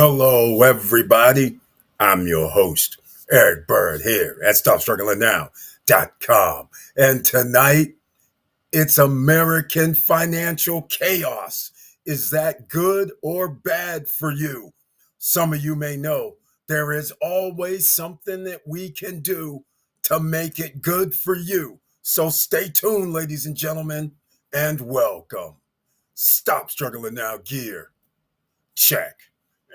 Hello, everybody. I'm your host, Eric Bird, here at StopStrugglingNow.com. And tonight, it's American financial chaos. Is that good or bad for you? Some of you may know there is always something that we can do to make it good for you. So stay tuned, ladies and gentlemen, and welcome. Stop Struggling Now gear. Check.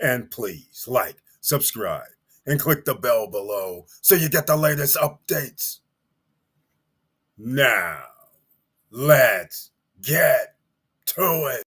And please like, subscribe, and click the bell below so you get the latest updates. Now, let's get to it.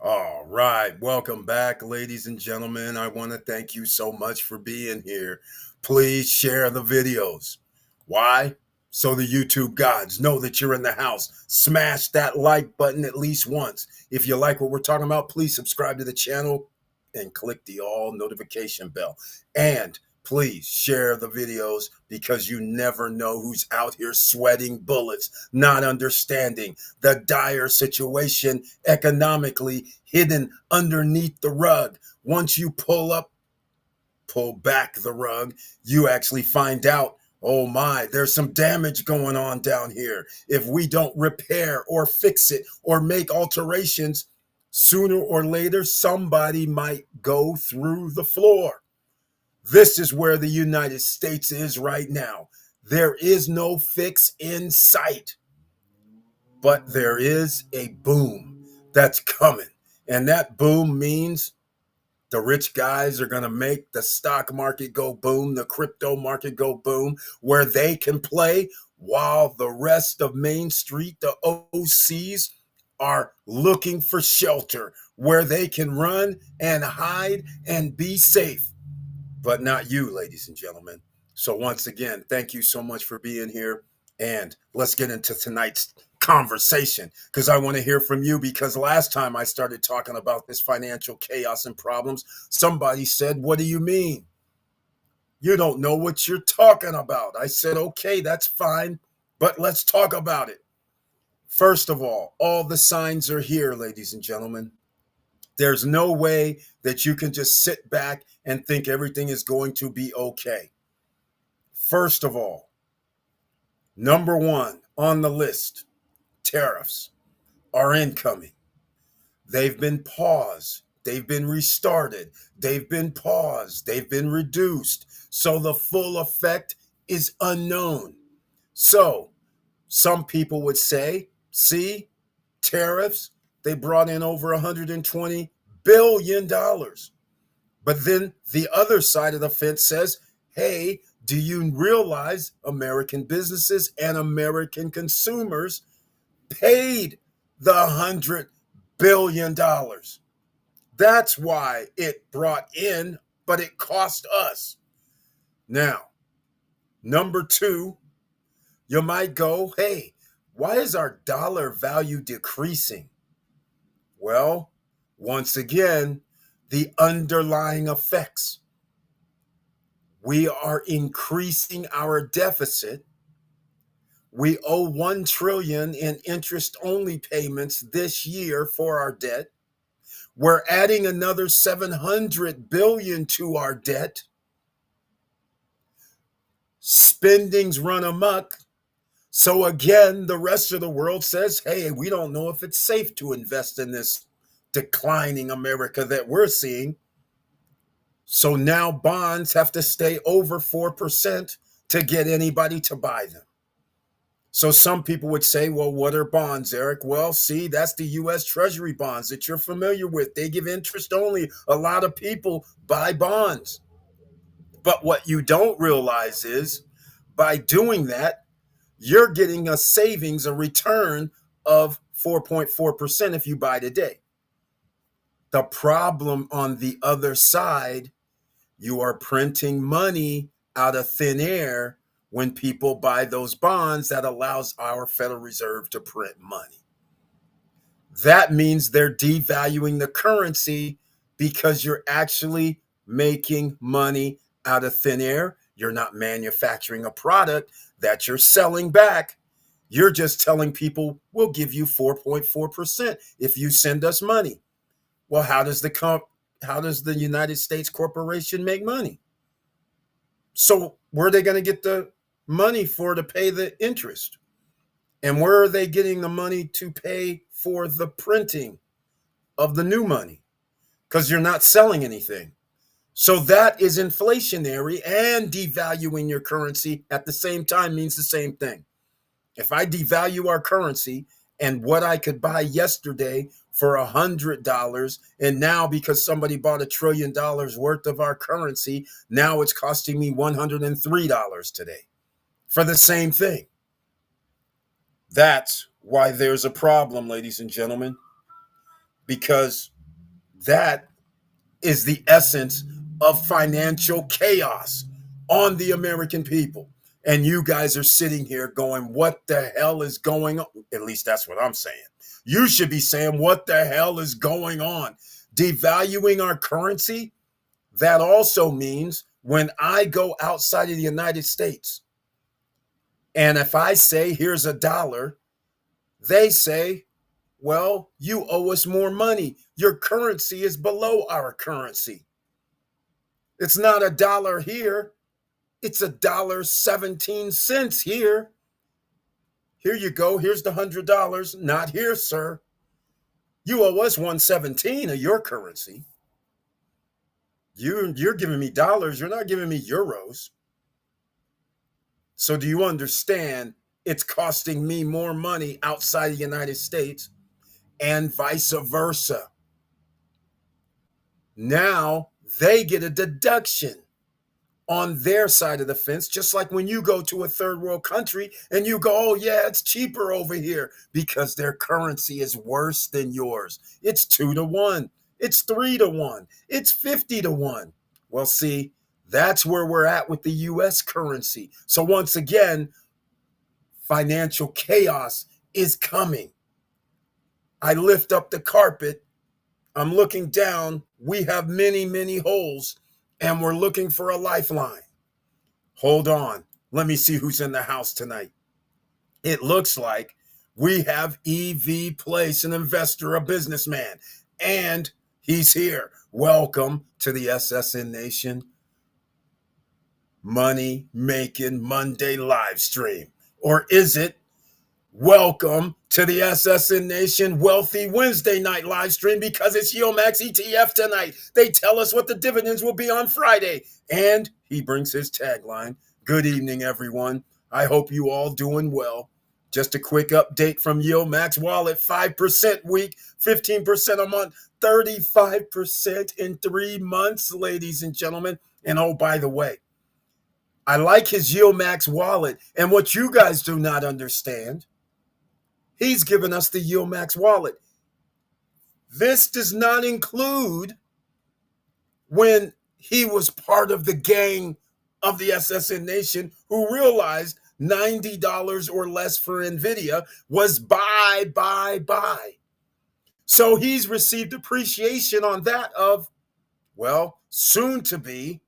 All right, welcome back, ladies and gentlemen. I want to thank you so much for being here. Please share the videos. Why? So the YouTube gods know that you're in the house. Smash that like button at least once. If you like what we're talking about, please subscribe to the channel and click the all notification bell. And please share the videos because you never know who's out here sweating bullets, not understanding the dire situation economically hidden underneath the rug. Once you pull back the rug, you actually find out, oh my, there's some damage going on down here. If we don't repair or fix it or make alterations, sooner or later, somebody might go through the floor. This is where the United States is right now. There is no fix in sight, but there is a boom that's coming. And that boom means the rich guys are going to make the stock market go boom, the crypto market go boom, where they can play while the rest of Main Street, the OCs, are looking for shelter, where they can run and hide and be safe. But not you, ladies and gentlemen. So once again, thank you so much for being here. And let's get into tonight's conversation because I want to hear from you, because last time I started talking about this financial chaos and problems, somebody said, what do you mean? You don't know what you're talking about. I said, okay, that's fine, but let's talk about it. First of all the signs are here, ladies and gentlemen. There's no way that you can just sit back and think everything is going to be okay. First of all, number one on the list, tariffs are incoming. They've been paused. They've been restarted. They've been paused. They've been reduced. So the full effect is unknown. So some people would say, see, tariffs, they brought in over $120 billion. But then the other side of the fence says, hey, do you realize American businesses and American consumers paid the $100 billion? That's why it brought in, but it cost us. Now, number two, you might go, hey, why is our dollar value decreasing? Well, once again, the underlying effects. We are increasing our deficit. We owe $1 trillion in interest-only payments this year for our debt. We're adding another $700 billion to our debt. Spending's run amok. So again, the rest of the world says, hey, we don't know if it's safe to invest in this declining America that we're seeing. So now bonds have to stay over 4% to get anybody to buy them. So some people would say, well, what are bonds, Eric? Well, see, that's the U.S. Treasury bonds that you're familiar with. They give interest only. A lot of people buy bonds. But what you don't realize is by doing that, you're getting a savings, a return of 4.4% if you buy today. The problem on the other side, you are printing money out of thin air when people buy those bonds that allows our Federal Reserve to print money. That means they're devaluing the currency because you're actually making money out of thin air. You're not manufacturing a product that you're selling back. You're just telling people, we'll give you 4.4% if you send us money. Well, how does the United States corporation make money? So where are they going to get the money for to pay the interest? And where are they getting the money to pay for the printing of the new money? Because you're not selling anything. So that is inflationary, and devaluing your currency at the same time means the same thing. If I devalue our currency and what I could buy yesterday for $100, and now because somebody bought $1 trillion worth of our currency, now it's costing me $103 today for the same thing. That's why there's a problem, ladies and gentlemen, because that is the essence of financial chaos on the American people. And you guys are sitting here going, what the hell is going on? At least that's what I'm saying. You should be saying, what the hell is going on? Devaluing our currency, that also means when I go outside of the United States, and if I say, here's $1, they say, well, you owe us more money. Your currency is below our currency. It's not $1 here. It's $1.17 here. Here you go. Here's the $100. Not here, sir. You owe us 117 of your currency. You're giving me dollars. You're not giving me euros. So do you understand? It's costing me more money outside the United States and vice versa. Now they get a deduction on their side of the fence, just like when you go to a third world country and you go, oh, yeah, it's cheaper over here because their currency is worse than yours. It's 2-1. It's 3-1. It's 50-1. Well, see, that's where we're at with the U.S. currency. So once again, financial chaos is coming. I lift up the carpet. I'm looking down. We have many, many holes, and we're looking for a lifeline. Hold on. Let me see who's in the house tonight. It looks like we have EV Place, an investor, a businessman, and he's here. Welcome to the SSN Nation Money Making Monday live stream. Or is it welcome to the SSN Nation Wealthy Wednesday night live stream, because it's Max ETF tonight. They tell us what the dividends will be on Friday. And he brings his tagline, good evening, everyone. I hope you all doing well. Just a quick update from Max Wallet, 5% week, 15% a month, 35% in 3 months, ladies and gentlemen. And oh, by the way, I like his Max Wallet. And what you guys do not understand, he's given us the Max Wallet. This does not include when he was part of the gang of the SSN Nation who realized $90 or less for NVIDIA was buy. So he's received appreciation on that of, well, soon to be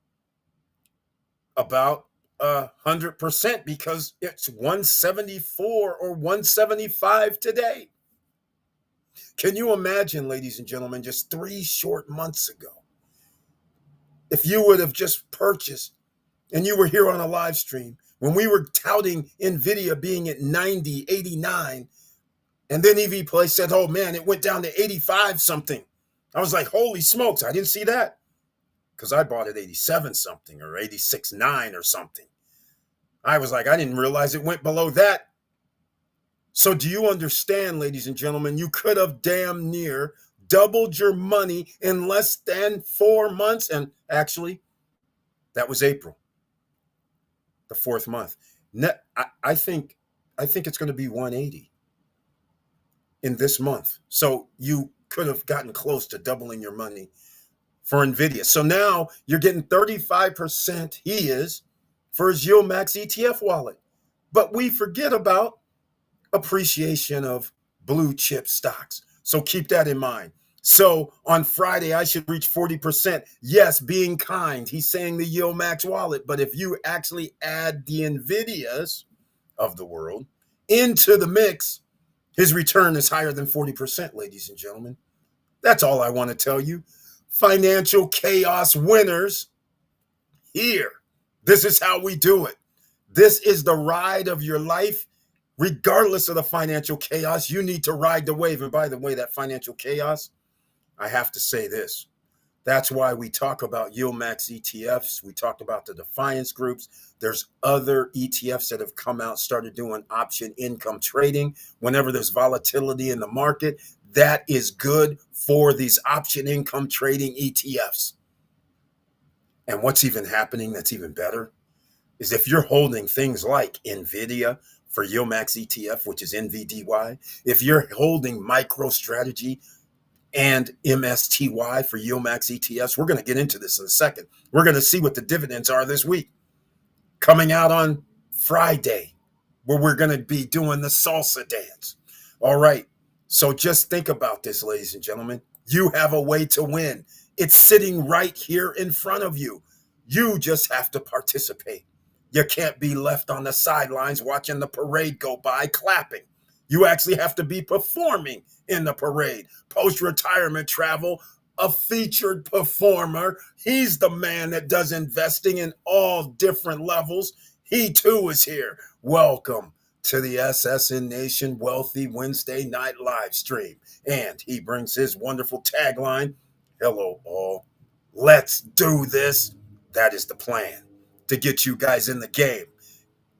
about 100%, because it's 174 or 175 today. Can you imagine, ladies and gentlemen, just 3 short months ago, if you would have just purchased and you were here on a live stream when we were touting NVIDIA being at 90, 89, and then EV Play said, oh man, it went down to 85 something. I was like, holy smokes, I didn't see that, because I bought it 87 something or 86.9 or something. I was like, I didn't realize it went below that. So do you understand, ladies and gentlemen, you could have damn near doubled your money in less than 4 months. And actually, that was April, the 4th month. I think it's going to be 180 in this month. So you could have gotten close to doubling your money for NVIDIA. So now you're getting 35%, he is, for his Yield Max ETF wallet. But we forget about appreciation of blue chip stocks. So keep that in mind. So on Friday, I should reach 40%. Yes, being kind. He's saying the Yield Max wallet. But if you actually add the NVIDIAs of the world into the mix, his return is higher than 40%, ladies and gentlemen. That's all I want to tell you. Financial chaos winners here. This is how we do it. This is the ride of your life. Regardless of the financial chaos, you need to ride the wave. And by the way, that financial chaos, I have to say this. That's why we talk about Yield Max ETFs. We talked about the Defiance groups. There's other ETFs that have come out, started doing option income trading. Whenever there's volatility in the market, that is good for these option income trading ETFs. And what's even happening that's even better is if you're holding things like NVIDIA for Yield Max ETF, which is NVDY, if you're holding MicroStrategy and MSTY for Yield Max ETFs, we're going to get into this in a second. We're going to see what the dividends are this week. Coming out on Friday, where we're going to be doing the salsa dance. All right. So just think about this, ladies and gentlemen. You have a way to win. It's sitting right here in front of you. You just have to participate. You can't be left on the sidelines watching the parade go by clapping. You actually have to be performing in the parade. Post-retirement travel, a featured performer. He's the man that does investing in all different levels. He too is here. Welcome to the SSN Nation Wealthy Wednesday night live stream. And he brings his wonderful tagline, hello all, let's do this. That is the plan to get you guys in the game.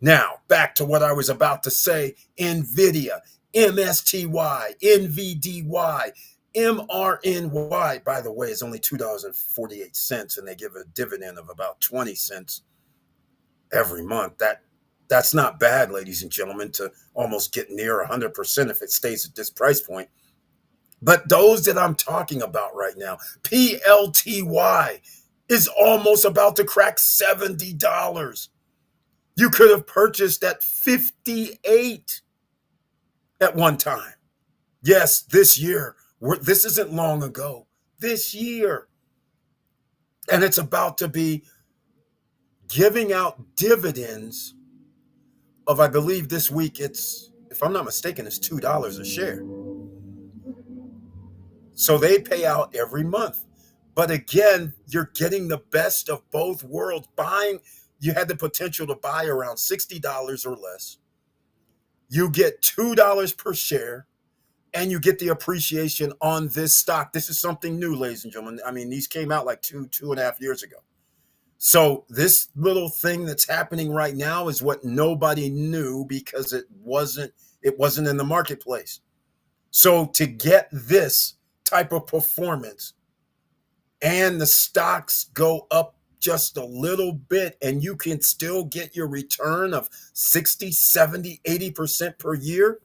Now, back to what I was about to say. NVIDIA, MSTY, NVDY, MRNY, by the way, is only $2.48, and they give a dividend of about 20 cents every month. That's not bad, ladies and gentlemen, to almost get near 100% if it stays at this price point. But those that I'm talking about right now, PLTY, is almost about to crack $70. You could have purchased at 58 at one time. Yes, this year. This isn't long ago. This year. And it's about to be giving out dividends of, I believe this week it's, if I'm not mistaken, it's $2 a share. So they pay out every month. But again, you're getting the best of both worlds. Buying, you had the potential to buy around $60 or less. You get $2 per share, and you get the appreciation on this stock. This is something new, ladies and gentlemen. I mean, these came out like two and a half years ago. So this little thing that's happening right now is what nobody knew because it wasn't in the marketplace. So to get this type of performance and the stocks go up just a little bit and you can still get your return of 60, 70, 80% per year,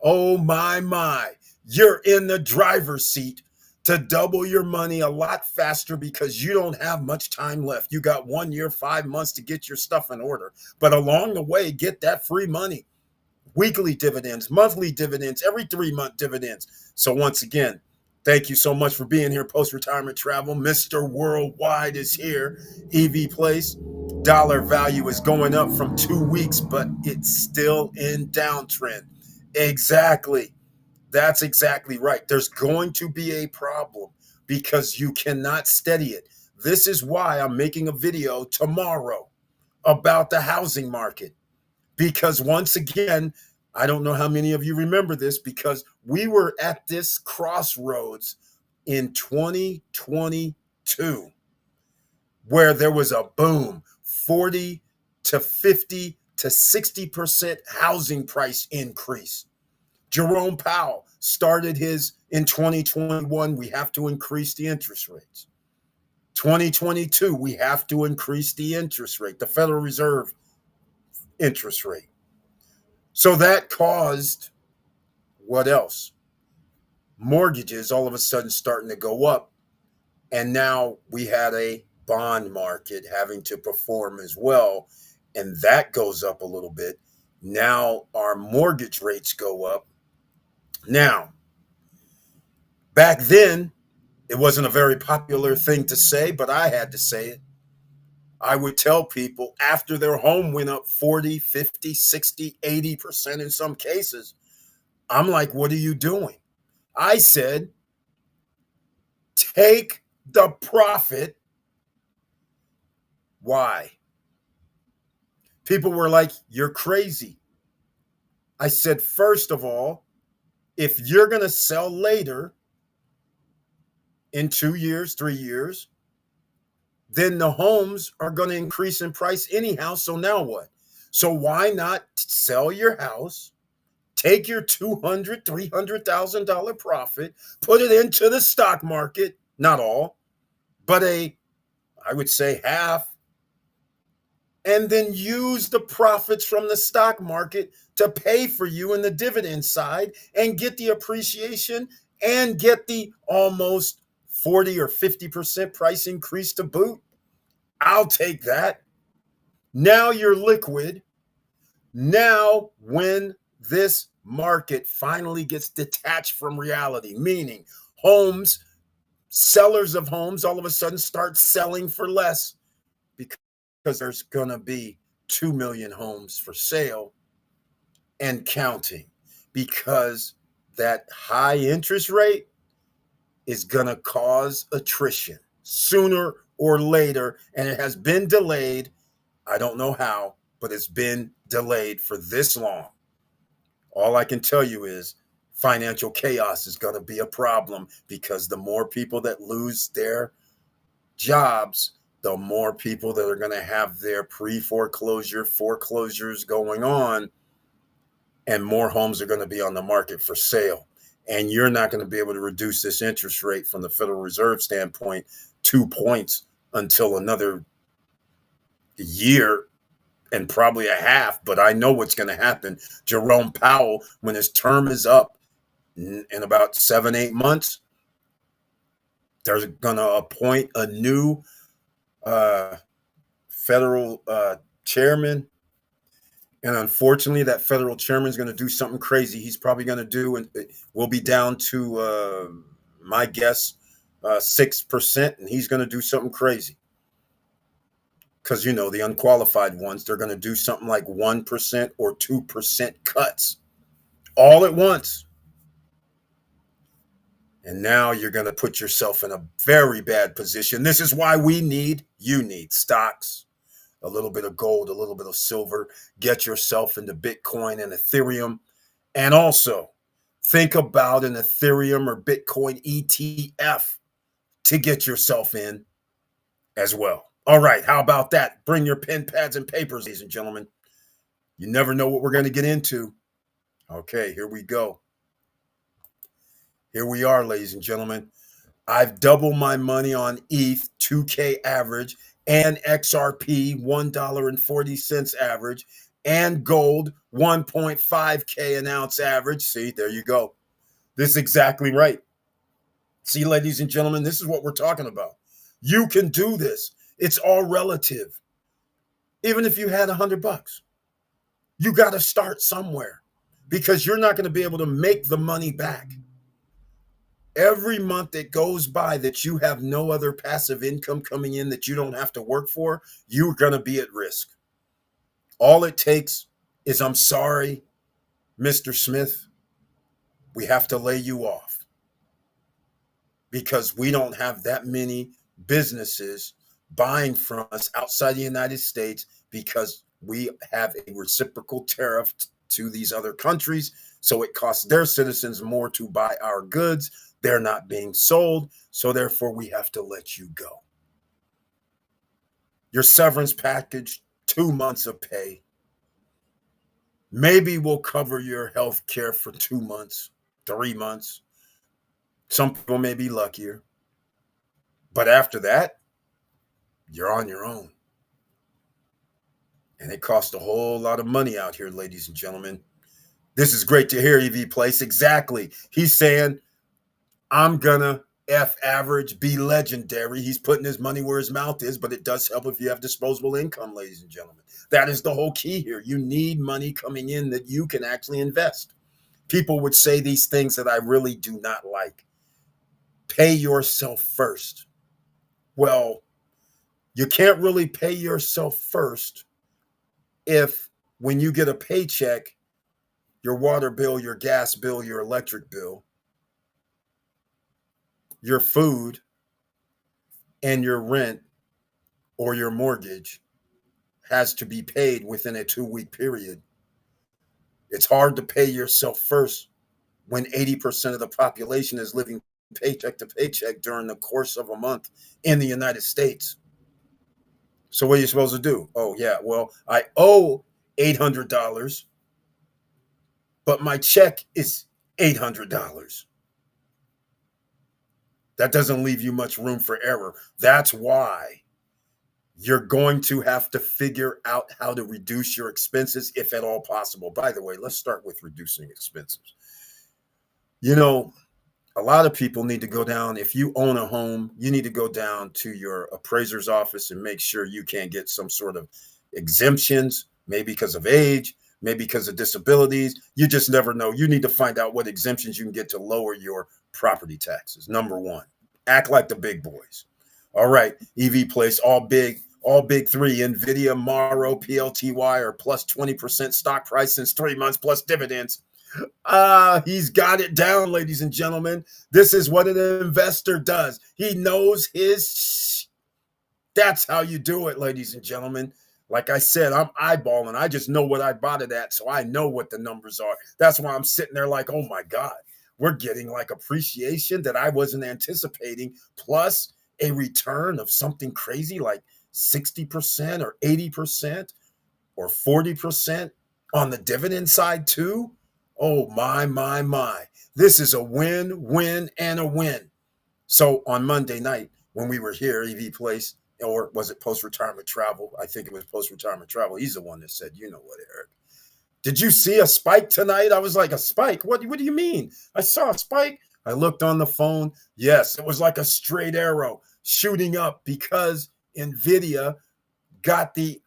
oh my, you're in the driver's seat to double your money a lot faster because you don't have much time left. You got 1 year, 5 months to get your stuff in order. But along the way, get that free money. Weekly dividends, monthly dividends, every 3-month dividends. So once again, thank you so much for being here. Post-retirement travel. Mr. Worldwide is here. EV Place. Dollar value is going up from 2 weeks, but it's still in downtrend. Exactly. That's exactly right. There's going to be a problem because you cannot steady it. This is why I'm making a video tomorrow about the housing market. Because once again, I don't know how many of you remember this, because we were at this crossroads in 2022 where there was a boom, 40 to 50 to 60% housing price increase. Jerome Powell started his in 2021, we have to increase the interest rates. 2022, we have to increase the interest rate, the Federal Reserve interest rate. So that caused what else? mortgages all of a sudden starting to go up. And now we had a bond market having to perform as well. And that goes up a little bit. Now our mortgage rates go up. Now, back then, it wasn't a very popular thing to say, but I had to say it. I would tell people after their home went up 40, 50, 60, 80% in some cases, I'm like, what are you doing? I said, take the profit. Why? People were like, you're crazy. I said, first of all, if you're going to sell later in 2 years, 3 years, then the homes are going to increase in price anyhow. So now what? So why not sell your house, take your $200,000, $300,000 profit, put it into the stock market, not all, but I would say half, and then use the profits from the stock market to pay for you in the dividend side and get the appreciation and get the almost 40 or 50% price increase to boot. I'll take that. Now you're liquid. Now, when this market finally gets detached from reality, meaning homes, sellers of homes all of a sudden start selling for less because there's going to be 2 million homes for sale and counting, because that high interest rate is going to cause attrition sooner or later, and it has been delayed. I don't know how, but it's been delayed for this long. All I can tell you is financial chaos is going to be a problem, because the more people that lose their jobs, the more people that are going to have their pre-foreclosure foreclosures going on, and more homes are going to be on the market for sale. And you're not going to be able to reduce this interest rate from the Federal Reserve standpoint 2 points until another year and probably a half. But I know what's going to happen. Jerome Powell, when his term is up in about 7, 8 months, they're going to appoint a new federal chairman. And unfortunately, that federal chairman is going to do something crazy. He's probably going to do, and we'll be down to, my guess, 6%, and he's going to do something crazy. Because, the unqualified ones, they're going to do something like 1% or 2% cuts all at once. And now you're going to put yourself in a very bad position. This is why you need stocks, a little bit of gold, a little bit of silver. Get yourself into Bitcoin and Ethereum. And also think about an Ethereum or Bitcoin ETF to get yourself in as well. All right, how about that? Bring your pen, pads, and papers, ladies and gentlemen. You never know what we're going to get into. Okay, here we go. Here we are, ladies and gentlemen. I've doubled my money on ETH, 2K average, and XRP, $1.40 average, and gold, 1.5K an ounce average. See, there you go. This is exactly right. See, ladies and gentlemen, this is what we're talking about. You can do this. It's all relative. Even if you had $100, you got to start somewhere, because you're not going to be able to make the money back. Every month that goes by that you have no other passive income coming in, that you don't have to work for, you're going to be at risk. All it takes is, I'm sorry, Mr. Smith, we have to lay you off, because we don't have that many businesses buying from us outside the United States, because we have a reciprocal tariff to these other countries. So it costs their citizens more to buy our goods. They're not being sold. So therefore, we have to let you go. Your severance package, 2 months of pay. Maybe we'll cover your health care for 2 months, 3 months. Some people may be luckier. But after that, you're on your own. And it costs a whole lot of money out here, ladies and gentlemen. This is great to hear, EV Place. Exactly. He's saying I'm gonna F average, be legendary. He's putting his money where his mouth is, but it does help if you have disposable income, ladies and gentlemen. That is the whole key here. You need money coming in that you can actually invest. People would say these things that I really do not like. Pay yourself first. Well, you can't really pay yourself first if when you get a paycheck, your water bill, your gas bill, your electric bill, your food, and your rent or your mortgage has to be paid within a 2-week period. It's hard to pay yourself first when 80% of the population is living paycheck to paycheck during the course of a month in the United States. So what are you supposed to do? Oh, yeah, well, I owe $800, but my check is $800. That doesn't leave you much room for error. That's why you're going to have to figure out how to reduce your expenses if at all possible. By the way, let's start with reducing expenses. You know, a lot of people need to go down. If you own a home, you need to go down to your appraiser's office and make sure you can get some sort of exemptions, maybe because of age, maybe because of disabilities. You just never know. You need to find out what exemptions you can get to lower your property taxes. Number one, act like the big boys. All right, EV Place, all big three, NVIDIA, Morrow, PLTY, or plus 20% stock price since 3 months plus dividends. He's got it down, ladies and gentlemen. This is what an investor does. He knows his. That's how you do it, ladies and gentlemen. Like I said, I'm eyeballing. I just know what I bought it at, so I know what the numbers are. That's why I'm sitting there like, oh my God, we're getting like appreciation that I wasn't anticipating, plus a return of something crazy like 60% or 80% or 40% on the dividend side too. Oh my. This is a win, win, and a win. So on Monday night, when we were here, EV Place, or was it Post Retirement Travel? I think it was Post Retirement Travel. He's the one that said, you know what, Eric? Did you see a spike tonight? I was like, a spike? What do you mean? I saw a spike. I looked on the phone. Yes, it was like a straight arrow shooting up because NVIDIA got the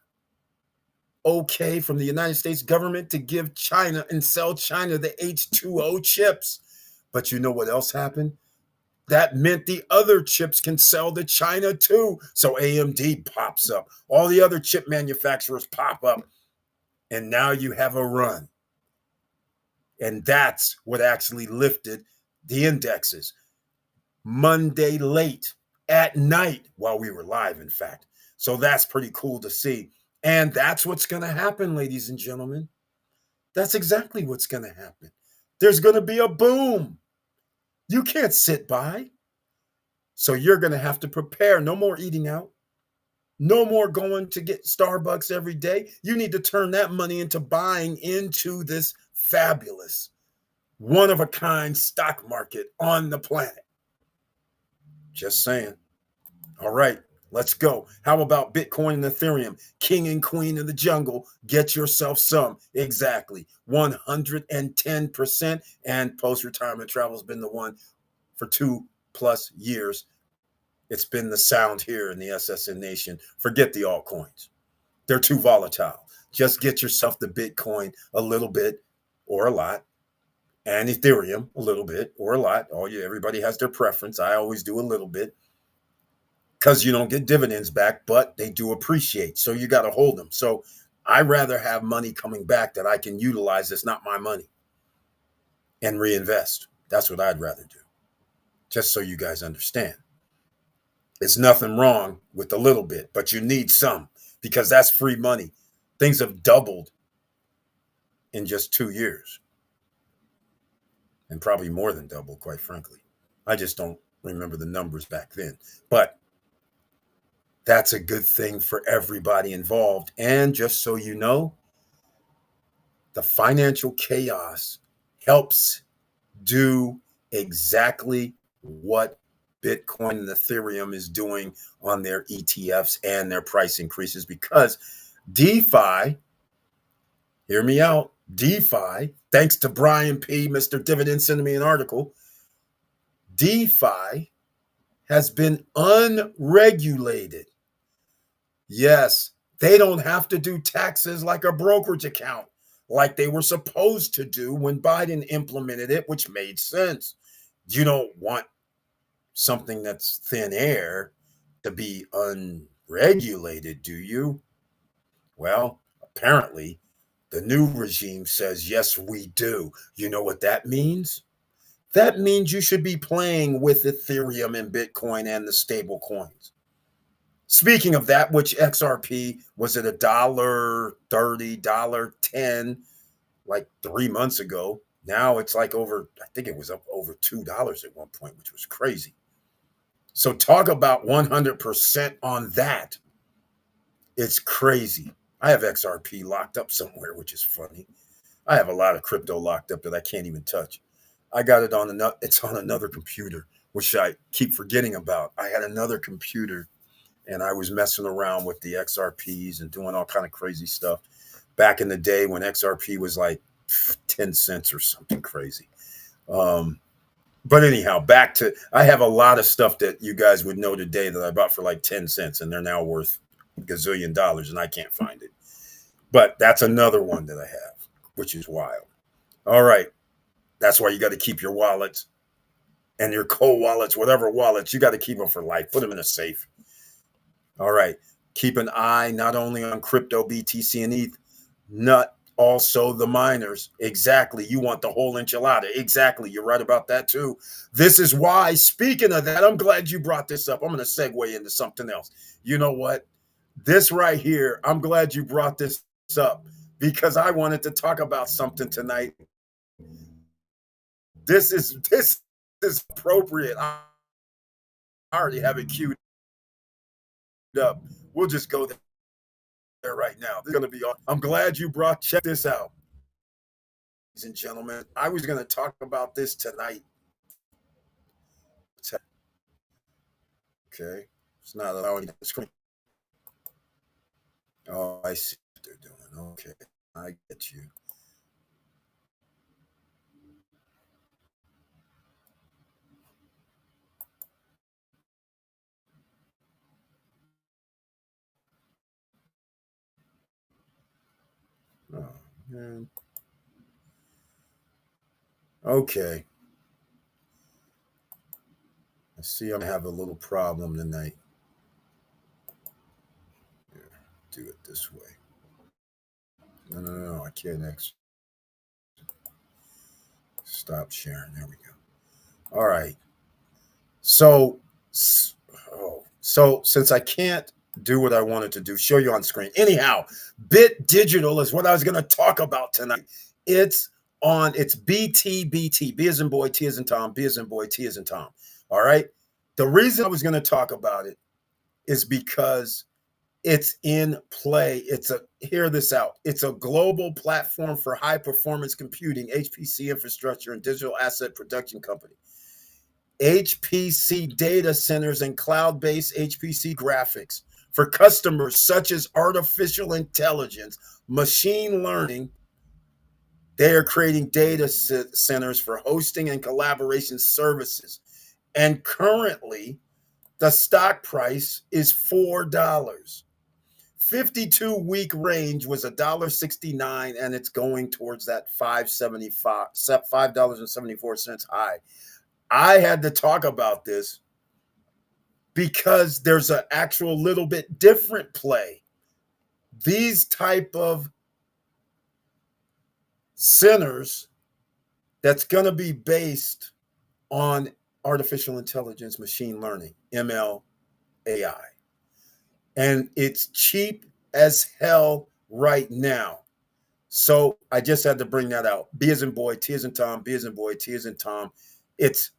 okay from the United States government to give China and sell China the H2O chips. But you know what else happened? That meant the other chips can sell to China too. So AMD pops up. All the other chip manufacturers pop up. And now you have a run. And that's what actually lifted the indexes. Monday late at night while we were live, in fact. So that's pretty cool to see. And that's what's going to happen, ladies and gentlemen. That's exactly what's going to happen. There's going to be a boom. You can't sit by. So you're going to have to prepare. No more eating out. No more going to get Starbucks every day. You need to turn that money into buying into this fabulous, one-of-a-kind stock market on the planet. Just saying. All right, let's go. How about Bitcoin and Ethereum? King and queen of the jungle. Get yourself some. Exactly. 110%. And post-retirement travel has been the one for 2+ years. It's been the sound here in the SSN Nation. Forget the altcoins. They're too volatile. Just get yourself the Bitcoin a little bit or a lot, and Ethereum a little bit or a lot. Everybody has their preference. I always do a little bit because you don't get dividends back, but they do appreciate. So you got to hold them. So I rather have money coming back that I can utilize that's not my money and reinvest. That's what I'd rather do. Just so you guys understand. There's nothing wrong with a little bit, but you need some because that's free money. Things have doubled in just 2 years and probably more than double, quite frankly. I just don't remember the numbers back then. But that's a good thing for everybody involved. And just so you know, the financial chaos helps do exactly what Bitcoin and Ethereum is doing on their ETFs and their price increases because DeFi, hear me out, DeFi, thanks to Brian P., Mr. Dividend, sending me an article. DeFi has been unregulated. Yes, they don't have to do taxes like a brokerage account, like they were supposed to do when Biden implemented it, which made sense. You don't want something that's thin air to be unregulated, do you? Well, apparently, the new regime says, yes, we do. You know what that means? That means you should be playing with Ethereum and Bitcoin and the stable coins. Speaking of that, which XRP was at $1.30, $1.10 like 3 months ago. Now it's like over, I think it was up over $2 at one point, which was crazy. So talk about 100% on that. It's crazy. I have XRP locked up somewhere, which is funny. I have a lot of crypto locked up that I can't even touch. I got it on it's on another computer, which I keep forgetting about. I had another computer and I was messing around with the XRPs and doing all kind of crazy stuff back in the day when XRP was like 10 cents or something crazy. But anyhow, back to, I have a lot of stuff that you guys would know today that I bought for like 10 cents and they're now worth a gazillion dollars and I can't find it. But that's another one that I have, which is wild. All right. That's why you got to keep your wallets and your cold wallets, whatever wallets, you got to keep them for life. Put them in a safe. All right. Keep an eye not only on crypto, BTC, and ETH, not also the miners. Exactly. You want the whole enchilada. Exactly. You're right about that too. This is why, speaking of that, I'm glad you brought this up. I'm going to segue into something else. You know what? This right here, I'm glad you brought this up because I wanted to talk about something tonight. This is appropriate. I already have it queued up. We'll just go there right now. This is going to be on. I'm glad you check this out. Ladies and gentlemen, I was going to talk about this tonight. Okay. It's not allowing the screen. Oh, I see what they're doing. Okay. I get you. Oh, man. Okay. I see I'm going to have a little problem tonight. Here, do it this way. No. I can't stop sharing. There we go. All right. So since I can't do what I wanted to do, show you on screen. Anyhow, Bit Digital is what I was going to talk about tonight. It's BT, B as in boy, T as in Tom, B as in boy, T as in Tom. All right. The reason I was going to talk about it is because it's in play. Hear this out. It's a global platform for high performance computing, HPC infrastructure, and digital asset production company. HPC data centers and cloud-based HPC graphics for customers such as artificial intelligence, machine learning. They are creating data centers for hosting and collaboration services. And currently, the stock price is $4. 52-week range was $1.69, and it's going towards that $5.74 high. I had to talk about this because there's an actual little bit different play. These type of centers that's going to be based on artificial intelligence, machine learning, ML, AI. And it's cheap as hell right now. So I just had to bring that out. B as in boy, T as in Tom, B as in boy, T as in Tom. It's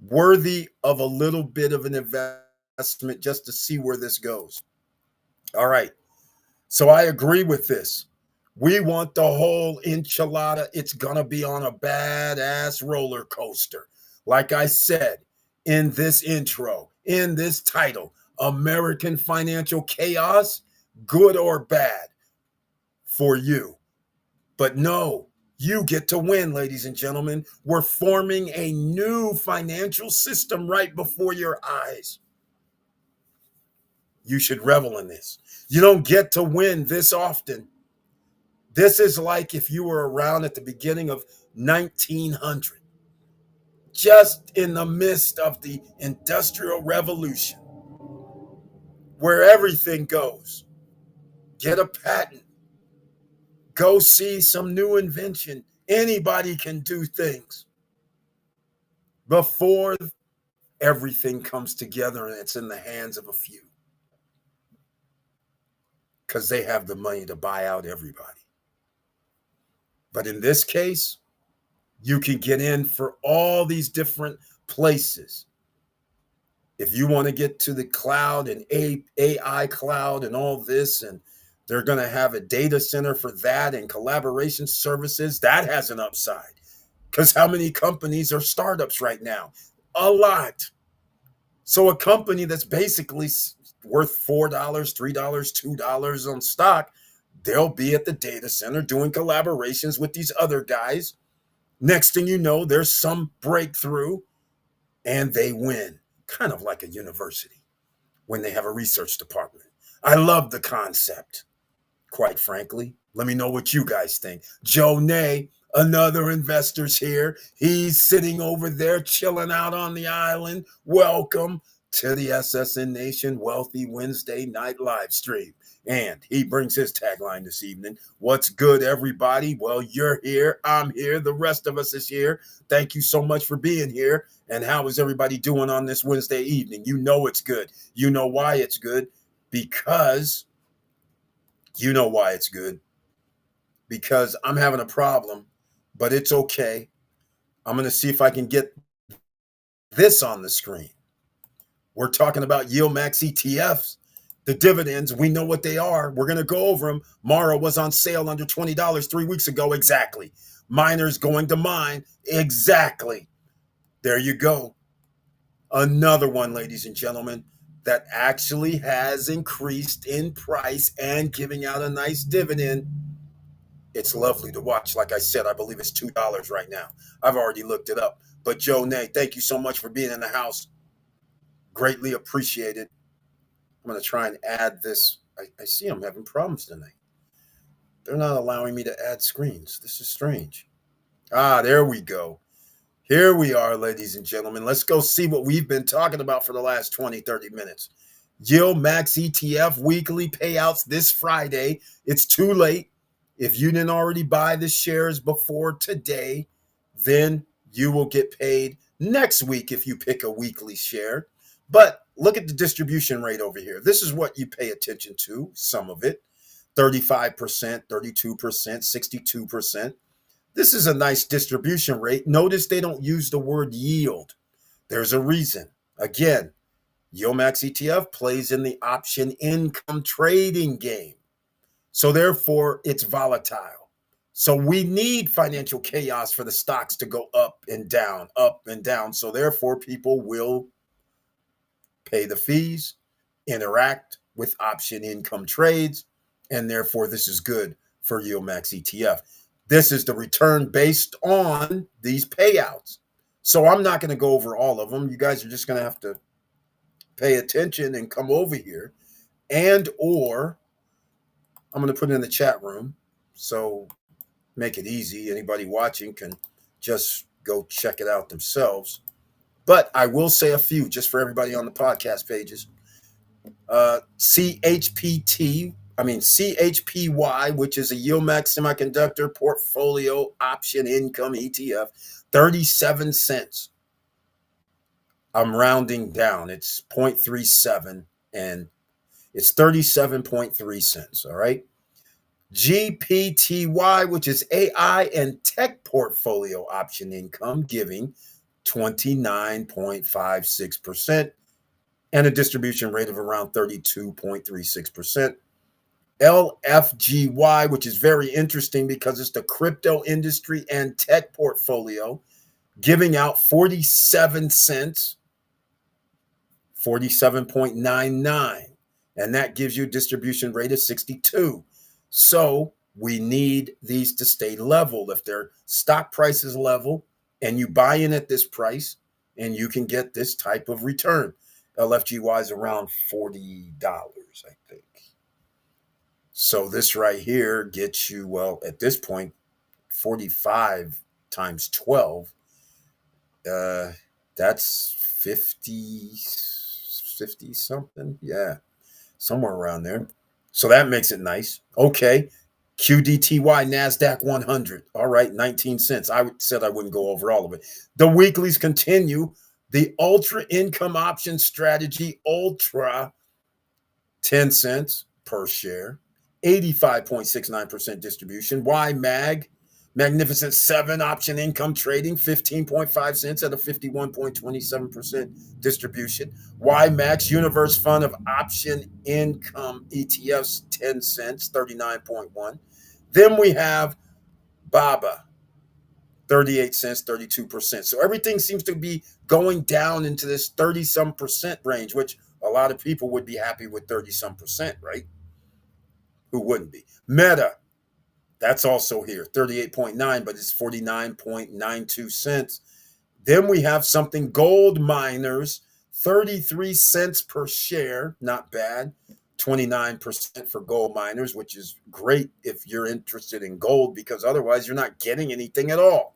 worthy of a little bit of an investment just to see where this goes. All right. So I agree with this. We want the whole enchilada. It's going to be on a badass roller coaster. Like I said in this intro, in this title, American Financial Chaos, good or bad for you. But no, You get to win, ladies and gentlemen. We're forming a new financial system right before your eyes. You should revel in this. You don't get to win this often. This is like if you were around at the beginning of 1900, just in the midst of the Industrial Revolution, where everything goes. Get a patent. Go see some new invention. Anybody can do things. Before everything comes together and it's in the hands of a few, because they have the money to buy out everybody. But in this case, you can get in for all these different places. If you want to get to the cloud and AI cloud and all this, and they're going to have a data center for that and collaboration services, that has an upside. Because how many companies are startups right now? A lot. So a company that's basically worth $4, $3, $2 on stock, they'll be at the data center doing collaborations with these other guys. Next thing you know, there's some breakthrough and they win, kind of like a university when they have a research department. I love the concept, quite frankly. Let me know what you guys think. Joe Nay, another investor's here. He's sitting over there chilling out on the island. Welcome to the SSN Nation Wealthy Wednesday night live stream. And he brings his tagline this evening. What's good, everybody? Well, you're here. I'm here. The rest of us is here. Thank you so much for being here. And how is everybody doing on this Wednesday evening? You know it's good. You know why it's good? Because you know why it's good. Because I'm having a problem, but it's okay. I'm going to see if I can get this on the screen. We're talking about yield max ETFs. The dividends, we know what they are. We're going to go over them. Mara was on sale under $20 3 weeks ago. Exactly. Miners going to mine. Exactly. There you go. Another one, ladies and gentlemen, that actually has increased in price and giving out a nice dividend. It's lovely to watch. Like I said, I believe it's $2 right now. I've already looked it up. But Joe Nay, thank you so much for being in the house. Greatly appreciated. I'm going to try and add this. I see I'm having problems tonight. They're not allowing me to add screens. This is strange. There we go. Here we are, ladies and gentlemen. Let's go see what we've been talking about for the last 20, 30 minutes. Yield Max ETF weekly payouts this Friday. It's too late. If you didn't already buy the shares before today, then you will get paid next week if you pick a weekly share. But look at the distribution rate over here. This is what you pay attention to, some of it. 35%, 32%, 62%. This is a nice distribution rate. Notice they don't use the word yield. There's a reason. Again, YoMax ETF plays in the option income trading game. So therefore, it's volatile. So we need financial chaos for the stocks to go up and down, up and down. So therefore, people will pay the fees, interact with option income trades, and therefore this is good for YoMax ETF. This is the return based on these payouts. So I'm not going to go over all of them. You guys are just going to have to pay attention and come over here, and or I'm going to put it in the chat room. So make it easy. Anybody watching can just go check it out themselves. But I will say a few just for everybody on the podcast pages. CHPY, which is a YieldMax Semiconductor Portfolio Option Income ETF, 37 cents. I'm rounding down. It's 0.37 and it's 37.3 cents. All right. GPTY, which is AI and Tech Portfolio Option Income, giving 29.56% and a distribution rate of around 32.36%. LFGY, which is very interesting because it's the crypto industry and tech portfolio, giving out 47 cents, 47.99. And that gives you a distribution rate of 62. So We need these to stay level. If their stock price is level and you buy in at this price, and you can get this type of return. LFGY is around $40, I think. So this right here gets you, well, at this point, 45 times 12, uh, that's 50 something. Yeah, somewhere around there. So that makes it nice. Okay. QDTY NASDAQ 100. All right, 19 cents. I said I wouldn't go over all of it. The weeklies continue. The ultra income option strategy, ultra, 10 cents per share, 85.69% distribution. Y MAG, Magnificent 7 option income trading, 15.5 cents at a 51.27% distribution. Y Max Universe Fund of Option Income ETFs, 10 cents, 39.1. Then we have BABA, 38 cents, 32%. So everything seems to be going down into this 30 some percent range, which a lot of people would be happy with 30 some percent, right? Who wouldn't be? Meta, that's also here, 38.9, but it's 49.92 cents. Then we have something, gold miners, 33 cents per share, not bad. 29% for gold miners, which is great if you're interested in gold, because otherwise you're not getting anything at all.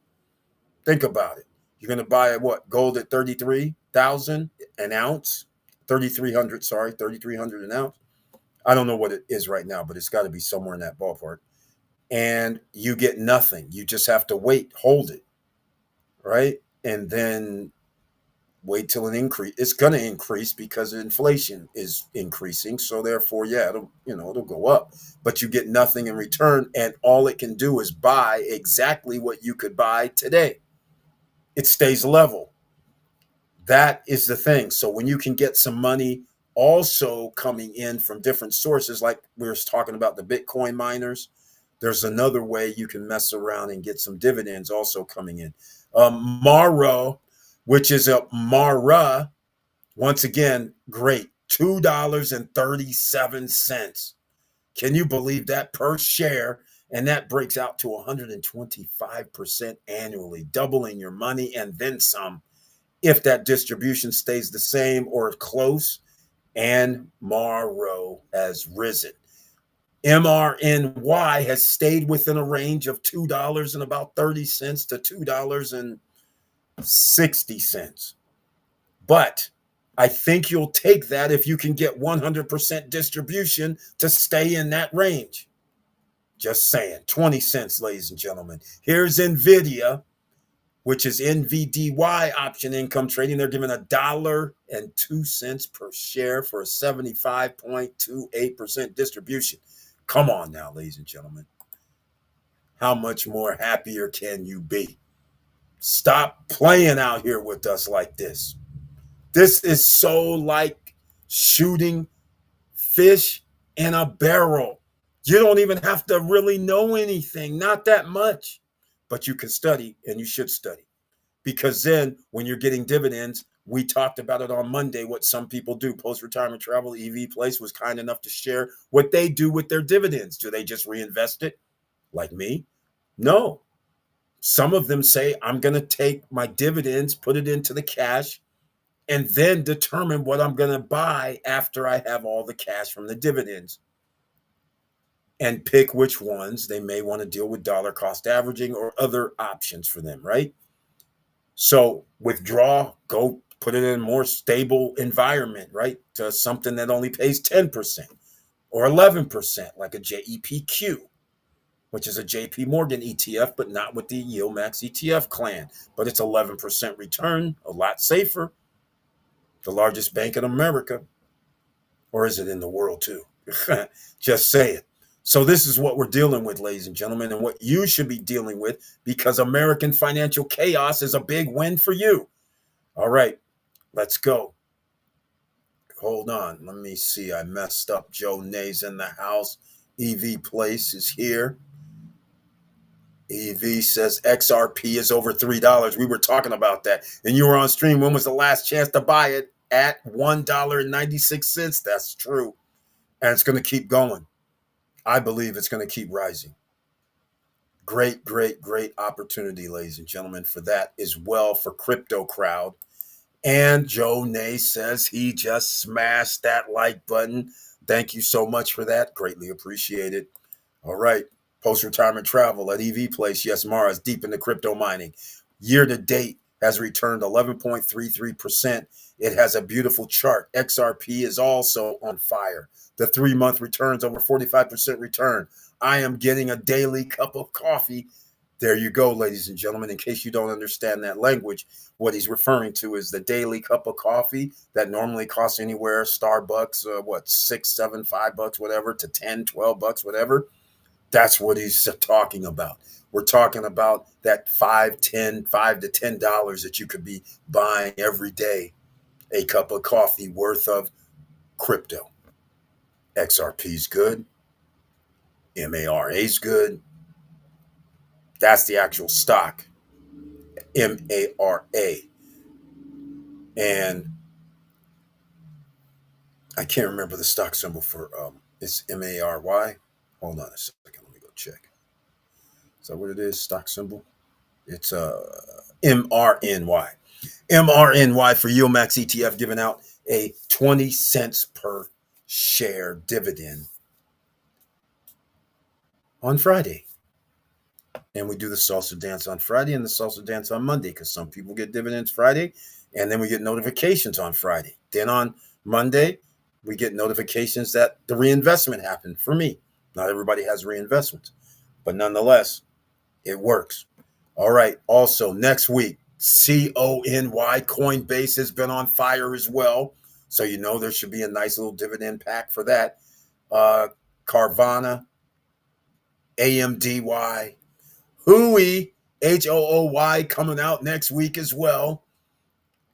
Think about it. You're going to buy what? Gold at 33,000 an ounce? 3,300, sorry, 3,300 an ounce. I don't know what it is right now, but it's got to be somewhere in that ballpark. And you get nothing. You just have to wait, hold it, right? And then wait till it increase. It's going to increase because inflation is increasing. So therefore, yeah, it'll go up. But you get nothing in return, and all it can do is buy exactly what you could buy today. It stays level. That is the thing. So when you can get some money also coming in from different sources, like we were talking about the Bitcoin miners, there's another way you can mess around and get some dividends also coming in. Mara, which is a Mara, once again, great. $2.37. Can you believe that per share? And that breaks out to 125% annually, doubling your money and then some if that distribution stays the same or close. And Maro has risen. MRNY has stayed within a range of $2 and about 30 cents to $2.60. But I think you'll take that if you can get 100% distribution to stay in that range. Just saying. 20 cents, ladies and gentlemen. Here's NVIDIA, which is NVDY option income trading. They're giving $1.02 per share for a 75.28% distribution. Come on now, ladies and gentlemen. How much more happier can you be? Stop playing out here with us like this. This is so like shooting fish in a barrel. You don't even have to really know anything, not that much, but you can study, and you should study. Because then when you're getting dividends, we talked about it on Monday, what some people do. Post-retirement travel, EV Place was kind enough to share what they do with their dividends. Do they just reinvest it like me? No. Some of them say, I'm going to take my dividends, put it into the cash, and then determine what I'm going to buy after I have all the cash from the dividends, and pick which ones they may want to deal with dollar cost averaging or other options for them, right? So withdraw, go put it in a more stable environment, right? To something that only pays 10% or 11%, like a JEPQ, which is a JP Morgan ETF, but not with the Yield Max ETF clan. But it's 11% return, a lot safer. The largest bank in America. Or is it in the world too? Just say it. So this is what we're dealing with, ladies and gentlemen, and what you should be dealing with, because American financial chaos is a big win for you. All right, let's go. Hold on. Let me see. I messed up. Joe Nay's in the house. EV Place is here. EV says XRP is over $3. We were talking about that. And you were on stream. When was the last chance to buy it? At $1.96. That's true. And it's going to keep going. I believe it's going to keep rising. Great, great, great opportunity, ladies and gentlemen, for that as well for Crypto Crowd. And Joe Nay says he just smashed that like button. Thank you so much for that. Greatly appreciated. All right. Post retirement travel at EV Place. Yes, Mara is deep into crypto mining. Year to date has returned 11.33%. It has a beautiful chart. XRP is also on fire. The 3 month returns over 45% return. I am getting a daily cup of coffee. There you go, ladies and gentlemen. In case you don't understand that language, what he's referring to is the daily cup of coffee that normally costs anywhere, Starbucks, what, 6, 7, $5, whatever, to 10, $12, whatever. That's what he's talking about. We're talking about that $5 to $10 that you could be buying every day, a cup of coffee worth of crypto. XRP's good. MARA's good. That's the actual stock. MARA. And I can't remember the stock symbol for it's MARY. Hold on a second. Let me go check. Is that what it is? Stock symbol? It's MRNY. MRNY for Max ETF giving out a 20 cents per share dividend on Friday. And we do the salsa dance on Friday and the salsa dance on Monday because some people get dividends Friday and then we get notifications on Friday. Then on Monday, we get notifications that the reinvestment happened for me. Not everybody has reinvestments, but nonetheless, it works. All right. Also, next week, CONY, Coinbase has been on fire as well. So, there should be a nice little dividend pack for that. Carvana, AMDY, Hooey, HOOY coming out next week as well.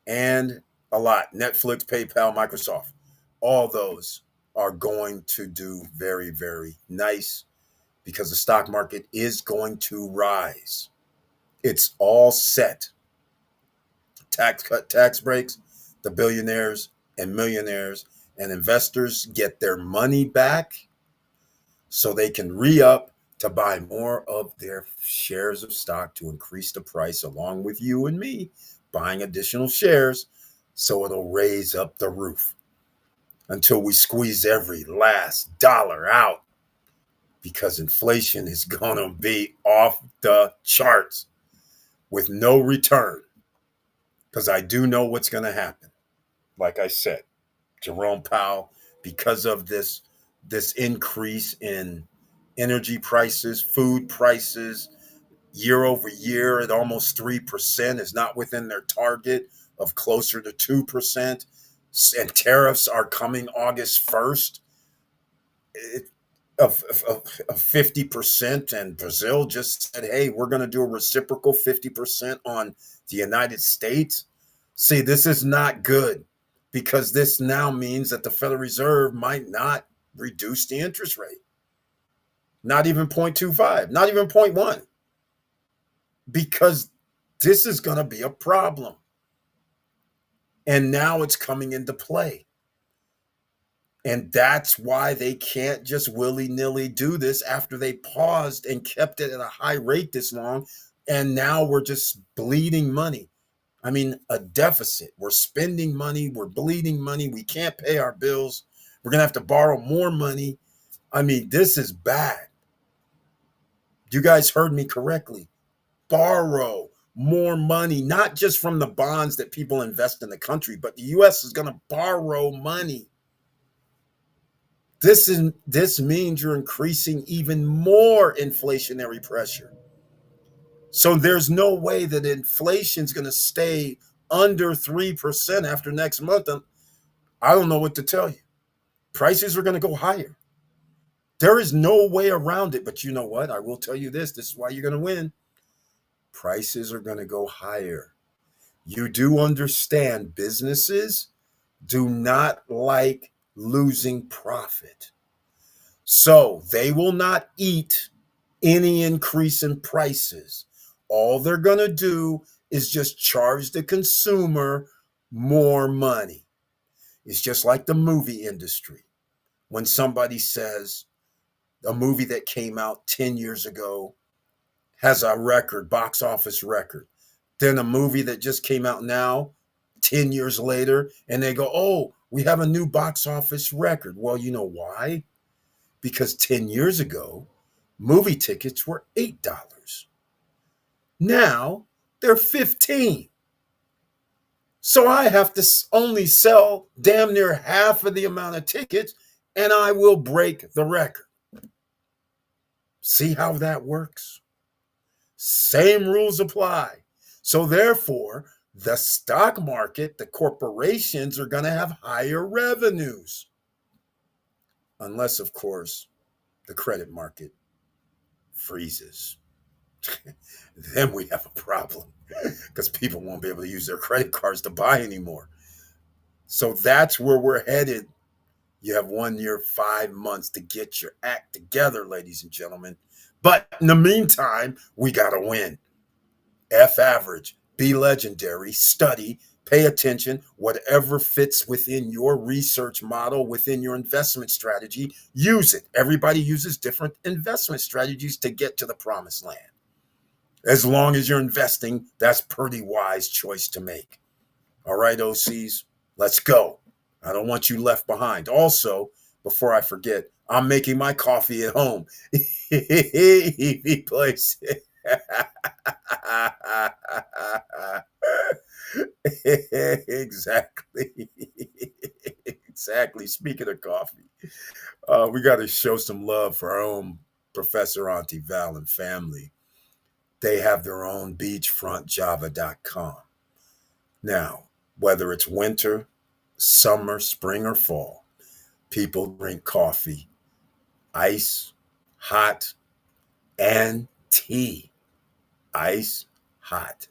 And a lot. Netflix, PayPal, Microsoft. All those are going to do very, very nice because the stock market is going to rise. It's all set. Tax cut, tax breaks, the billionaires and millionaires and investors get their money back so they can re-up to buy more of their shares of stock to increase the price along with you and me buying additional shares so it'll raise up the roof until we squeeze every last dollar out because inflation is going to be off the charts with no return. Because I do know what's going to happen. Like I said, Jerome Powell, because of this increase in energy prices, food prices, year over year at almost 3% is not within their target of closer to 2%. And tariffs are coming August 1st. Of 50%, and Brazil just said, hey, we're going to do a reciprocal 50% on the United States. See, this is not good because this now means that the Federal Reserve might not reduce the interest rate. Not even 0.25, not even 0.1, because this is going to be a problem. And now it's coming into play. And that's why they can't just willy-nilly do this after they paused and kept it at a high rate this long. And now we're just bleeding money. I mean, a deficit. We're spending money. We're bleeding money. We can't pay our bills. We're going to have to borrow more money. I mean, this is bad. You guys heard me correctly. Borrow more money, not just from the bonds that people invest in the country, but the U.S. is going to borrow money. This means you're increasing even more inflationary pressure. So there's no way that inflation is going to stay under 3% after next month. I don't know what to tell you. Prices are going to go higher. There is no way around it. But you know what? I will tell you this. This is why you're going to win. Prices are going to go higher. You do understand businesses do not like losing profit. So they will not eat any increase in prices. All they're going to do is just charge the consumer more money. It's just like the movie industry. When somebody says a movie that came out 10 years ago has a record, box office record, than a movie that just came out now, 10 years later, and they go, oh, we have a new box office record. Well, you know why? Because 10 years ago, movie tickets were $8. Now they're 15. So I have to only sell damn near half of the amount of tickets and I will break the record. See how that works? Same rules apply. So therefore, the stock market, the corporations are going to have higher revenues. Unless, of course, the credit market freezes. Then we have a problem because people won't be able to use their credit cards to buy anymore. So that's where we're headed. You have 1 year, 5 months to get your act together, ladies and gentlemen. But in the meantime, we got to win. F average, be legendary, study, pay attention, whatever fits within your research model, within your investment strategy, use it. Everybody uses different investment strategies to get to the promised land. As long as you're investing, that's pretty wise choice to make. All right, OCs, let's go. I don't want you left behind. Also, before I forget, I'm making my coffee at home. Easy place. Exactly. Exactly. Speaking of coffee, we got to show some love for our own Professor Auntie Val and family. They have their own beachfrontjava.com. Now, whether it's winter, summer, spring, or fall, people drink coffee, ice, hot, and tea. Ice, hot.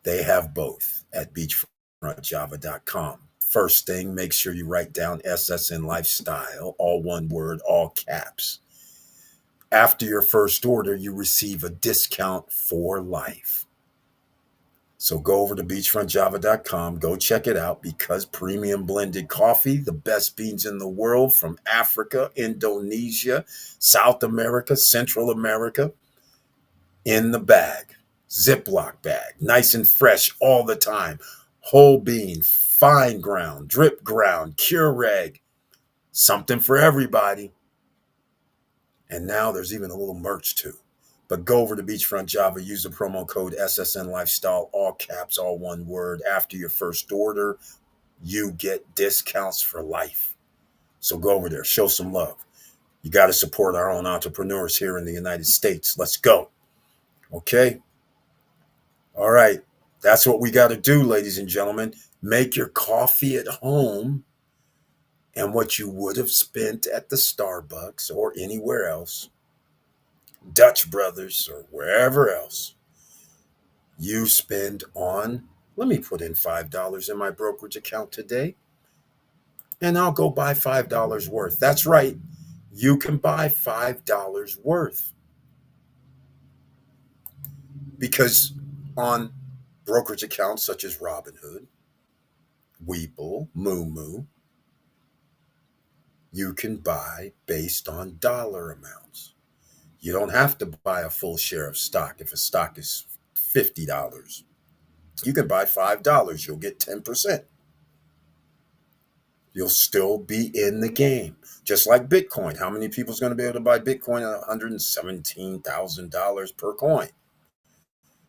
They have both at beachfrontjava.com. First thing, make sure you write down SSN Lifestyle, all one word, all caps. After your first order, you receive a discount for life. So go over to beachfrontjava.com, go check it out because premium blended coffee, the best beans in the world from Africa, Indonesia, South America, Central America, in the bag, Ziploc bag, nice and fresh all the time. Whole bean, fine ground, drip ground, Keurig, something for everybody. And now there's even a little merch too. But go over to Beachfront Java, use the promo code SSN Lifestyle, all caps, all one word. After your first order, you get discounts for life. So go over there, show some love. You got to support our own entrepreneurs here in the United States. Let's go. Okay? All right. That's what we got to do, ladies and gentlemen. Make your coffee at home, and what you would have spent at the Starbucks or anywhere else, Dutch Brothers or wherever else, you spend on, let me put in $5 in my brokerage account today, and I'll go buy $5 worth. That's right. You can buy $5 worth. Because on brokerage accounts such as Robinhood, Weeple, Moo, you can buy based on dollar amounts. You don't have to buy a full share of stock. If a stock is $50, you can buy $5. You'll get 10%. You'll still be in the game. Just like Bitcoin. How many people is going to be able to buy Bitcoin at $117,000 per coin?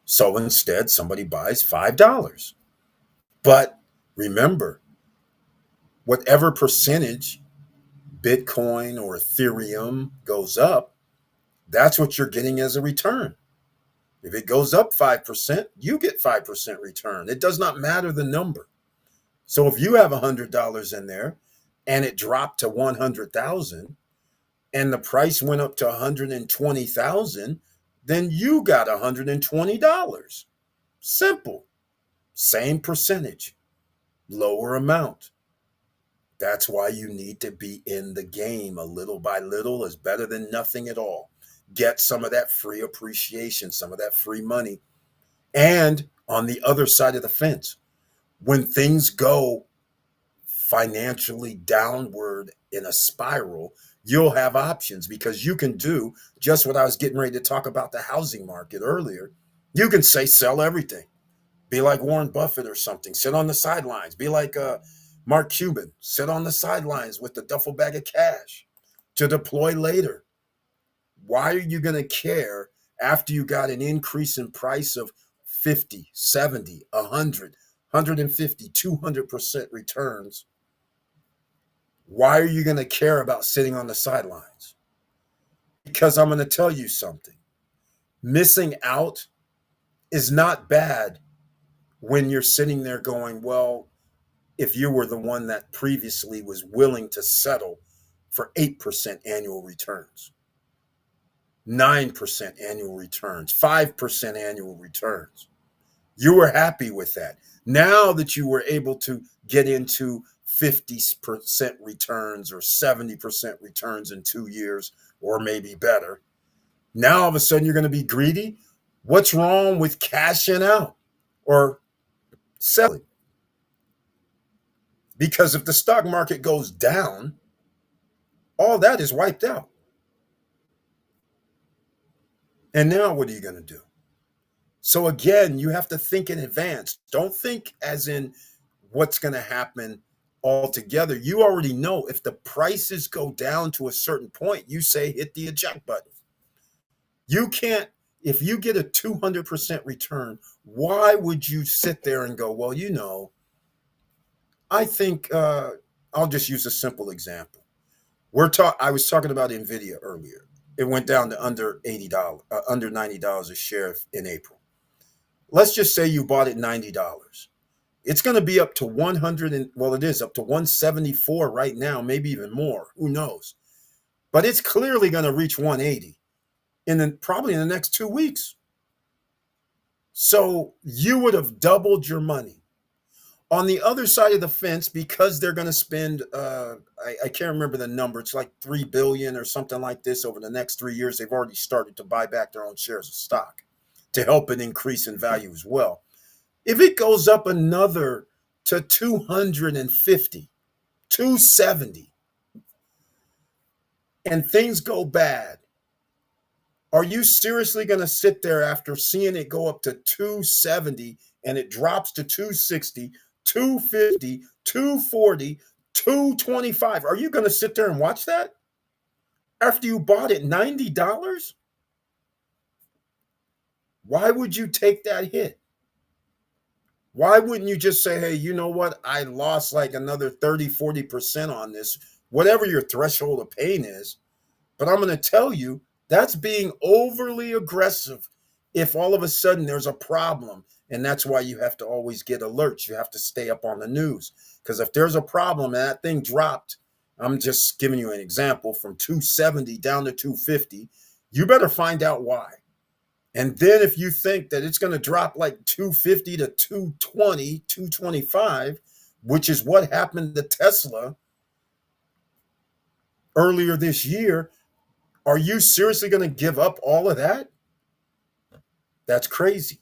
So instead, somebody buys $5. But remember, whatever percentage Bitcoin or Ethereum goes up, that's what you're getting as a return. If it goes up 5%, you get 5% return. It does not matter the number. So if you have $100 in there and it dropped to 100,000 and the price went up to 120,000, then you got $120. Simple. Same percentage, lower amount. That's why you need to be in the game. A little by little is better than nothing at all. Get some of that free appreciation, some of that free money. And on the other side of the fence, when things go financially downward in a spiral, you'll have options because you can do just what I was getting ready to talk about the housing market earlier. You can say sell everything. Be like Warren Buffett or something. Sit on the sidelines. Be like Mark Cuban. Sit on the sidelines with the duffel bag of cash to deploy later. Why are you going to care after you got an increase in price of 50, 70, 100, 150, 200% returns? Why are you going to care about sitting on the sidelines? Because I'm going to tell you something. Missing out is not bad when you're sitting there going, well, if you were the one that previously was willing to settle for 8% annual returns, 9% annual returns, 5% annual returns. You were happy with that. Now that you were able to get into 50% returns or 70% returns in 2 years, or maybe better, now all of a sudden you're going to be greedy. What's wrong with cashing out or selling? Because if the stock market goes down, all that is wiped out. And now what are you going to do? So again, you have to think in advance. Don't think as in what's going to happen altogether. You already know if the prices go down to a certain point, you say hit the eject button. You can't, if you get a 200% return, why would you sit there and go, well, I think I'll just use a simple example. I was talking about Nvidia earlier. It went down to under $80, under $90 a share in April. Let's just say you bought it $90. It's going to be up to 100 and well, it is up to 174 right now, maybe even more. Who knows? But it's clearly going to reach 180 probably in the next 2 weeks. So you would have doubled your money. On the other side of the fence, because they're going to spend, I can't remember the number. It's like 3 billion or something like this over the next 3 years. They've already started to buy back their own shares of stock to help it increase in value as well. If it goes up another to 250, 270, and things go bad, are you seriously going to sit there after seeing it go up to 270 and it drops to 260, 250, 240, 225? Are you going to sit there and watch that after you bought it $90? Why would you take that hit? Why wouldn't you just say, hey, you know what? I lost like another 30, 40% on this, whatever your threshold of pain is. But I'm going to tell you, that's being overly aggressive if all of a sudden there's a problem. And that's why you have to always get alerts. You have to stay up on the news. Because if there's a problem and that thing dropped, I'm just giving you an example, from 270 down to 250, you better find out why. And then if you think that it's going to drop like 250 to 220, 225, which is what happened to Tesla earlier this year, are you seriously going to give up all of that? That's crazy.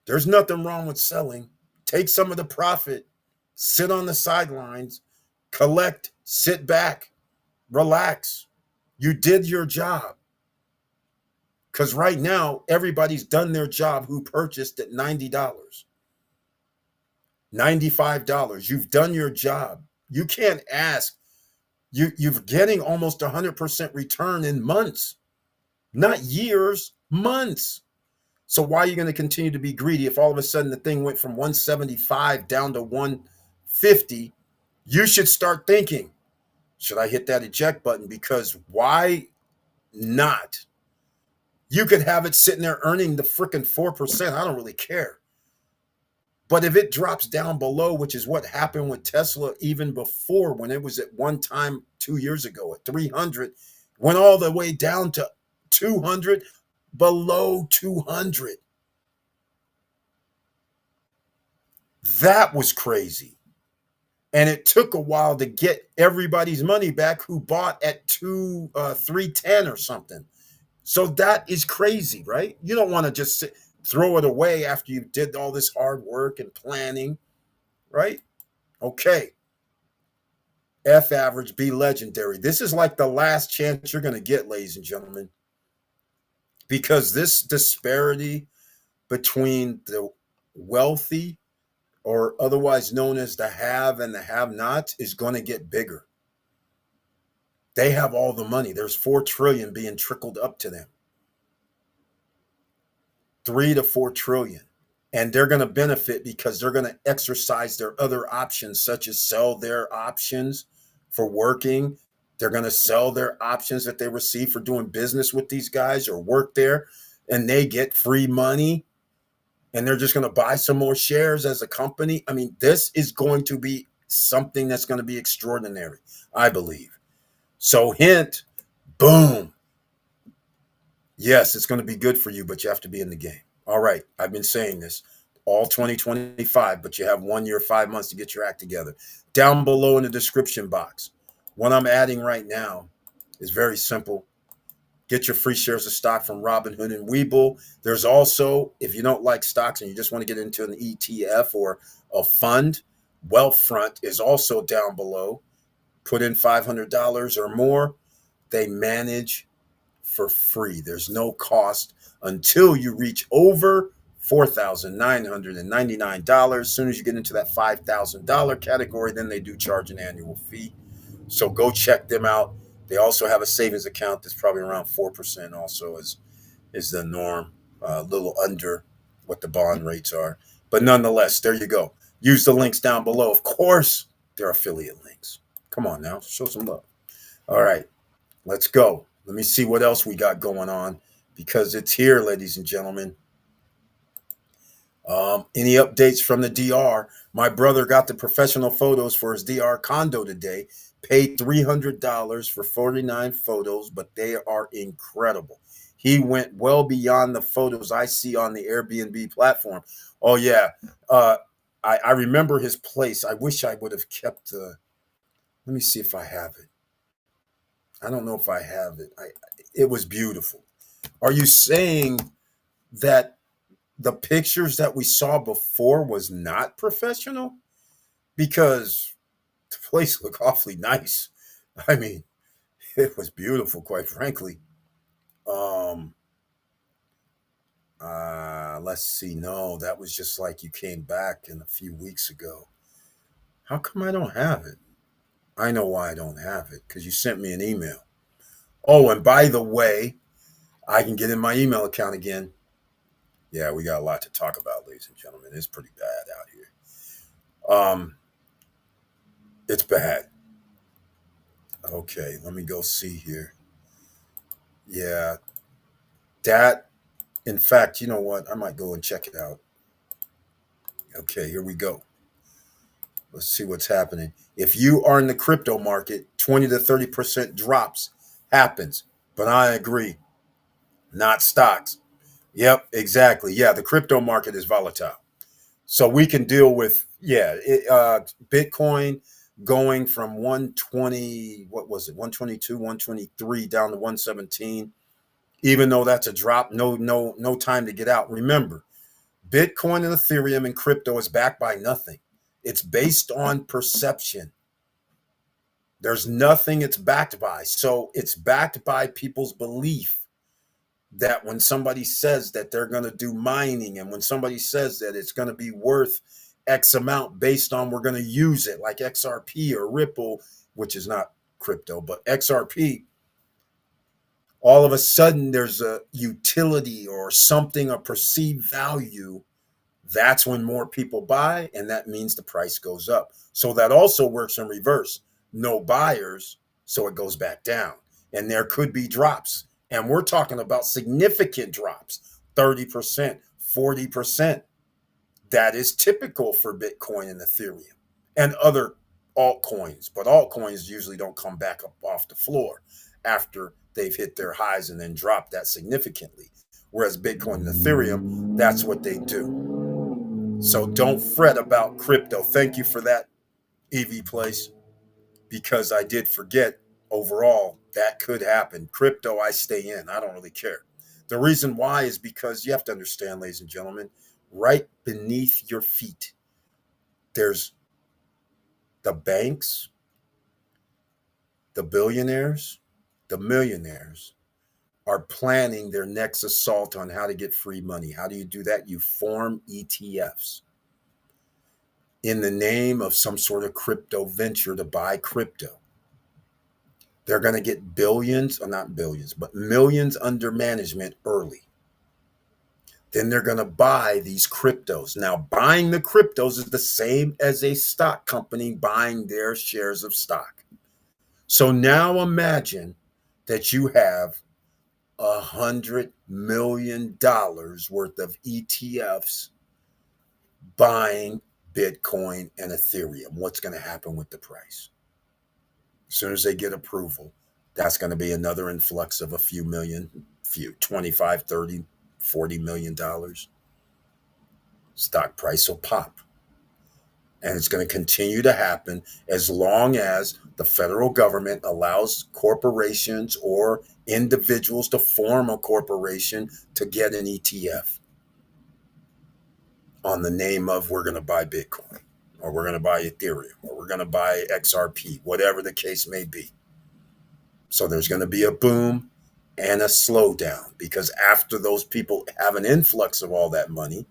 There's nothing wrong with selling. Take some of the profit, sit on the sidelines, collect, sit back, relax. You did your job. Because right now, everybody's done their job who purchased at $90, $95. You've done your job. You can't ask. You're getting almost 100% return in months, not years, months. So why are you going to continue to be greedy if all of a sudden the thing went from 175 down to 150? You should start thinking, should I hit that eject button? Because why not? You could have it sitting there earning the freaking 4%. I don't really care. But if it drops down below, which is what happened with Tesla even before, when it was at one time 2 years ago at 300, went all the way down to 200, below 200. That was crazy. And it took a while to get everybody's money back who bought at 310 or something. So that is crazy, right? You don't want to just throw it away after you did all this hard work and planning, right? Okay. F average, be legendary. This is like the last chance you're going to get, ladies and gentlemen, because this disparity between the wealthy, or otherwise known as the have and the have nots, is going to get bigger. They have all the money. There's 4 trillion being trickled up to them. 3 to 4 trillion. And they're going to benefit because they're going to exercise their other options, such as sell their options for working. They're going to sell their options that they receive for doing business with these guys or work there, and they get free money, and they're just going to buy some more shares as a company. I mean, this is going to be something that's going to be extraordinary, I believe. So hint, boom. Yes, it's going to be good for you, but you have to be in the game. All right, I've been saying this all 2025, but you have 1 year, 5 months to get your act together. Down below in the description box, what I'm adding right now is very simple. Get your free shares of stock from Robinhood and Webull. There's also, if you don't like stocks and you just want to get into an ETF or a fund, Wealthfront is also down below. Put in $500 or more. They manage for free. There's no cost until you reach over $4,999. As soon as you get into that $5,000 category, then they do charge an annual fee. So go check them out. They also have a savings account that's probably around 4%. Also, is the norm, a little under what the bond rates are. But nonetheless, there you go. Use the links down below. Of course, they're affiliate links. Come on now, show some love. All right, let's go. Let me see what else we got going on, because it's here, ladies and gentlemen. Any updates from the DR? My brother got the professional photos for his DR condo today. Paid $300 for 49 photos, but they are incredible. He went well beyond the photos I see on the Airbnb platform. Oh yeah, I remember his place. I wish I would have kept the. Let me see if I have it. I don't know if I have it. It was beautiful. Are you saying that the pictures that we saw before was not professional? Because the place looked awfully nice. I mean, it was beautiful, quite frankly. Um, let's see. No, that was just like you came back in a few weeks ago. How come I don't have it? I know why I don't have it, because you sent me an email. Oh, and by the way, I can get in my email account again. Yeah, we got a lot to talk about, ladies and gentlemen. It's pretty bad out here. It's bad. Okay, let me go see here. Yeah, that, in fact, you know what? I might go and check it out. Okay, here we go. Let's see what's happening. If you are in the crypto market, 20 to 30% drops happens. But I agree, not stocks. Yep, exactly. Yeah, the crypto market is volatile. So we can deal with, Bitcoin going from 120, what was it, 122, 123 down to 117. Even though that's a drop, no time to get out. Remember, Bitcoin and Ethereum and crypto is backed by nothing. It's based on perception. There's nothing it's backed by. So it's backed by people's belief that when somebody says that they're going to do mining, and when somebody says that it's going to be worth X amount based on we're going to use it, like XRP or Ripple, which is not crypto, but XRP, all of a sudden there's a utility or something, a perceived value. That's when more people buy, and that means the price goes up. So that also works in reverse. No buyers, so it goes back down. And there could be drops. And we're talking about significant drops, 30%, 40%. That is typical for Bitcoin and Ethereum and other altcoins. But altcoins usually don't come back up off the floor after they've hit their highs and then drop that significantly. Whereas Bitcoin and Ethereum, that's what they do. So don't fret about crypto. Thank you for that, EV Place, because I did forget. Overall, that could happen. Crypto, I stay in. I don't really care. The reason why is because you have to understand, ladies and gentlemen, right beneath your feet, there's the banks, the billionaires, the millionaires are planning their next assault on how to get free money. How do you do that? You form ETFs in the name of some sort of crypto venture to buy crypto. They're going to get billions, or not billions, but millions under management early. Then they're going to buy these cryptos. Now, buying the cryptos is the same as a stock company buying their shares of stock. So now imagine that you have $100 million worth of ETFs buying Bitcoin and Ethereum. What's going to happen with the price? As soon as they get approval, that's going to be another influx of a few million, 25, 30, $40 million. Stock price will pop. And it's going to continue to happen as long as the federal government allows corporations or individuals to form a corporation to get an ETF on the name of we're going to buy Bitcoin, or we're going to buy Ethereum, or we're going to buy XRP, whatever the case may be. So there's going to be a boom and a slowdown, because after those people have an influx of all that money,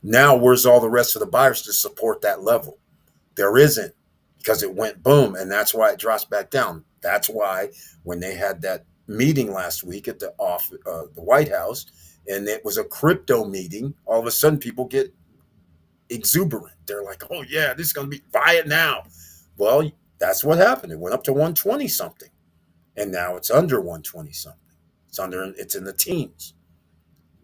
now where's all the rest of the buyers to support that level? There isn't, because it went boom, and that's why it drops back down. That's why when they had that meeting last week at the White House, and it was a crypto meeting, all of a sudden people get exuberant. They're like, "Oh yeah, this is going to be, buy it now." Well, that's what happened. It went up to 120 something, and now it's under 120 something. It's in the teens.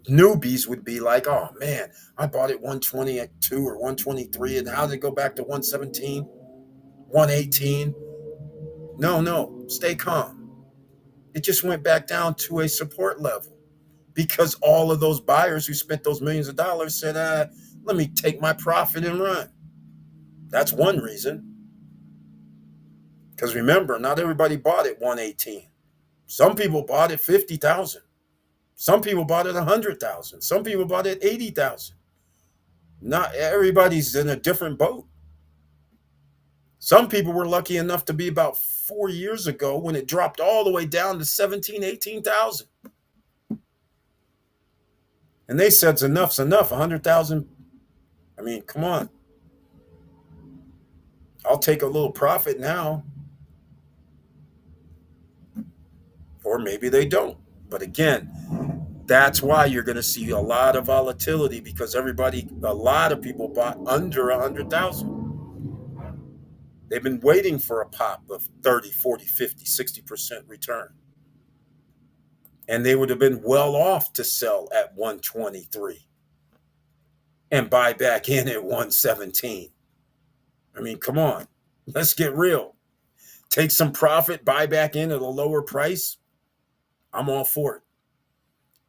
Newbies would be like, "Oh man, I bought it 122 or 123, and how did it go back to 117, 118?" No, stay calm. It just went back down to a support level, because all of those buyers who spent those millions of dollars said, let me take my profit and run. That's one reason. Because remember, not everybody bought it 118. Some people bought it 50,000. Some people bought it 100,000. Some people bought it 80,000. Not everybody's in a different boat. Some people were lucky enough to be about 4 years ago when it dropped all the way down to 17, 18,000. And they said enough's enough, 100,000. I mean, come on. I'll take a little profit now. Or maybe they don't. But again, that's why you're going to see a lot of volatility, because a lot of people bought under 100,000. They've been waiting for a pop of 30, 40, 50, 60% return. And they would have been well off to sell at 123 and buy back in at 117. I mean, come on. Let's get real. Take some profit, buy back in at a lower price. I'm all for it.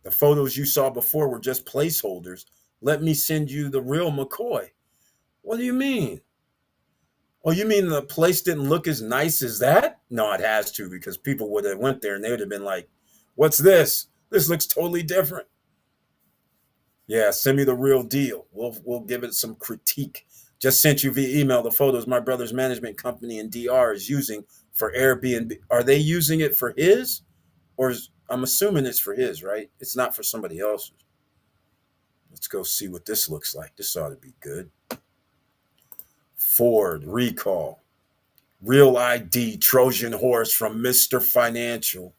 The photos you saw before were just placeholders. Let me send you the real McCoy. What do you mean? Oh, you mean the place didn't look as nice as that? No, it has to, because people would have went there and they would have been like, "What's this? This looks totally different." Yeah, send me the real deal. We'll give it some critique. Just sent you via email the photos my brother's management company in DR is using for Airbnb. Are they using it for his? I'm assuming it's for his, right? It's not for somebody else's. Let's go see what this looks like. This ought to be good. Ford recall. Real ID Trojan horse from Mr. Financial.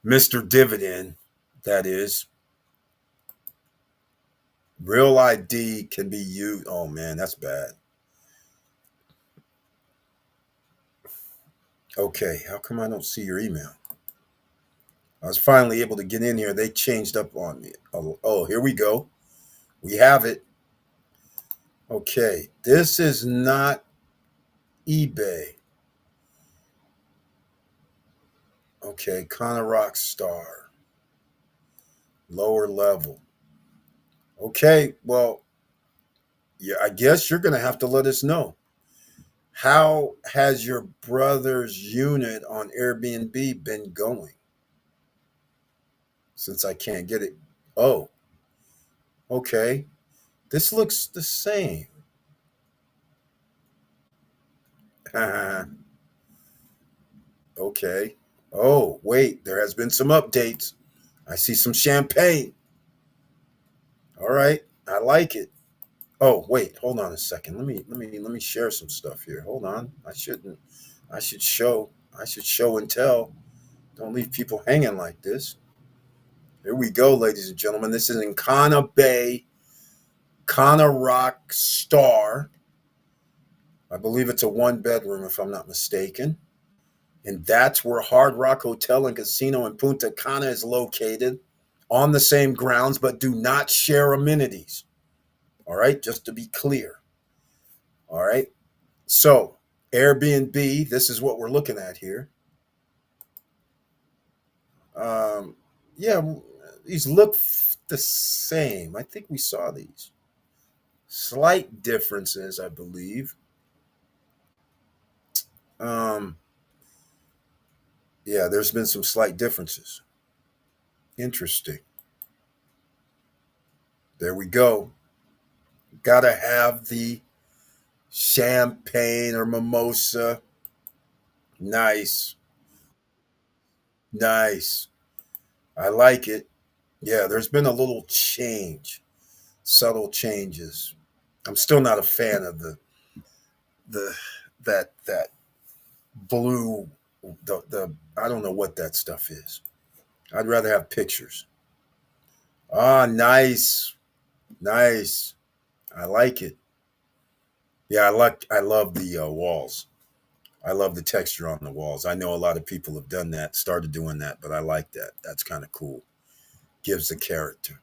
Mr. Dividend, that is. Real ID can be used. Oh man, that's bad. Okay, how come I don't see your email? I was finally able to get in here. They changed up on me. Oh, here we go. We have it. Okay, this is not eBay. Okay, Connor Rockstar. Lower level. Okay, well, yeah, I guess you're going to have to let us know. How has your brother's unit on Airbnb been going? Since I can't get it. Oh, okay. This looks the same. Okay. Oh, wait, there has been some updates. I see some champagne. All right. I like it. Oh, wait, hold on a second. Let me share some stuff here. Hold on. I should show. I should show and tell. Don't leave people hanging like this. Here we go, ladies and gentlemen. This is in Kana Bay, Kana Rock Star. I believe it's a one bedroom, if I'm not mistaken. And that's where Hard Rock Hotel and Casino in Punta Cana is located, on the same grounds, but do not share amenities. All right, just to be clear. All right. So, Airbnb, this is what we're looking at here. Um, yeah, these look the same. I think we saw these. Slight differences, I believe. Um, yeah, there's been some slight differences. Interesting. There we go. Gotta have the champagne or mimosa. Nice. Nice. I like it. Yeah, there's been a little change, subtle changes. I'm still not a fan of the that blue the I don't know what that stuff is. I'd rather have pictures. Ah, nice. Nice. I like it. Yeah, I love the walls. I love the texture on the walls. I know a lot of people have done that, started doing that, but I like that. That's kind of cool. Gives the character.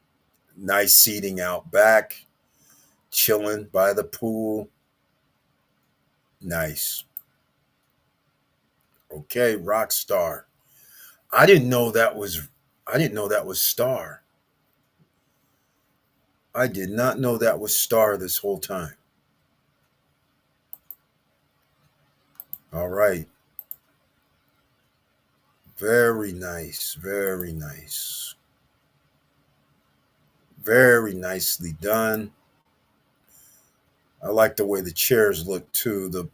Nice seating out back, chilling by the pool. Nice. Okay, rock star. I didn't know that was I didn't know that was Star. I did not know that was Star this whole time. All right. Very nice. Very nice. Very nicely done. I like the way the chairs look too, the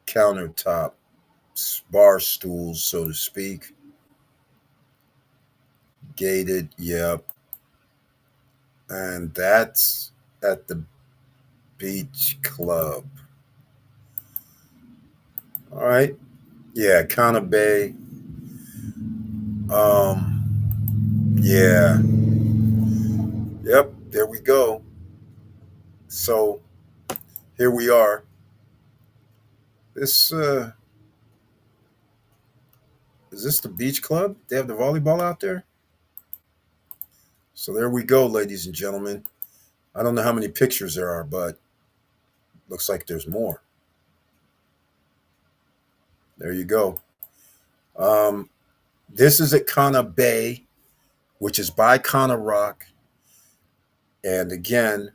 countertop bar stools, so to speak. Gated, yep. And that's at the beach club. All right. Yeah, Kana Bay. Yeah. Yep, there we go. So here we are. This is this the beach club? They have the volleyball out there? So there we go, ladies and gentlemen. I don't know how many pictures there are, but looks like there's more. There you go. Um, this is at Kana Bay, which is by Kana Rock. And again,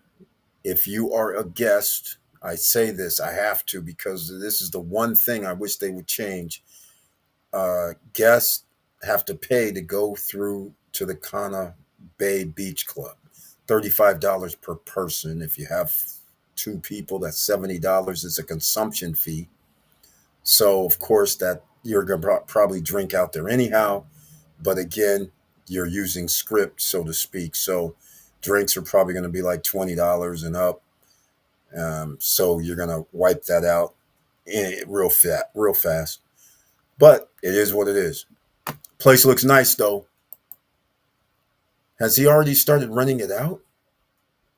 if you are a guest, I say this, I have to, because this is the one thing I wish they would change. Guests have to pay to go through to the Kana Bay Beach Club. $35 per person. If you have two people, that's $70. It's a consumption fee. So of course that you're going to probably drink out there anyhow. But again, you're using script, so to speak. So drinks are probably going to be like $20 and up. So you're going to wipe that out real fast. But it is what it is. Place looks nice though. Has he already started renting it out?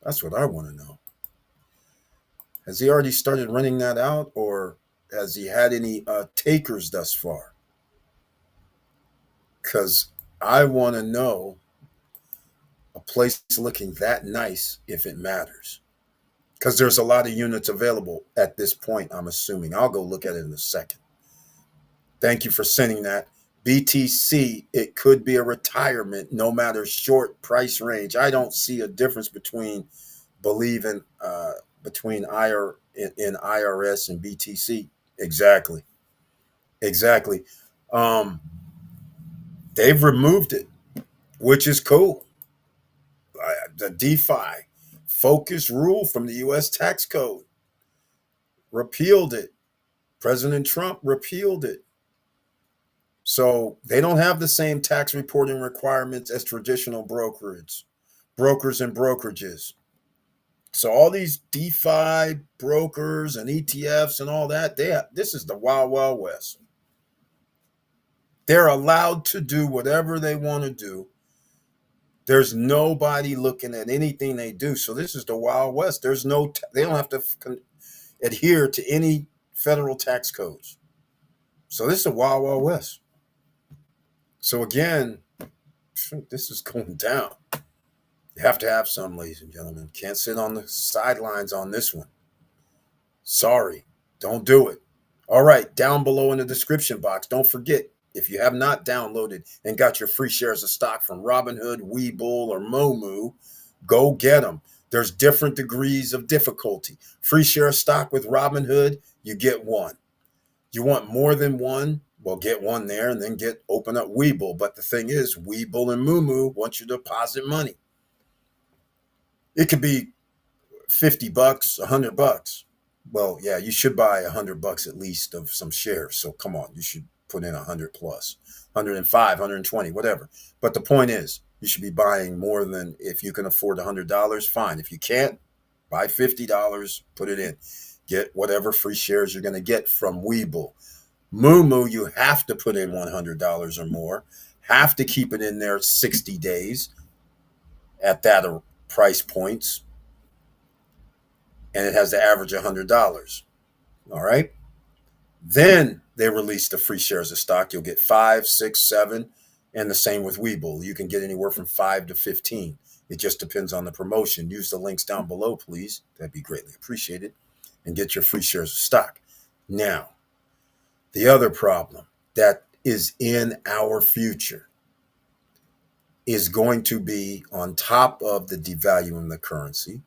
That's what I want to know. Has he already started renting that out, or has he had any takers thus far? Because I want to know a place looking that nice if it matters. Because there's a lot of units available at this point, I'm assuming. I'll go look at it in a second. Thank you for sending that. BTC, it could be a retirement, no matter short price range. I don't see a difference believe in between in IRS and BTC. Exactly, exactly. Um, they've removed it, which is cool. The DeFi focus rule from the U.S. tax code repealed it. President Trump repealed it. So they don't have the same tax reporting requirements as traditional brokers and brokerages. So all these DeFi brokers and ETFs and all that, this is the wild, wild west. They're allowed to do whatever they want to do. There's nobody looking at anything they do. So this is the wild west. They don't have to adhere to any federal tax codes. So this is the wild, wild west. So again, this is going down. You have to have some, ladies and gentlemen. Can't sit on the sidelines on this one. Sorry, don't do it. All right, down below in the description box, don't forget, if you have not downloaded and got your free shares of stock from Robinhood, Webull, or Momu, go get them. There's different degrees of difficulty. Free share of stock with Robinhood, you get one. You want more than one? Well, get one there and then open up Webull. But the thing is, Webull and Momu want you to deposit money. It could be $50, $100. Well, yeah, you should buy $100 at least of some shares. So come on, you should put in 100 plus, 105, 120, whatever. But the point is, you should be buying more than, if you can afford $100, fine. If you can't, buy $50, put it in. Get whatever free shares you're going to get from Webull. Moomoo, you have to put in $100 or more, have to keep it in there 60 days at that price points, and it has to average $100. All right. Then they release the free shares of stock. You'll get 5, 6, 7, and the same with Webull. You can get anywhere from 5 to 15. It just depends on the promotion. Use the links down below, please. That'd be greatly appreciated. And get your free shares of stock. Now, the other problem that is in our future is going to be, on top of the devaluing the currency,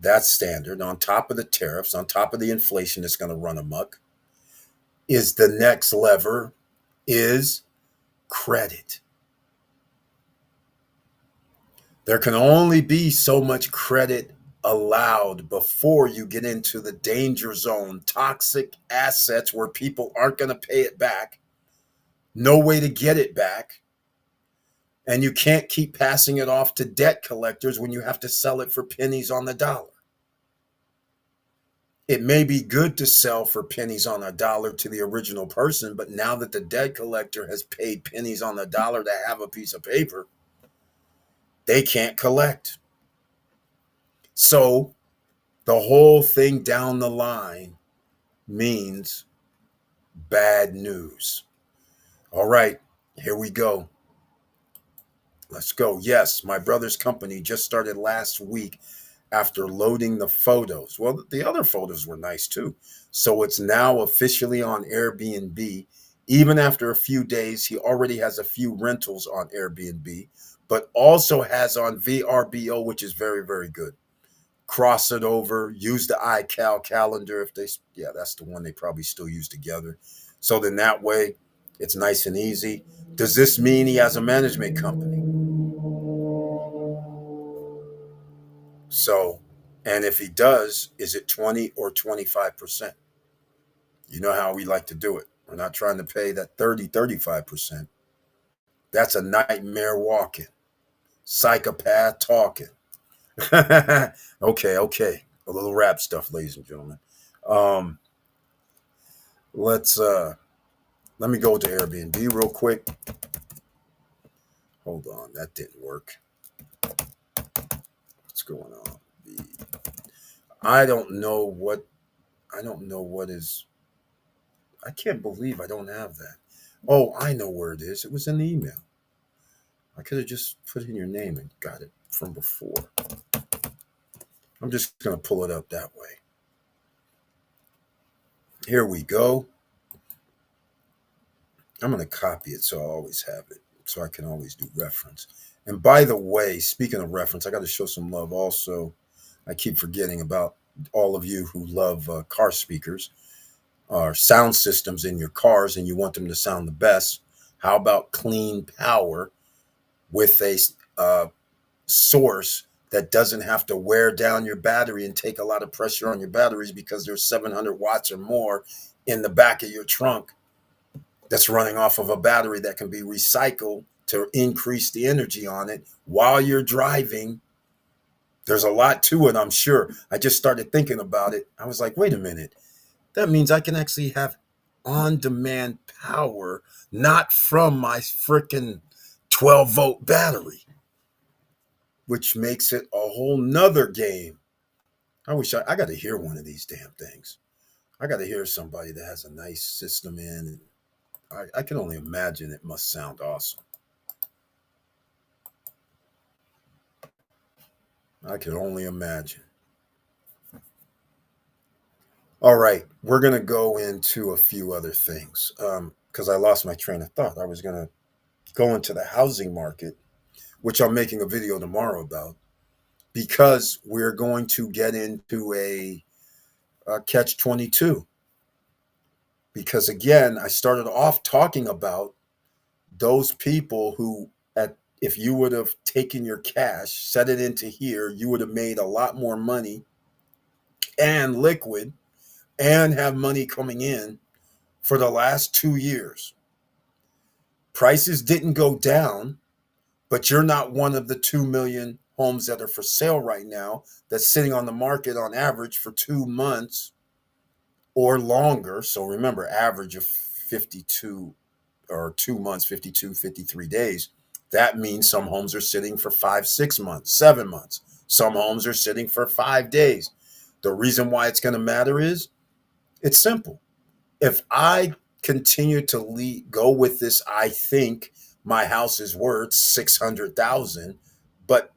that's standard, on top of the tariffs, on top of the inflation that's going to run amok, is the next lever is credit. There can only be so much credit allowed before you get into the danger zone, toxic assets where people aren't going to pay it back, no way to get it back, and you can't keep passing it off to debt collectors when you have to sell it for pennies on the dollar. It may be good to sell for pennies on a dollar to the original person, but now that the debt collector has paid pennies on the dollar to have a piece of paper, they can't collect. So the whole thing down the line means bad news. All right, here we go. Let's go. Yes, my brother's company just started last week after loading the photos. Well, the other photos were nice too. So it's now officially on Airbnb. Even after a few days, he already has a few rentals on Airbnb, but also has on VRBO, which is very, very good. Cross it over, use the iCal calendar if that's the one they probably still use together. So then that way it's nice and easy. Does this mean he has a management company? So, and if he does, is it 20 or 25%? You know how we like to do it. We're not trying to pay that 30, 35%. That's a nightmare walking, psychopath talking. Okay. A little rap stuff, ladies and gentlemen. Um, let's let me go to Airbnb real quick. Hold on, that didn't work. What's going on? I don't know what is. I can't believe I don't have that. Oh, I know where it is. It was in the email. I could have just put in your name and got it from before. I'm just going to pull it up that way. Here we go. I'm going to copy it so I always have it, so I can always do reference. And by the way, speaking of reference, I got to show some love also. I keep forgetting about all of you who love car speakers or sound systems in your cars and you want them to sound the best. How about clean power with a source that doesn't have to wear down your battery and take a lot of pressure on your batteries because there's 700 watts or more in the back of your trunk that's running off of a battery that can be recycled to increase the energy on it while you're driving. There's a lot to it, I'm sure. I just started thinking about it. I was like, wait a minute. That means I can actually have on demand power, not from my freaking 12-volt battery, which makes it a whole nother game. I got to hear one of these damn things. I got to hear somebody that has a nice system in. And I can only imagine it must sound awesome. I can only imagine. All right, we're going to go into a few other things because I lost my train of thought. I was going to go into the housing market, which I'm making a video tomorrow about, because we're going to get into a catch 22. Because again, I started off talking about those people who, if you would have taken your cash, set it into here, you would have made a lot more money and liquid and have money coming in for the last 2 years. Prices didn't go down, but you're not one of the 2 million homes that are for sale right now that's sitting on the market on average for 2 months or longer. So remember, average of 52 or 2 months, 52, 53 days. That means some homes are sitting for 5, 6 months, 7 months. Some homes are sitting for 5 days. The reason why it's going to matter is it's simple. If I continue to go with this, I think my house is worth 600,000, but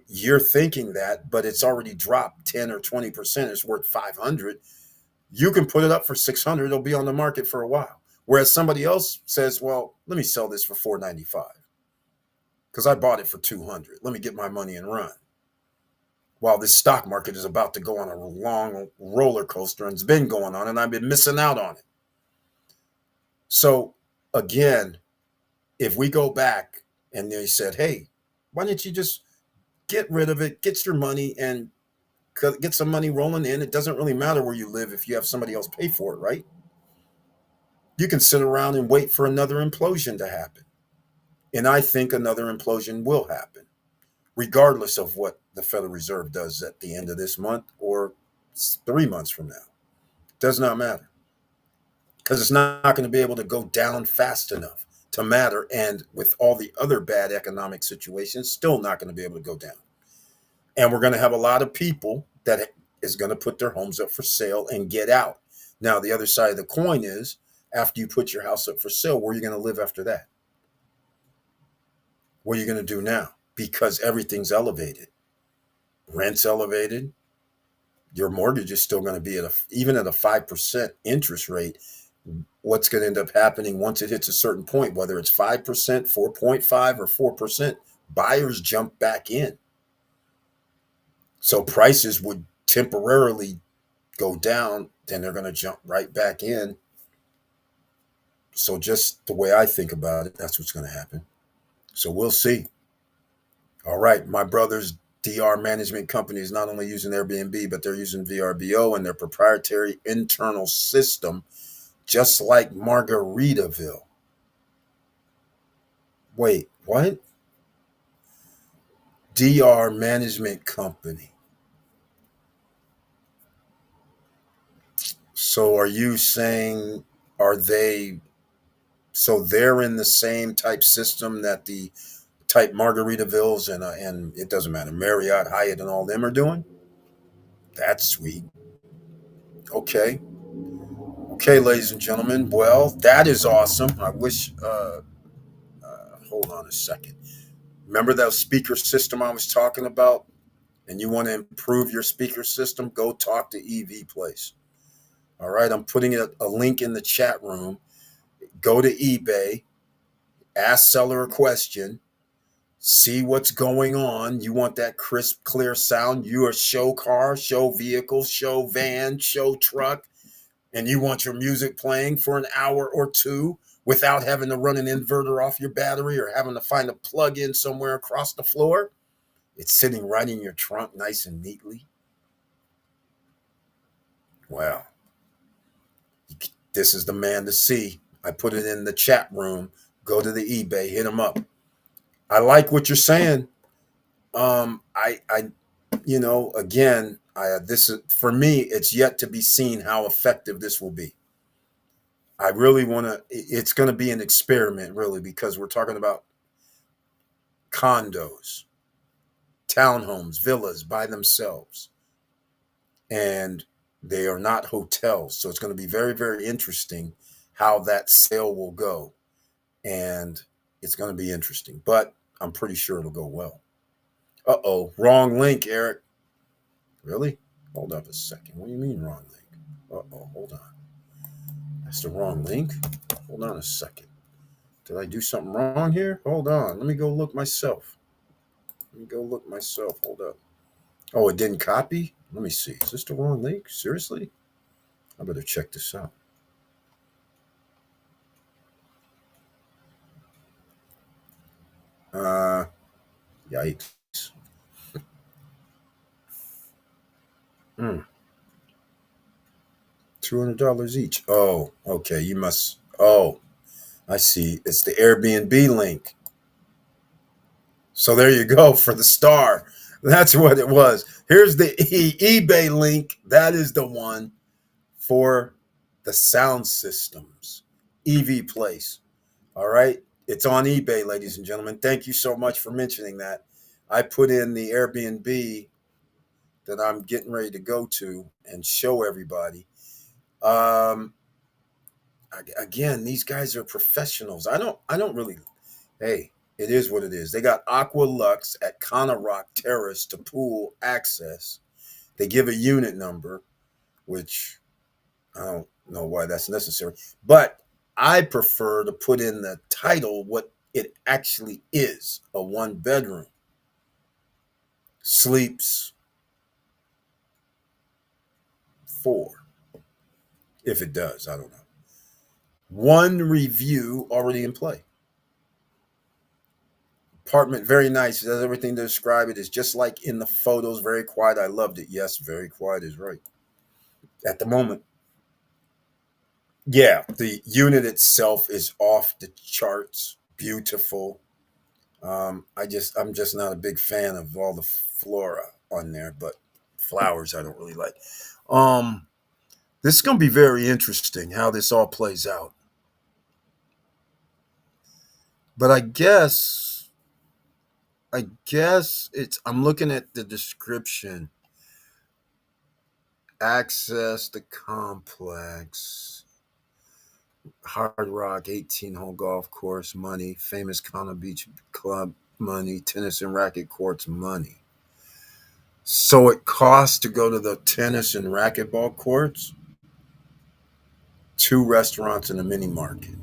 you're thinking that, but it's already dropped 10 or 20%. It's worth 500. You can put it up for 600. It'll be on the market for a while. Whereas somebody else says, well, let me sell this for 495 because I bought it for 200. Let me get my money and run. While this stock market is about to go on a long roller coaster and it's been going on and I've been missing out on it. So again, if we go back and they said, hey, why don't you just get rid of it, get your money and get some money rolling in. It doesn't really matter where you live if you have somebody else pay for it, right? You can sit around and wait for another implosion to happen. And I think another implosion will happen, regardless of what the Federal Reserve does at the end of this month or 3 months from now. It does not matter because it's not going to be able to go down fast enough to matter. And with all the other bad economic situations, still not going to be able to go down. And we're going to have a lot of people that is going to put their homes up for sale and get out. Now, the other side of the coin is after you put your house up for sale, where are you going to live after that? What are you going to do now? Because everything's elevated. Rent's elevated. Your mortgage is still going to be even at a 5% interest rate. What's going to end up happening once it hits a certain point, whether it's 5%, 4.5, or 4%, buyers jump back in. So prices would temporarily go down, then they're going to jump right back in. So just the way I think about it, that's what's going to happen. So we'll see. All right, my brother's DR management company is not only using Airbnb, but they're using VRBO and their proprietary internal system, just like Margaritaville. Wait, what? DR management company. So are you saying, are they, so they're in the same type system that the type Margaritavilles and it doesn't matter, Marriott, Hyatt, and all them are doing? That's sweet. Okay. Okay, ladies and gentlemen. Well, that is awesome. I wish, hold on a second. Remember that speaker system I was talking about? And you want to improve your speaker system? Go talk to EV Place. All right. I'm putting a link in the chat room. Go to eBay, ask seller a question, see what's going on. You want that crisp, clear sound. You're a show car, show vehicle, show van, show truck, and you want your music playing for an hour or two without having to run an inverter off your battery or having to find a plug in somewhere across the floor. It's sitting right in your trunk, nice and neatly. Wow. This is the man to see. I put it in the chat room. Go to the eBay, hit them up. I like what you're saying. I again, this is for me. It's yet to be seen how effective this will be. I really want to. It's going to be an experiment, really, because we're talking about condos, townhomes, villas by themselves, and they are not hotels. So it's going to be very, very interesting how that sale will go, and it's going to be interesting. But I'm pretty sure it'll go well. Wrong link, Eric. Really? Hold up a second. What do you mean wrong link? Hold on. That's the wrong link. Hold on a second. Did I do something wrong here? Hold on. Let me go look myself. Hold up. Oh, it didn't copy? Let me see. Is this the wrong link? Seriously? I better check this out. Uh, Yikes. Hmm. $200 each. Oh, okay. You must. Oh, I see. It's the Airbnb link. So there you go for the star. That's what it was. Here's the eBay link. That is the one for the sound systems. EV Place. All right. It's on eBay, ladies and gentlemen. Thank you so much for mentioning that. I put in the Airbnb that I'm getting ready to go to and show everybody. Um, Again, these guys are professionals. I don't really. Hey, it is what it is. They got Aqua Lux at Connor Rock Terrace to pool access. They give a unit number, which I don't know why that's necessary. But I prefer to put in the title what it actually is, a one bedroom. Sleeps four. If it does, I don't know. One review already in play. Apartment, very nice. It does everything to describe it. It's just like in the photos, very quiet. I loved it. Yes, very quiet is right. At the moment, yeah, the unit itself is off the charts. Beautiful. I'm just not a big fan of all the flora on there, but flowers I don't really like. Um, this is gonna be very interesting how this all plays out. But I guess it's I'm looking at the description. Access the complex. Hard Rock 18-hole golf course money. Famous Cono Beach Club money. Tennis and racket courts money. So it costs to go to the tennis and racquetball courts, two restaurants, and a mini market.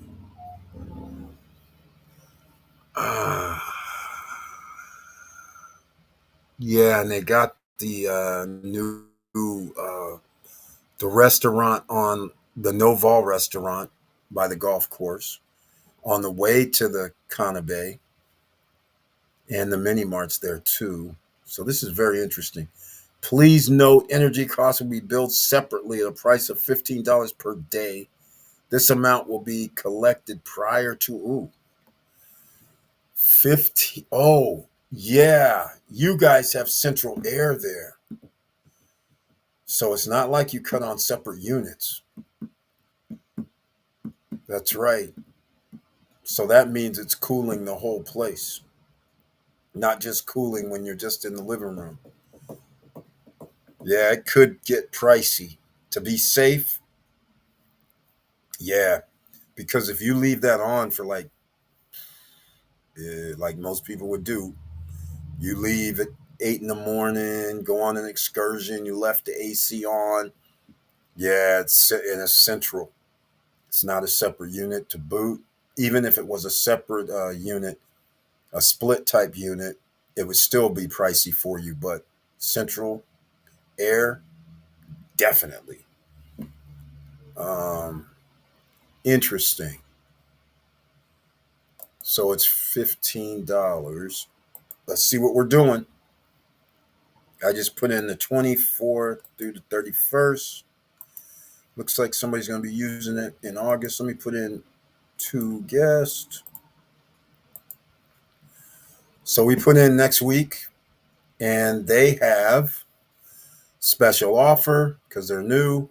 Uh, yeah, and they got the new the restaurant on the Noval restaurant by the golf course on the way to the Kana Bay, and the mini marts there too. So this is very interesting. Please note, energy costs will be billed separately at a price of $15 per day. This amount will be collected prior to 50. Oh, yeah. You guys have central air there. So it's not like you cut on separate units. That's right. So that means it's cooling the whole place, not just cooling when you're just in the living room. Yeah, it could get pricey. To be safe, yeah, because if you leave that on for like most people would do, you leave at 8 in the morning, go on an excursion, you left the AC on. Yeah, it's in a central. It's not a separate unit to boot. Even if it was a separate unit, a split type unit, it would still be pricey for you. But central air, definitely. Um, Interesting. So it's $15. Let's see what we're doing. I just put in the 24th through the 31st. Looks like somebody's going to be using it in August. Let me put in Two guests. So we put in next week, and they have special offer because they're new.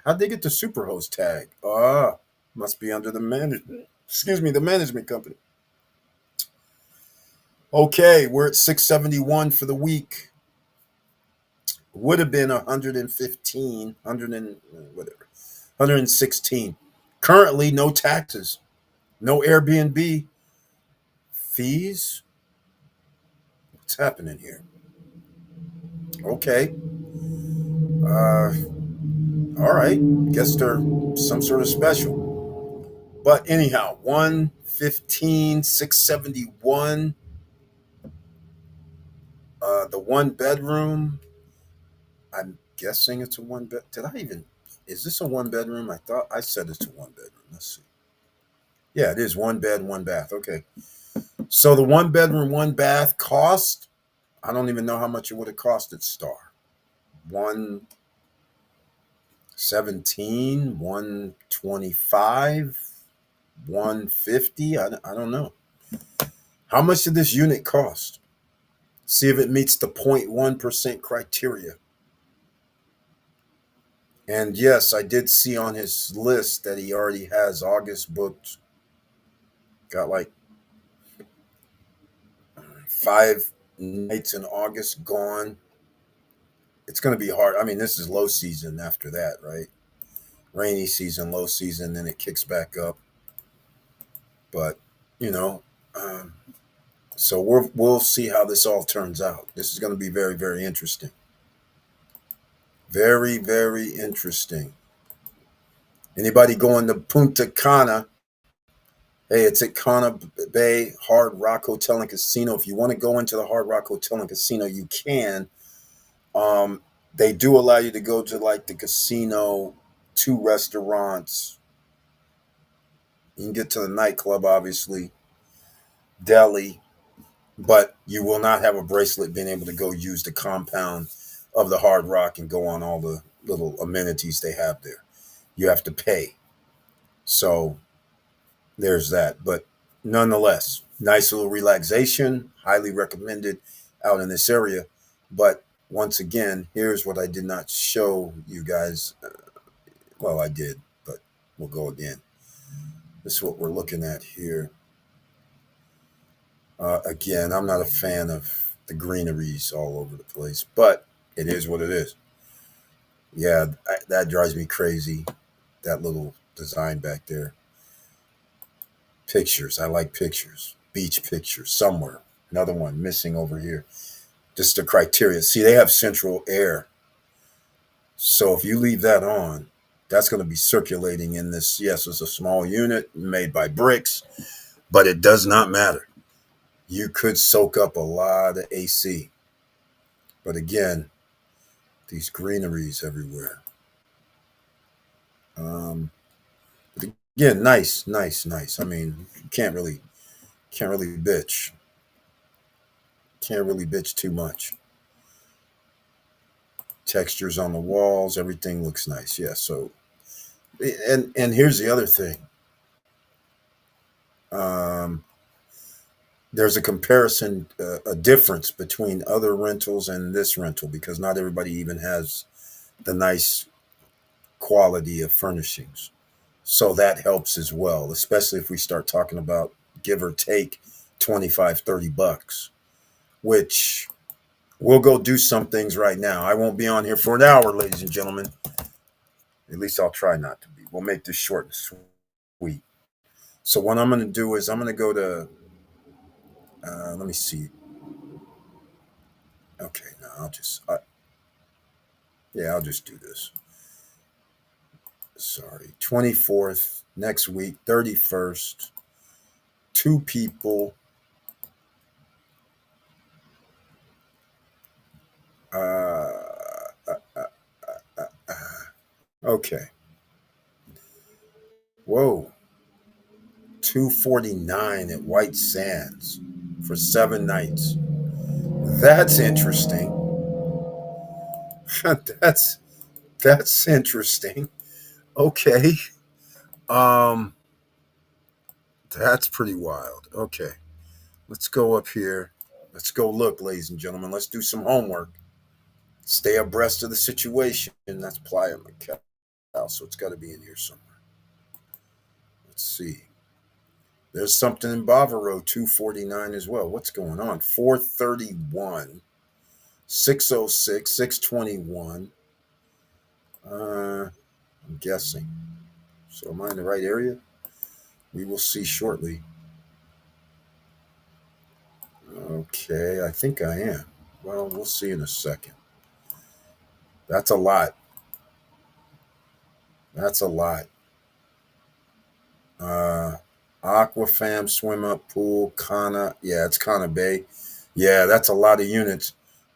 How'd they get the superhost tag? Ah, must be under the management. Excuse me, the management company. Okay, we're at 671 for the week. Would have been 115, 100 and whatever, 116. Currently, no taxes, no Airbnb fees. What's happening here? Okay. Uh, all right. Guess they're some sort of special. But anyhow, 115, 671. The one bedroom. I'm guessing it's a one bed. Did I even? Is this a one bedroom? I thought I said it's a one bedroom. Let's see. Yeah, it is one bed, one bath. Okay. So the one bedroom, one bath cost. I don't even know how much it would have cost at Star. 117, 125, 150. I don't know. How much did this unit cost? See if it meets the 0.1% criteria. And yes, I did see on his list that he already has August booked. Got like 5 nights in August gone. It's going to be hard. I mean, this is low season after that, right? Rainy season, low season, then it kicks back up. But, you know, um, so we'll see how this all turns out. This is going to be very, very interesting. Very, very interesting. Anybody going to Punta Cana? Hey, it's at Cana Bay Hard Rock Hotel and Casino. If you want to go into the Hard Rock Hotel and Casino, you can. Um, they do allow you to go to like the casino, two restaurants. You can get to the nightclub, obviously, deli, but you will not have a bracelet being able to go use the compound of the Hard Rock and go on all the little amenities they have there. You have to pay. So there's that. But nonetheless, nice little relaxation. Highly recommended out in this area. But once again, here's what I did not show you guys. Well, I did, but we'll go again. This is what we're looking at here. Again, I'm not a fan of the greeneries all over the place, but it is what it is. Yeah, that drives me crazy. That little design back there. Pictures. I like pictures. Beach pictures somewhere. Another one missing over here. Just the criteria. See, they have central air. So if you leave that on, that's going to be circulating in this. Yes, it's a small unit made by bricks, but it does not matter. You could soak up a lot of AC. But again, these greeneries everywhere. Um, again, nice, nice, nice. I mean, can't really bitch. Can't really bitch too much. Textures on the walls, everything looks nice. Yeah. So, and here's the other thing. Um, there's a comparison, a difference between other rentals and this rental because not everybody even has the nice quality of furnishings. So that helps as well, especially if we start talking about give or take 25, $30, which we'll go do some things right now. I won't be on here for an hour, ladies and gentlemen. At least I'll try not to be. We'll make this short and sweet. So what I'm going to do is I'm going to go to, let me see. Okay, no, yeah, I'll just do this. Sorry, 24th next week, 31st, two people. Uh, okay. Whoa. 249 at White Sands for 7 nights. That's interesting. that's that's interesting. Okay. Um That's pretty wild. Okay, let's go up here. Let's go look, ladies and gentlemen. Let's do some homework. Stay abreast of the situation. That's Playa Macau. So it's got to be in here somewhere. Let's see. There's something in Bavaro, 249 as well. What's going on? 431, 606, 621. I'm guessing. So am I in the right area? We will see shortly. Okay, I think I am. Well, we'll see in a second. That's a lot. That's a lot. Uh, Aquafam, swim up pool, Kana. Yeah, it's Kana Bay. Yeah, that's a lot of units.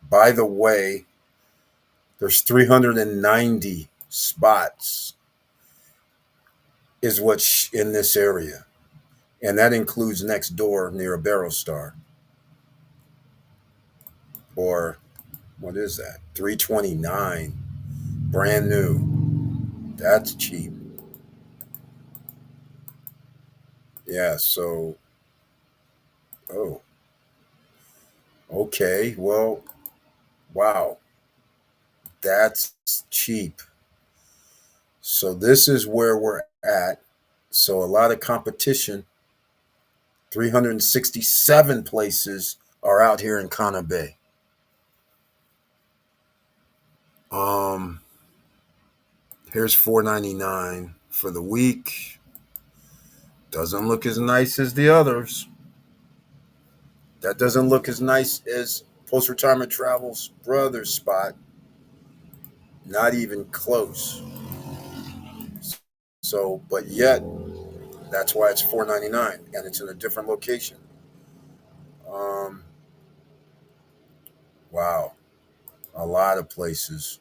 By the way, there's 390 spots is what's in this area. And that includes next door near a Barrow Star. Or what is that? 329. Brand new. That's cheap. Yeah, so oh, okay. Well, wow. That's cheap. So this is where we're at. So a lot of competition. 367 places are out here in Kana Bay. Um, Here's 499 for the week. Doesn't look as nice as the others. That doesn't look as nice as post retirement travels brother's spot. Not even close. So, but yet that's why it's 499 and it's in a different location. Um, wow, a lot of places.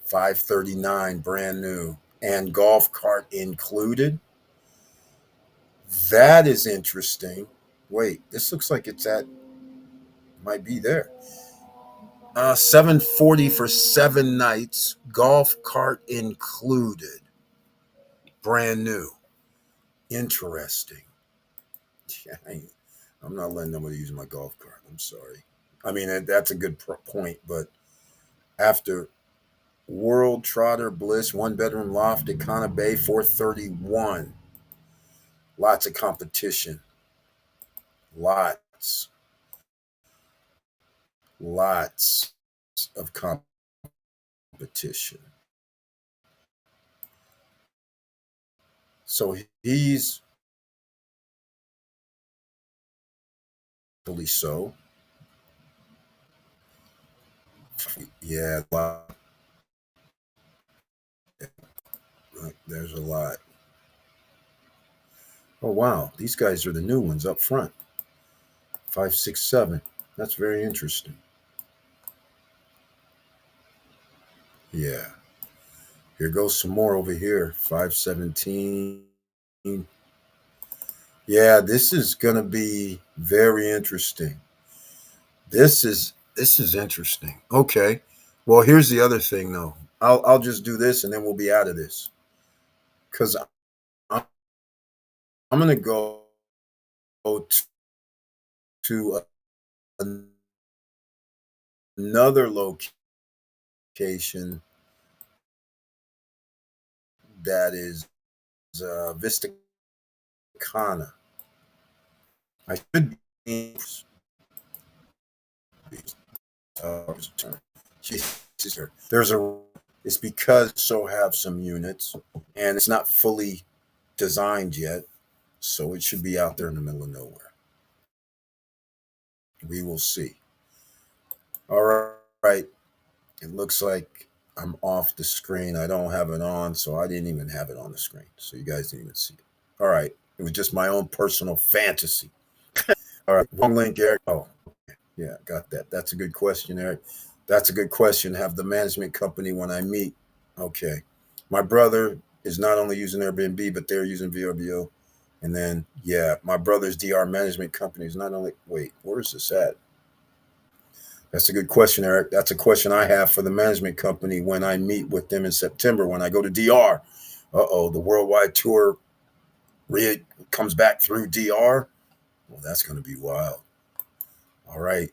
539 brand new and golf cart included. That is interesting. Wait, this looks like it's at might be there. 740 for 7 nights, golf cart included, brand new. Interesting. I'm not letting nobody use my golf cart. I'm sorry. I mean, that's a good point, but after World Trotter Bliss, 1 bedroom loft at Kana Bay, 431. Lots of competition. Lots. Lots of competition. So he's really so. Yeah, there's a lot. Oh wow, these guys are the new ones up front. 567. That's very interesting. Yeah. Here goes some more over here. 517. Yeah, this is gonna be very interesting. This is interesting. Okay. Well, here's the other thing though. I'll just do this and then we'll be out of this. Because I'm gonna go to another location that is Vista Cana. I should be. There's a. It's because so have some units, and it's not fully designed yet, so it should be out there in the middle of nowhere. We will see. All right. It looks like I'm off the screen. I don't have it on, so I didn't even have it on the screen. So you guys didn't even see it. All right. It was just my own personal fantasy. All right. Wrong link, Eric. Oh, yeah, got that. That's a good question, Eric. That's a good question. Have the management company when I meet. Okay. My brother is not only using Airbnb, but they're using VRBO. And then, yeah, my brother's DR management company is not only, wait, where's this at? That's a good question, Eric. That's a question I have for the management company when I meet with them in September when I go to DR. The worldwide tour comes back through DR. Well, that's going to be wild. All right.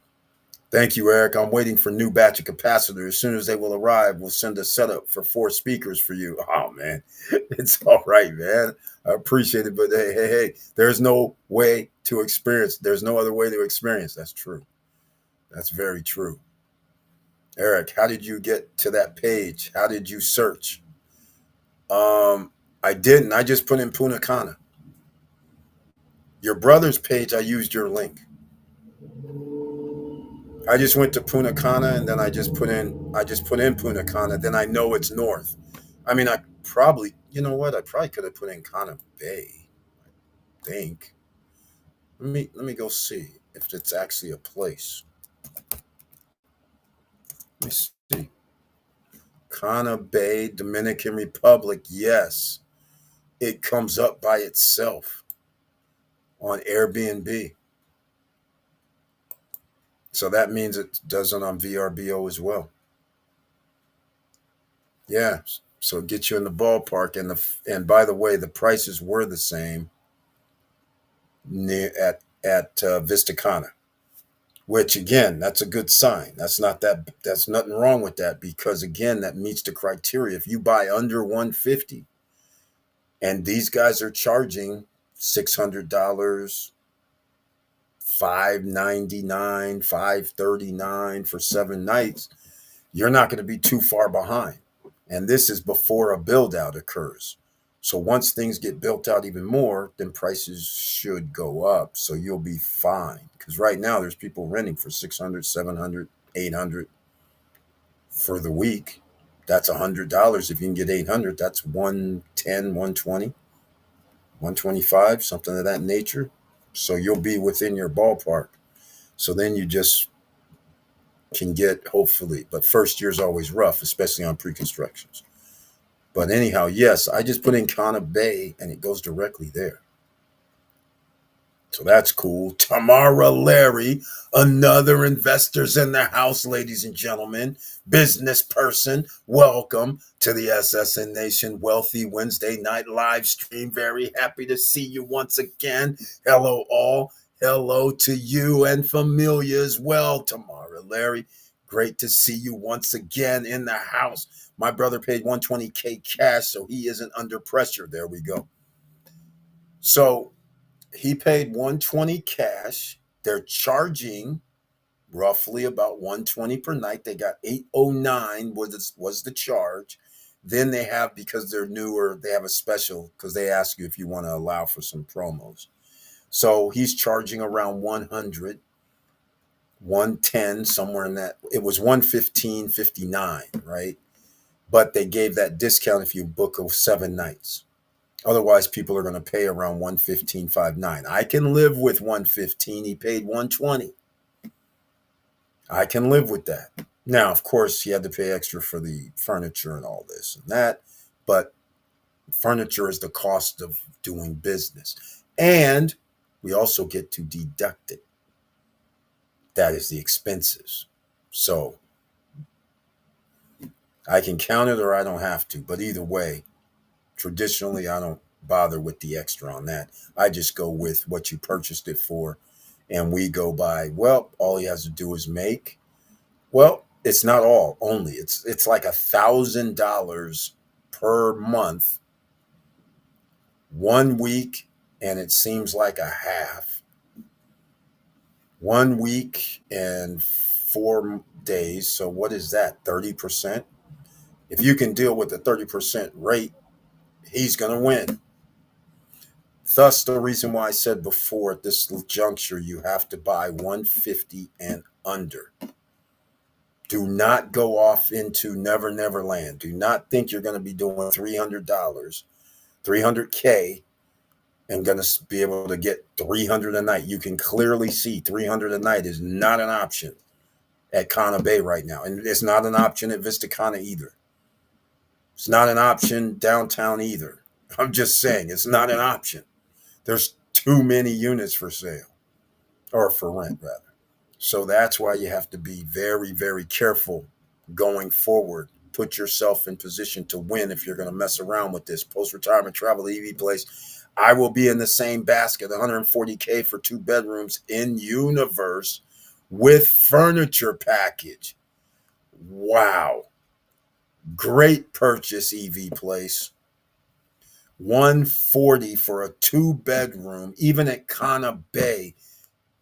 Thank you, Eric. I'm waiting for new batch of capacitors. As soon as they will arrive, we'll send a setup for 4 speakers for you. Oh man, it's all right, man. I appreciate it, but hey, there's no way to experience. There's no other way to experience. That's true. That's very true. Eric, how did you get to that page? How did you search? Um, I didn't. I just put in Punta Cana. Your brother's page, I used your link. I just went to Punta Cana and then I just put in Punta Cana. Then I know it's north. I mean, I probably, you know what? I probably could have put in Cana Bay. I think. Let me go see if it's actually a place. Let me see. Cana Bay, Dominican Republic. Yes, it comes up by itself on Airbnb. So that means it does it on VRBO as well. Yeah. So it gets you in the ballpark, and by the way, the prices were the same near at Vista Cana, which again, that's a good sign. That's nothing wrong with that because again, that meets the criteria. If you buy under 150, and these guys are charging $600, 599, 539 for 7 nights, you're not going to be too far behind. And this is before a build out occurs. So once things get built out even more, then prices should go up. So you'll be fine. Because right now there's people renting for 600, 700, 800 for the week. That's $100. If you can get 800, that's 110, 120, 125, something of that nature. So you'll be within your ballpark. So then you just can get hopefully, but first year's always rough, especially on pre-constructions. But anyhow, yes, I just put in Cana Bay and it goes directly there. So that's cool. Tamara Larry, another investors in the house, ladies and gentlemen, business person. Welcome to the SSN Nation Wealthy Wednesday night live stream. Very happy to see you once again. Hello, all. Hello to you and familia as well, Tamara Larry. Great to see you once again in the house. My brother paid 120K cash, so he isn't under pressure. There we go. So he paid 120 cash. They're charging roughly about 120 per night. They got 809 was the charge. Then they have, because they're newer, they have a special because they ask you if you want to allow for some promos. So he's charging around 100, 110, somewhere in that. It was 115.59, right? But they gave that discount if you book 7 nights. Otherwise, people are going to pay around 115.59. I can live with 115. He paid 120. I can live with that. Now, of course, he had to pay extra for the furniture and all this and that, but furniture is the cost of doing business. And we also get to deduct it. That is the expenses. So I can count it or I don't have to. But either way, traditionally, I don't bother with the extra on that. I just go with what you purchased it for. And we go by, well, all he has to do is make. Well, it's not all only. It's like $1,000 per month, 1 week, and it seems like a half. 1 week and 4 days. So what is that? 30%? If you can deal with the 30% rate, he's going to win. Thus, the reason why I said before at this juncture, you have to buy 150 and under. Do not go off into Never Never Land. Do not think you're going to be doing $300, 300K, and going to be able to get 300 a night. You can clearly see 300 a night is not an option at Cana Bay right now. And it's not an option at Vista Cana either. It's not an option downtown either. I'm just saying it's not an option. There's too many units for sale, or for rent rather. So that's why you have to be very, very careful going forward. Put yourself in position to win if you're going to mess around with this post-retirement travel EV place. I will be in the same basket, 140K for 2 bedrooms in universe with furniture package. Wow. Great purchase, EV Place. 140 for a 2 bedroom, even at Kana Bay.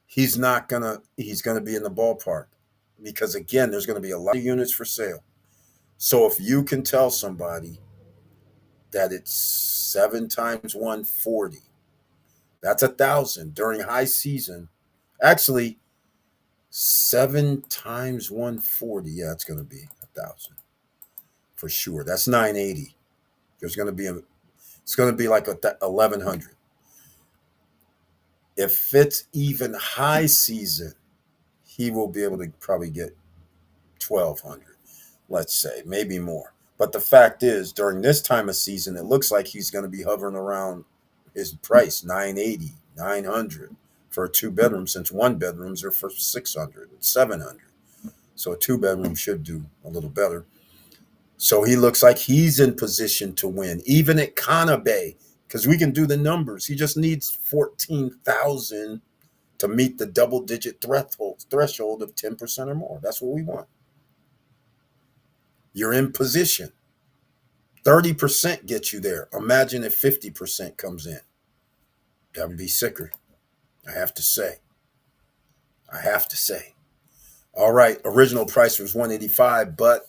He's gonna be in the ballpark because again, there's gonna be a lot of units for sale. So if you can tell somebody that it's 7 times 140, that's 1,000 during high season. Actually, 7 times 140, yeah, it's gonna be 1,000 for sure. That's 980. There's gonna be it's gonna be like 1,100. If it's even high season, he will be able to probably get 1,200, let's say, maybe more. But the fact is, during this time of season, it looks like he's going to be hovering around his price, 980, 900 for a 2 bedroom, since 1 bedrooms are for 600, 700. So a 2 bedroom should do a little better. So he looks like he's in position to win, even at Kana Bay, because we can do the numbers. He just needs 14,000 to meet the double-digit threshold of 10% or more. That's what we want. You're in position. 30% gets you there. Imagine if 50% comes in. That would be sicker. I have to say. I have to say. All right. Original price was 185, but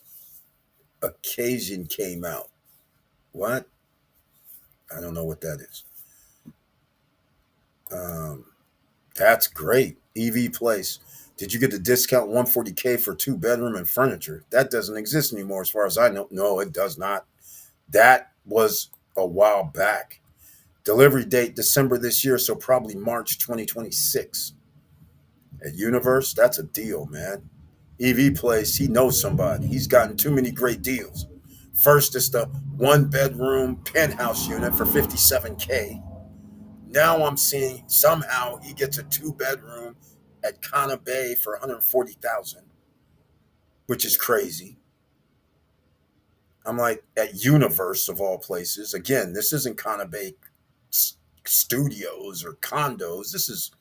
occasion came out. What? I don't know what that is. That's great. EV Place. Did you get the discount 140K for 2 bedroom and furniture? That doesn't exist anymore as far as I know. No, it does not. That was a while back. Delivery date December this year, so probably March 2026. At Universe, that's a deal, man. EV Place, he knows somebody. He's gotten too many great deals. First, it's the 1 bedroom penthouse unit for 57K. Now I'm seeing somehow he gets a 2 bedroom at Kana Bay for 140,000, which is crazy. I'm like, at Universe of all places. Again, this isn't Kana Bay studios or condos. This is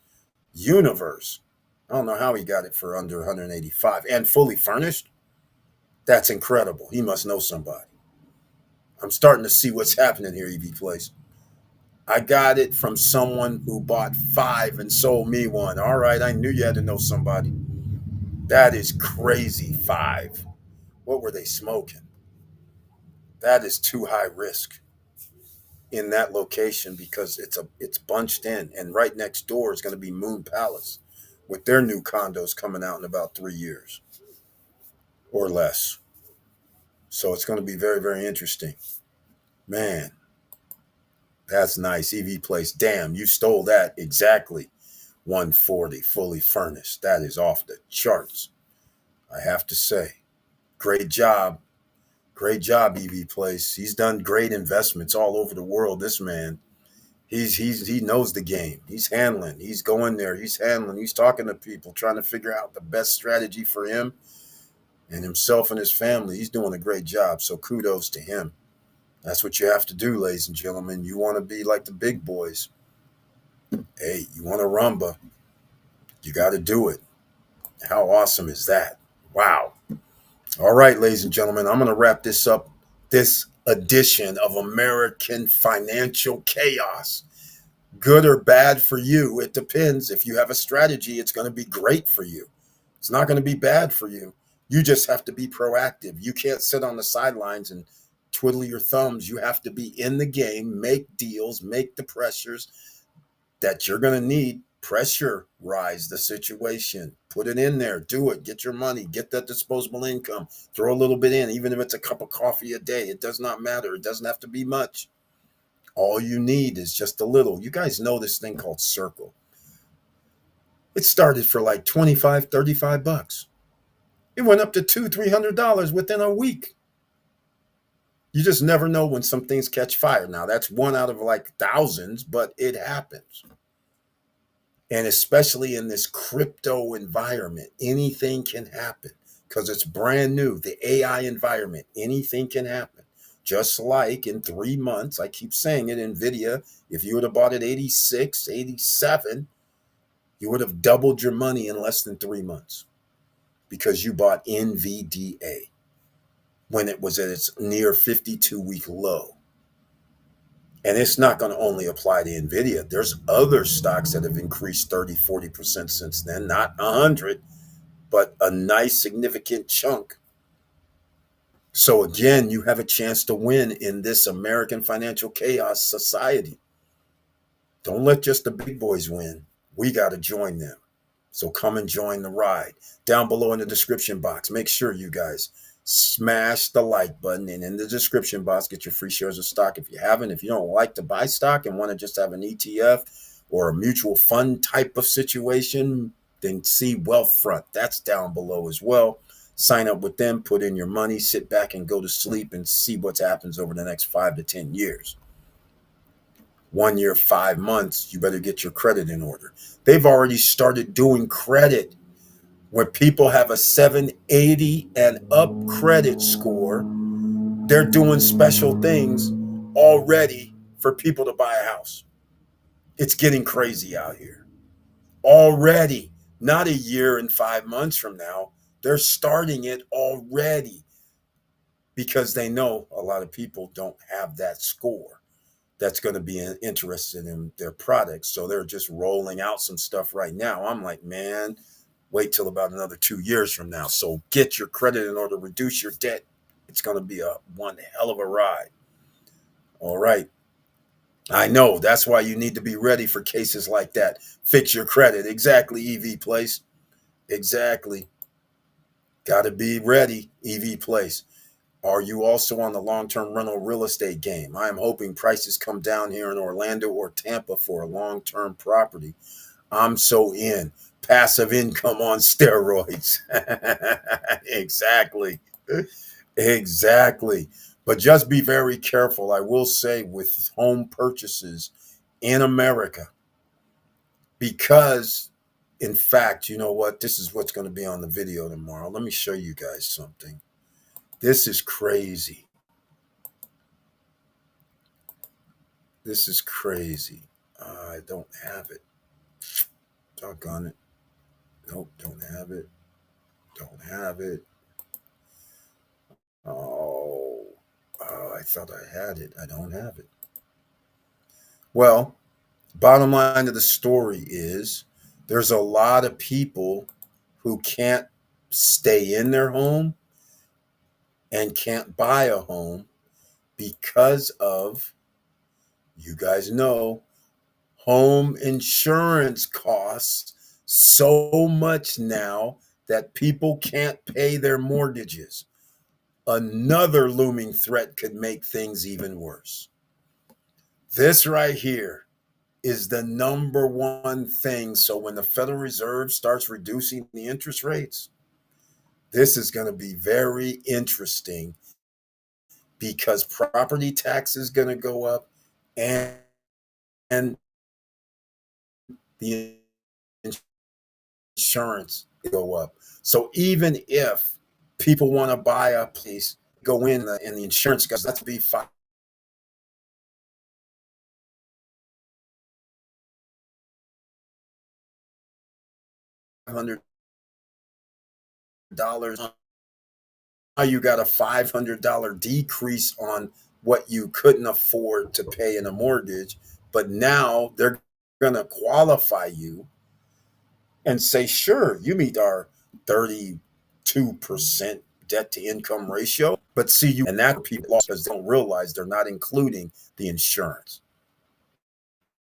Universe. I don't know how he got it for under 185 and fully furnished. That's incredible. He must know somebody. I'm starting to see what's happening here, EV Place. I got it from someone who bought 5 and sold me 1. All right, I knew you had to know somebody. That is crazy. 5. What were they smoking? That is too high risk in that location because it's bunched in, and right next door is going to be Moon Palace with their new condos coming out in about 3 years or less. So it's going to be very, very interesting. Man, that's nice. EV Place. Damn, you stole that exactly. 140 fully furnished. That is off the charts. I have to say. Great job. Great job, EV Place. He's done great investments all over the world. This man, he knows the game. He's handling. He's going there. He's handling. He's talking to people, trying to figure out the best strategy for him and himself and his family. He's doing a great job. So kudos to him. That's what you have to do, ladies and gentlemen. You want to be like the big boys. Hey, you want a rumba, you got to do it. How awesome is that? Wow. All right, ladies and gentlemen, I'm going to wrap this up, this edition of American Financial Chaos. Good or bad for you, it depends. If you have a strategy, it's going to be great for you. It's not going to be bad for you. You just have to be proactive. You can't sit on the sidelines and twiddle your thumbs. You have to be in the game, make deals, make the pressures that you're going to need. Pressurize the situation, put it in there, do it, get your money, get that disposable income, throw a little bit in, even if it's a cup of coffee a day. It does not matter. It doesn't have to be much. All you need is just a little. You guys know this thing called Circle. It started for like 25, 35 bucks. It went up to $200, $300 within a week. You just never know when some things catch fire. Now, that's one out of like thousands, but it happens. And especially in this crypto environment, anything can happen because it's brand new. The AI environment, anything can happen. just like in 3 months, I keep saying it, Nvidia, if you would have bought it 86, 87, you would have doubled your money in less than 3 months because you bought NVDA when it was at its near 52-week low. And it's not going to only apply to Nvidia. There's other stocks that have increased 30, 40% since then, not 100, but a nice significant chunk. So again, you have a chance to win in this American financial chaos society. Don't let just the big boys win. We got to join them. So come and join the ride. Down below in the description box, make sure you guys smash the like button, and in the description box, get your free shares of stock. If you haven't, if you don't like to buy stock and want to just have an ETF or a mutual fund type of situation, then see Wealthfront. That's down below as well. Sign up with them, put in your money, sit back and go to sleep and see what happens over the next 5 to 10 years. 1 year, 5 months, you better get your credit in order. They've already started doing credit where people have a 780 and up credit score. They're doing special things already for people to buy a house. It's getting crazy out here already. Not a year and 5 months from now. They're starting it already because they know a lot of people don't have that score that's going to be interested in their products. So they're just rolling out some stuff right now. I'm like, man, wait till about another 2 years from now. So get your credit in order to reduce your debt. It's going to be a one hell of a ride. All right. I know. That's why you need to be ready for cases like that. Fix your credit. Exactly, EV Place. Exactly. Got to be ready, EV Place. Are you also on the long-term rental real estate game? I am hoping prices come down here in Orlando or Tampa for a long-term property. I'm so in. Passive income on steroids. Exactly. Exactly. But just be very careful. I will say with home purchases in America, because in fact, you know what? This is what's going to be on the video tomorrow. Let me show you guys something. This is crazy. This is crazy. I don't have it. Doggone it. Nope, don't have it. Don't have it. Oh, I thought I had it. I don't have it. Well, bottom line of the story is there's a lot of people who can't stay in their home and can't buy a home because of, you guys know, home insurance costs so much now that people can't pay their mortgages. Another looming threat could make things even worse. This right here is the number one thing. So when the Federal Reserve starts reducing the interest rates, this is going to be very interesting because property tax is going to go up and, and the insurance go up. So even if people want to buy a place, go in and the insurance goes, that's be $500. Now you got a $500 decrease on what you couldn't afford to pay in a mortgage, but now they're going to qualify you and say, sure, you meet our 32% debt to income ratio. But see, you and that people lost because they don't realize they're not including the insurance,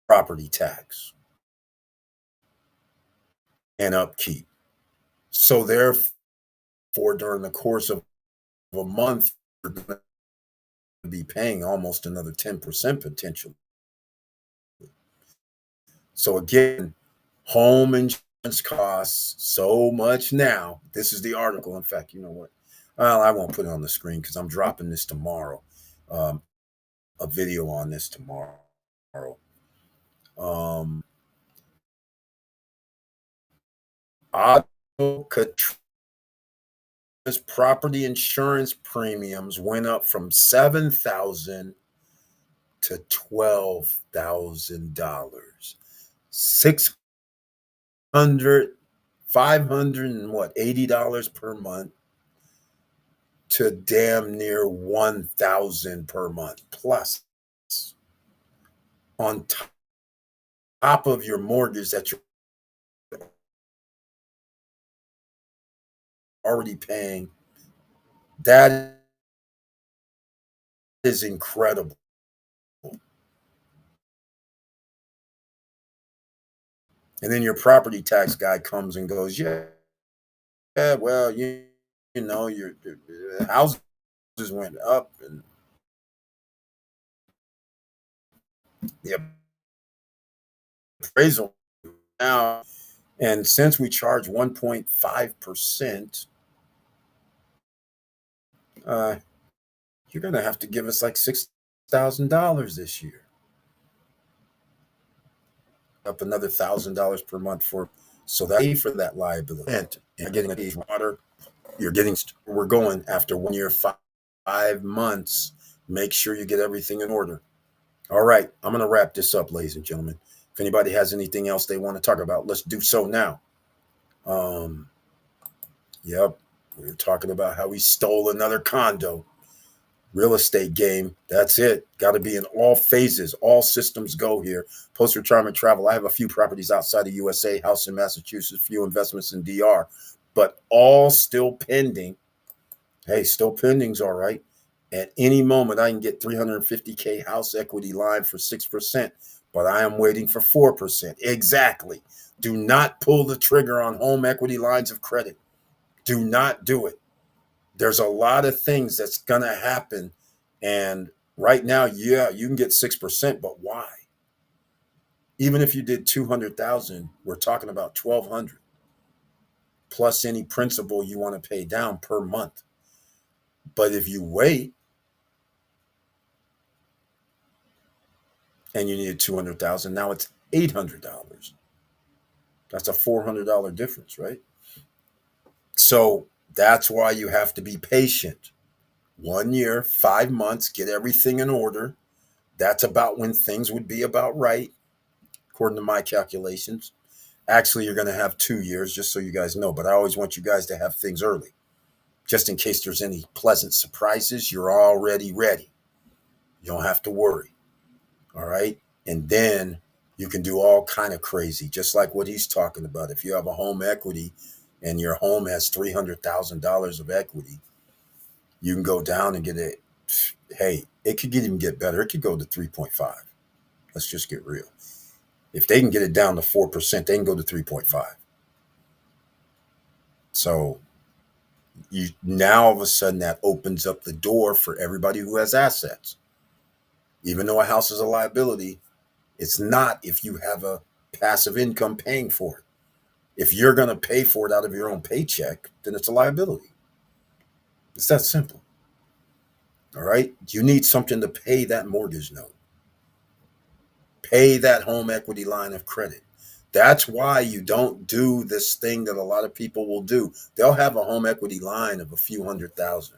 property tax, and upkeep. So therefore, during the course of a month, you're going to be paying almost another 10% potentially. So again, home insurance costs so much now. This is the article. In fact, you know what? Well, I won't put it on the screen because I'm dropping this tomorrow. A video on this tomorrow. Um, auto property insurance premiums went up from 7,000 to $12,000. 600, 500 and what, $80 per month to damn near 1,000 per month plus on top of your mortgage that you're already paying. That is incredible. And then your property tax guy comes and goes, yeah, yeah, well, you know, your houses went up and the appraisal now. And since we charge 1.5%, uh, you're going to have to give us like $6,000 this year. Up another $1,000 per month for, so that pay for that liability. And you're getting a water. You're getting, we're going after 1 year, 5 months. Make sure you get everything in order. All right, I'm going to wrap this up, ladies and gentlemen. If anybody has anything else they want to talk about, let's do so now. Um, yep, we were talking about how we stole another condo. Real estate game. That's it. Got to be in all phases. All systems go here. Post retirement travel. I have a few properties outside the USA, house in Massachusetts, few investments in DR, but all still pending. Hey, still pending's all right. At any moment, I can get 350K house equity line for 6%, but I am waiting for 4%. Exactly. Do not pull the trigger on home equity lines of credit. Do not do it. There's a lot of things that's going to happen. And right now, yeah, you can get 6%, but why? Even if you did 200,000, we're talking about 1,200 plus any principal you want to pay down per month. But if you wait and you needed 200,000, now it's $800. That's a $400 difference, right? So that's why you have to be patient. 1 year, 5 months, get everything in order. That's about when things would be about right, according to my calculations. Actually, you're going to have 2 years, just so you guys know. But I always want you guys to have things early, just in case there's any pleasant surprises. You're already ready. You don't have to worry. All right. And then you can do all kind of crazy, just like what he's talking about. If you have a home equity and your home has $300,000 of equity, you can go down and get it. Hey, it could even get better. It could go to 3.5. Let's just get real. If they can get it down to 4%, they can go to 3.5. So you now all of a sudden that opens up the door for everybody who has assets. Even though a house is a liability, it's not if you have a passive income paying for it. If you're going to pay for it out of your own paycheck, then it's a liability. It's that simple. All right. You need something to pay that mortgage note, pay that home equity line of credit. That's why you don't do this thing that a lot of people will do. They'll have a home equity line of a few 100,000.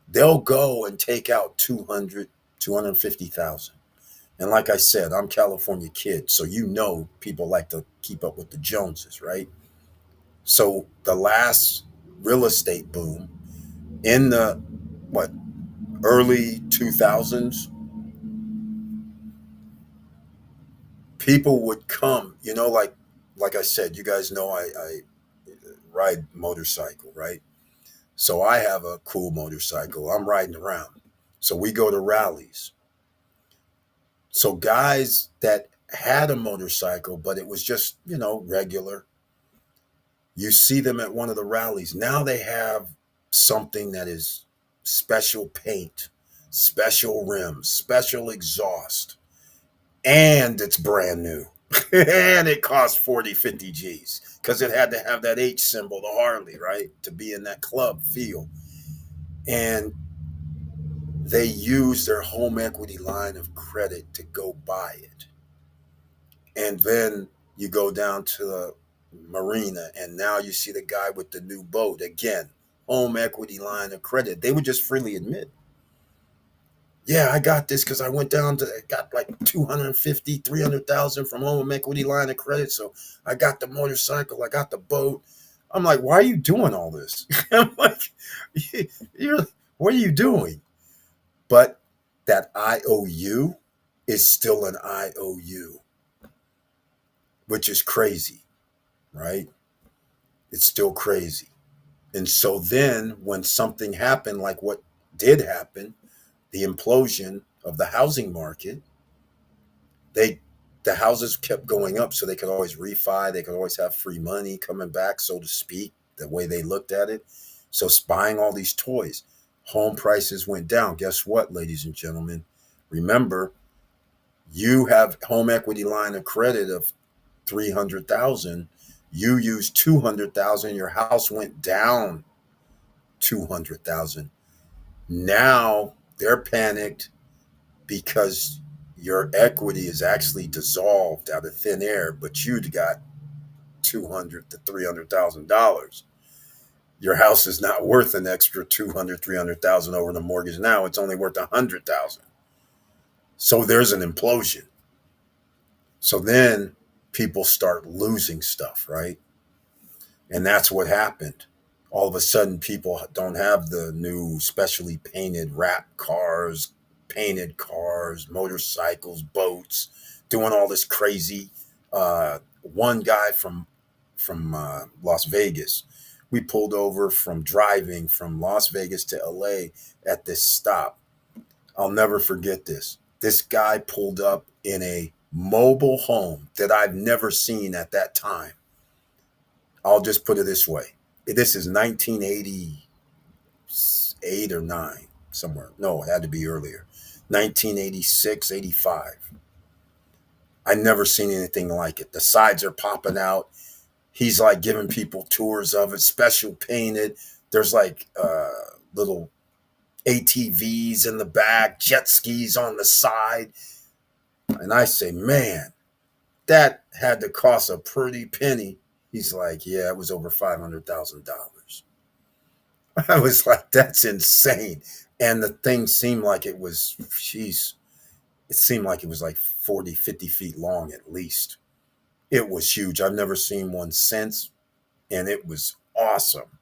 They'll go and take out 200, 250,000. And like I said, I'm California kid, so you know people like to keep up with the Joneses, right? So the last real estate boom in the what early 2000s, people would come, like I said, you guys know I ride motorcycle, right? So I have a cool motorcycle. I'm riding around. So we go to rallies. So guys that had a motorcycle, but it was just, regular, you see them at one of the rallies. Now they have something that is special paint, special rims, special exhaust, and it's brand new. And it costs 40, 50 G's because it had to have that H symbol, the Harley, right? To be in that club feel. And they use their home equity line of credit to go buy it. And then you go down to the marina and now you see the guy with the new boat again, home equity line of credit. They would just freely admit, yeah, I got this because I went down to got like 250, 300,000 from home equity line of credit. So I got the motorcycle, I got the boat. I'm like, why are you doing all this? I'm like, you're, what are you doing? But that IOU is still an IOU, which is crazy, right? It's still crazy. And so then when something happened, like what did happen, the implosion of the housing market, they the houses kept going up so they could always refi, they could always have free money coming back, so to speak, the way they looked at it. So buying all these toys, home prices went down. Guess what, ladies and gentlemen? Remember, you have home equity line of credit of 300,000, you used 200,000, your house went down 200,000. Now they're panicked because your equity is actually dissolved out of thin air, but you'd got 200 to $300,000. Your house is not worth an extra 200, 300,000 over the mortgage now. It's only worth 100,000. So there's an implosion. So then people start losing stuff, right? And that's what happened. All of a sudden, people don't have the new specially painted wrap cars, painted cars, motorcycles, boats, doing all this crazy. One guy from Las Vegas, we pulled over from driving from Las Vegas to LA at this stop. I'll never forget this. This guy pulled up in a mobile home that I've never seen at that time. I'll just put it this way. This is 1988 or 9, somewhere. No, it had to be earlier. 1986, 85. I never seen anything like it. The sides are popping out. He's like giving people tours of it, special painted. There's like little ATVs in the back, jet skis on the side. And I say, man, that had to cost a pretty penny. He's like, yeah, it was over $500,000. I was like, that's insane. And the thing seemed like it was, jeez, it seemed like it was like 40, 50 feet long at least. It was huge. I've never seen one since, and it was awesome.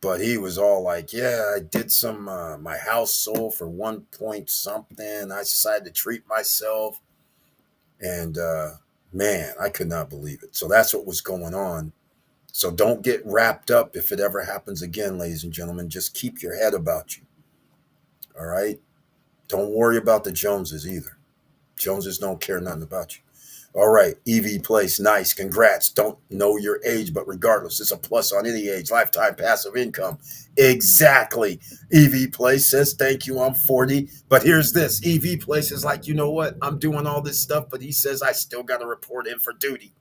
But he was all like, yeah, I did some, my house sold for 1 point something. I decided to treat myself. And man, I could not believe it. So that's what was going on. So don't get wrapped up if it ever happens again, ladies and gentlemen. Just keep your head about you. All right? Don't worry about the Joneses either. Joneses don't care nothing about you. All right, EV Place, nice. Congrats. Don't know your age, but regardless, it's a plus on any age. Lifetime passive income. Exactly. EV Place says, thank you, I'm 40. But here's this. EV Place is like, you know what? I'm doing all this stuff, but he says I still got to report in for duty.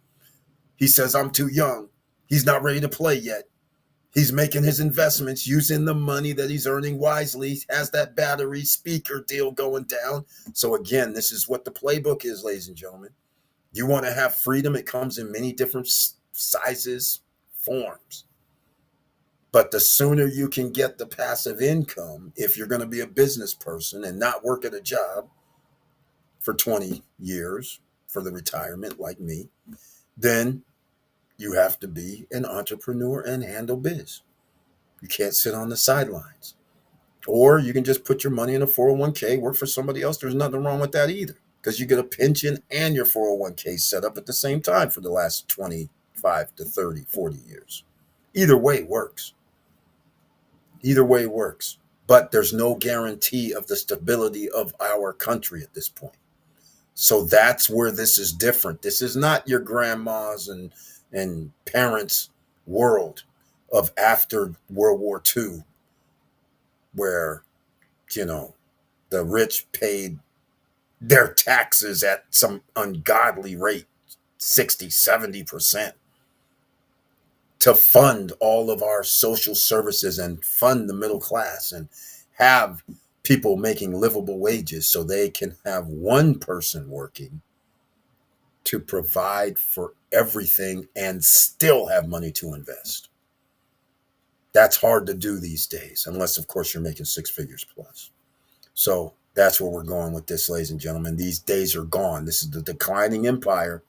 He says I'm too young. He's not ready to play yet. He's making his investments using the money that he's earning wisely. He has that battery speaker deal going down. So again, this is what the playbook is, ladies and gentlemen. You want to have freedom. It comes in many different sizes, forms. But the sooner you can get the passive income, if you're going to be a business person and not work at a job for 20 years for the retirement like me, then you have to be an entrepreneur and handle biz. You can't sit on the sidelines. Or you can just put your money in a 401k, work for somebody else. There's nothing wrong with that either, because you get a pension and your 401k set up at the same time for the last 25 to 30, 40 years. Either way works. Either way works. But there's no guarantee of the stability of our country at this point. So that's where this is different. This is not your grandma's and parents' world of after World War II, where, you know, the rich paid their taxes at some ungodly rate, 60, 70%, to fund all of our social services and fund the middle class and have people making livable wages so they can have one person working to provide for everything and still have money to invest. That's hard to do these days, unless, of course, you're making six figures plus. So that's where we're going with this, ladies and gentlemen. These days are gone. This is the declining empire.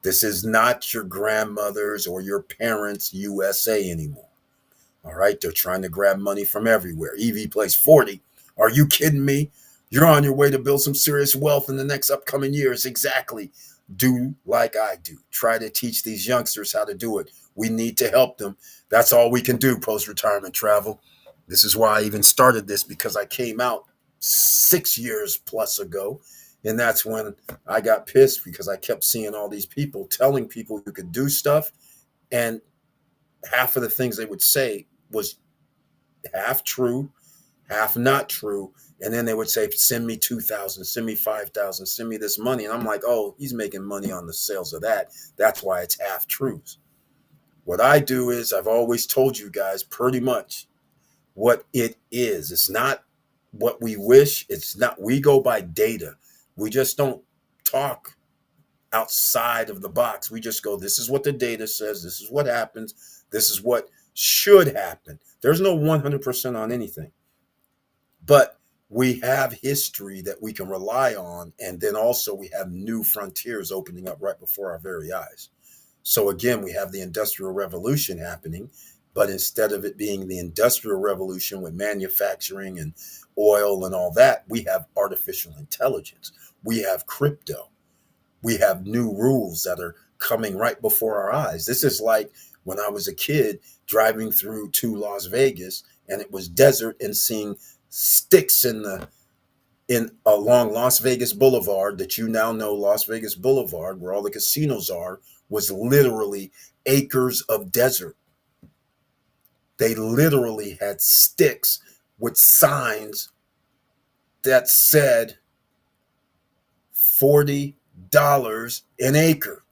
This is not your grandmother's or your parents' USA anymore. All right. They're trying to grab money from everywhere. EV plays 40. Are you kidding me? You're on your way to build some serious wealth in the next upcoming years. Exactly. Do like I do. Try to teach these youngsters how to do it. We need to help them. That's all we can do post retirement travel. This is why I even started this, because I came out 6 years plus ago. And that's when I got pissed, because I kept seeing all these people telling people you could do stuff. And half of the things they would say was half true, half not true. And then they would say, send me 2,000, send me 5,000, send me this money. And I'm like, oh, he's making money on the sales of that. That's why it's half truths. What I do is, I've always told you guys pretty much what it is. It's not what we wish. It's not, we go by data. We just don't talk outside of the box. We just go, this is what the data says. This is what happens. This is what should happen. There's no 100% on anything. But we have history that we can rely on. And then also we have new frontiers opening up right before our very eyes. So again, we have the Industrial Revolution happening, but instead of it being the Industrial Revolution with manufacturing and oil and all that, we have artificial intelligence. We have crypto. We have new rules that are coming right before our eyes. This is like when I was a kid driving through to Las Vegas, and it was desert, and seeing sticks in along Las Vegas Boulevard, that you now know Las Vegas Boulevard, where all the casinos are, was literally acres of desert. They literally had sticks with signs that said $40 an acre.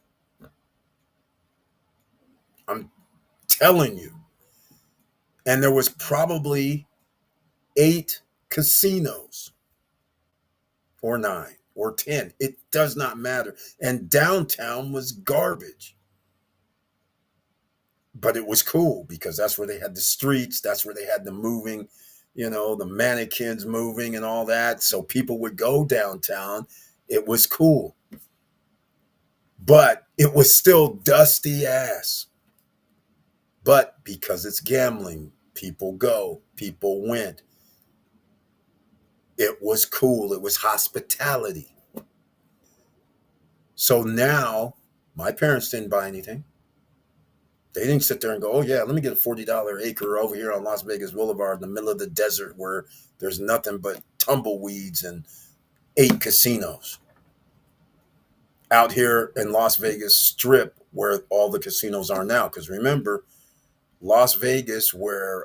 I'm telling you. And there was probably 8 casinos, or 9 or 10. It does not matter. And downtown was garbage. But it was cool, because that's where they had the streets. That's where they had the moving, the mannequins moving and all that. So people would go downtown. It was cool. But it was still dusty ass. But because it's gambling, people go, people went. It was cool. It was hospitality. So now, my parents didn't buy anything. They didn't sit there and go, oh, yeah, let me get a $40 acre over here on Las Vegas Boulevard in the middle of the desert, where there's nothing but tumbleweeds and 8 casinos. Out here in Las Vegas Strip, where all the casinos are now. Because remember, Las Vegas, where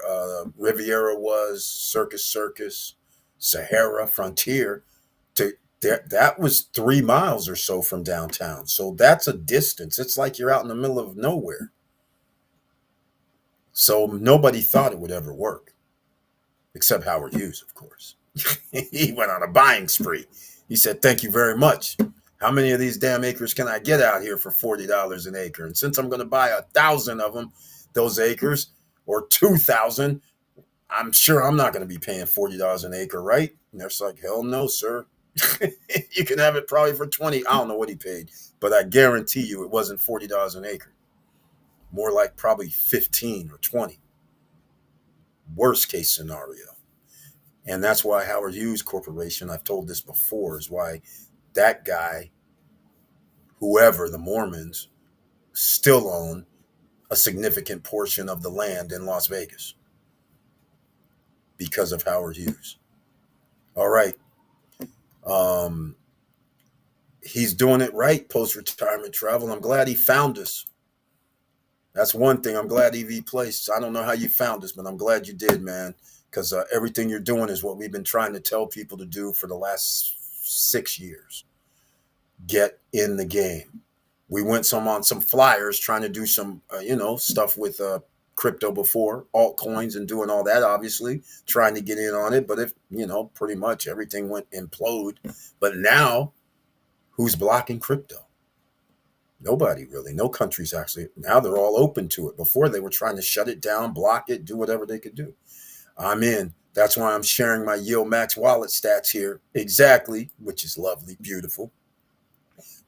Riviera was, Circus, Sahara, Frontier, that was 3 miles or so from downtown. So that's a distance. It's like you're out in the middle of nowhere. So nobody thought it would ever work, except Howard Hughes, of course. He went on a buying spree. He said, thank you very much. How many of these damn acres can I get out here for $40 an acre? And since I'm going to buy 1,000 of them, those acres, or 2,000, I'm sure I'm not going to be paying $40 an acre, right? And they're like, hell no, sir. You can have it probably for 20. I don't know what he paid, but I guarantee you it wasn't $40 an acre. More like probably 15 or 20. Worst case scenario. And that's why Howard Hughes Corporation, I've told this before, is why that guy, whoever, the Mormons, still own a significant portion of the land in Las Vegas, because of Howard Hughes. All right. He's doing it right, post-retirement travel. I'm glad he found us. That's one thing. I'm glad EV Place. I don't know how you found us, but I'm glad you did, man, because everything you're doing is what we've been trying to tell people to do for the last 6 years. Get in the game. We went on some flyers trying to do some, stuff with crypto before, altcoins, and doing all that, obviously, trying to get in on it. But pretty much everything went implode. But now, who's blocking crypto? Nobody really. No countries actually. Now they're all open to it. Before they were trying to shut it down, block it, do whatever they could do. I'm in. That's why I'm sharing my Yield Max wallet stats here. Exactly, which is lovely, beautiful.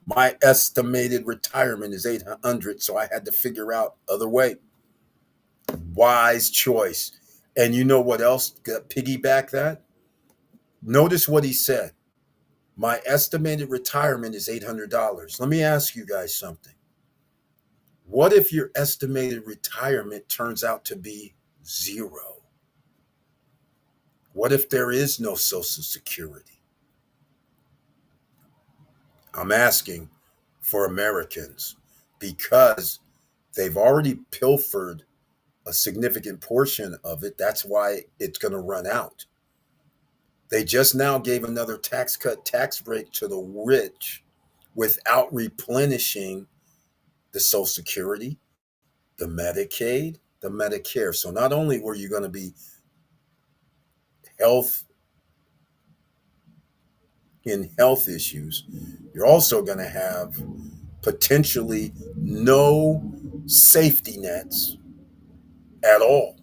My estimated retirement is 800, so I had to figure out other way. Wise choice. And you know what else got piggyback that? Notice what he said. My estimated retirement is $800. Let me ask you guys something. What if your estimated retirement turns out to be zero? What if there is no Social Security? I'm asking for Americans because they've already pilfered a significant portion of it. That's why it's going to run out. They just now gave another tax cut, tax break to the rich without replenishing the Social Security, the Medicaid, the Medicare. So not only were you going to be health in health issues, you're also going to have potentially no safety nets at all.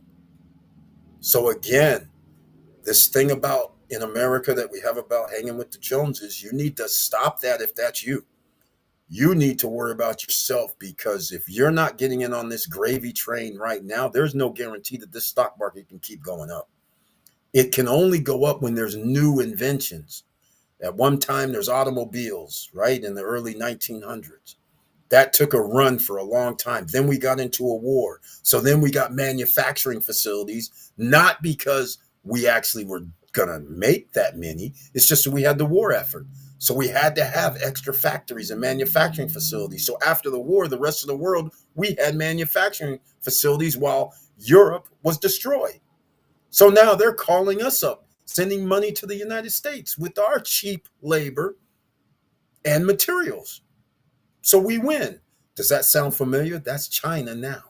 So again, this thing about in America that we have about hanging with the Joneses, you need to stop that if that's you. You need to worry about yourself because if you're not getting in on this gravy train right now, there's no guarantee that this stock market can keep going up. It can only go up when there's new inventions. At one time, there's automobiles, right, in the early 1900s. That took a run for a long time. Then we got into a war. So then we got manufacturing facilities, not because we actually were going to make that many. It's just that we had the war effort. So we had to have extra factories and manufacturing facilities. So after the war, the rest of the world, we had manufacturing facilities while Europe was destroyed. So now they're calling us up, sending money to the United States with our cheap labor and materials. So we win. Does that sound familiar? That's China now.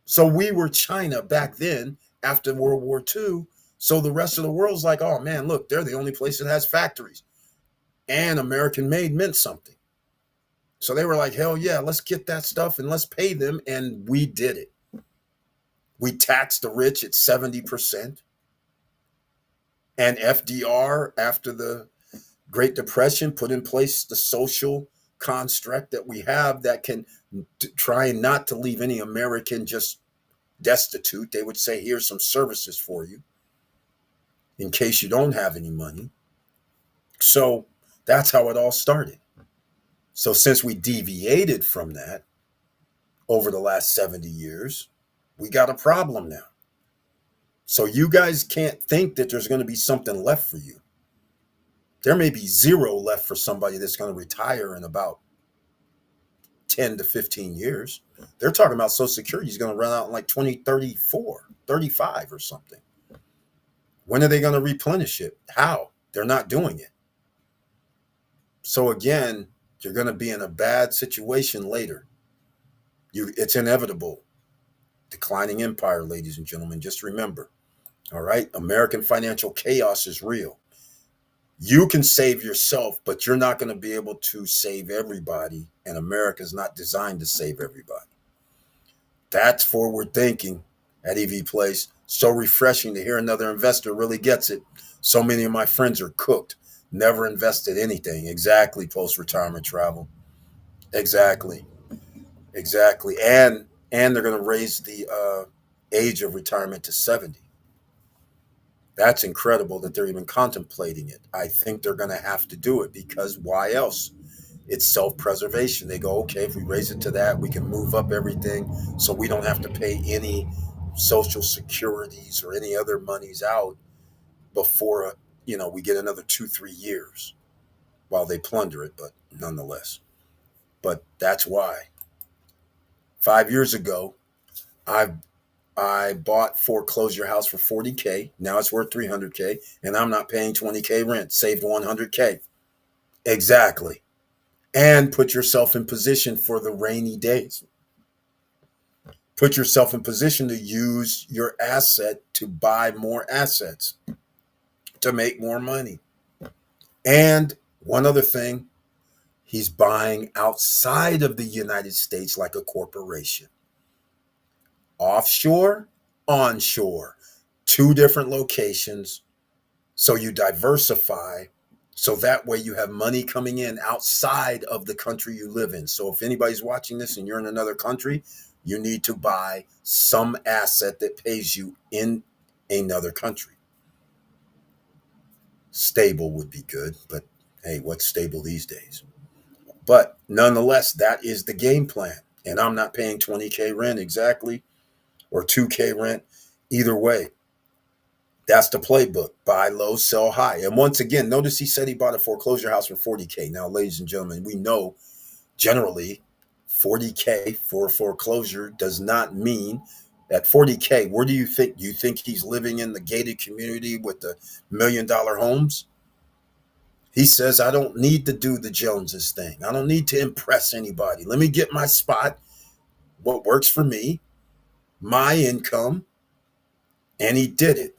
So we were China back then after World War II. So the rest of the world's like, oh man, look, they're the only place that has factories. And American made meant something. So they were like, hell yeah, let's get that stuff and let's pay them. And we did it. We taxed the rich at 70%. And FDR, after the Great Depression, put in place the social construct that we have that can try not to leave any American just destitute. They would say, here's some services for you in case you don't have any money. So that's how it all started. So since we deviated from that over the last 70 years, we got a problem now. So you guys can't think that there's going to be something left for you. There may be zero left for somebody that's going to retire in about 10 to 15 years. They're talking about Social Security is going to run out in like 2034, 35 or something. When are they going to replenish it? How? They're not doing it. So again, you're going to be in a bad situation later. It's inevitable. Declining empire, ladies and gentlemen. Just remember, all right? American financial chaos is real. You can save yourself, but you're not going to be able to save everybody. And America is not designed to save everybody. That's forward thinking at EV Place. So refreshing to hear another investor really gets it. So many of my friends are cooked, never invested anything. Exactly, post-retirement travel. Exactly. Exactly. And they're going to raise the age of retirement to 70. That's incredible that they're even contemplating it. I think they're going to have to do it because why else? It's self-preservation. They go, okay, if we raise it to that, we can move up everything so we don't have to pay any social securities or any other monies out before we get another 2-3 years while they plunder it, but nonetheless. But that's why 5 years ago I bought foreclose your house for 40K. Now it's worth 300K, and I'm not paying 20K rent. Saved 100K. Exactly. And put yourself in position for the rainy days. Put yourself in position to use your asset to buy more assets, to make more money. And one other thing, He's buying outside of the United States like a corporation. Offshore, onshore, two different locations. So you diversify so that way you have money coming in outside of the country you live in. So if anybody's watching this and you're in another country, you need to buy some asset that pays you in another country. Stable would be good, but hey, what's stable these days? But nonetheless, that is the game plan. And I'm not paying 20K rent exactly or 2K rent. Either way, that's the playbook. Buy low, sell high. And once again, notice he said he bought a foreclosure house for 40K. Now, ladies and gentlemen, we know generally 40K for foreclosure does not mean at 40K. Where do you think? You think he's living in the gated community with the $1 million homes? He says, I don't need to do the Joneses thing. I don't need to impress anybody. Let me get my spot, what works for me, my income. And he did it.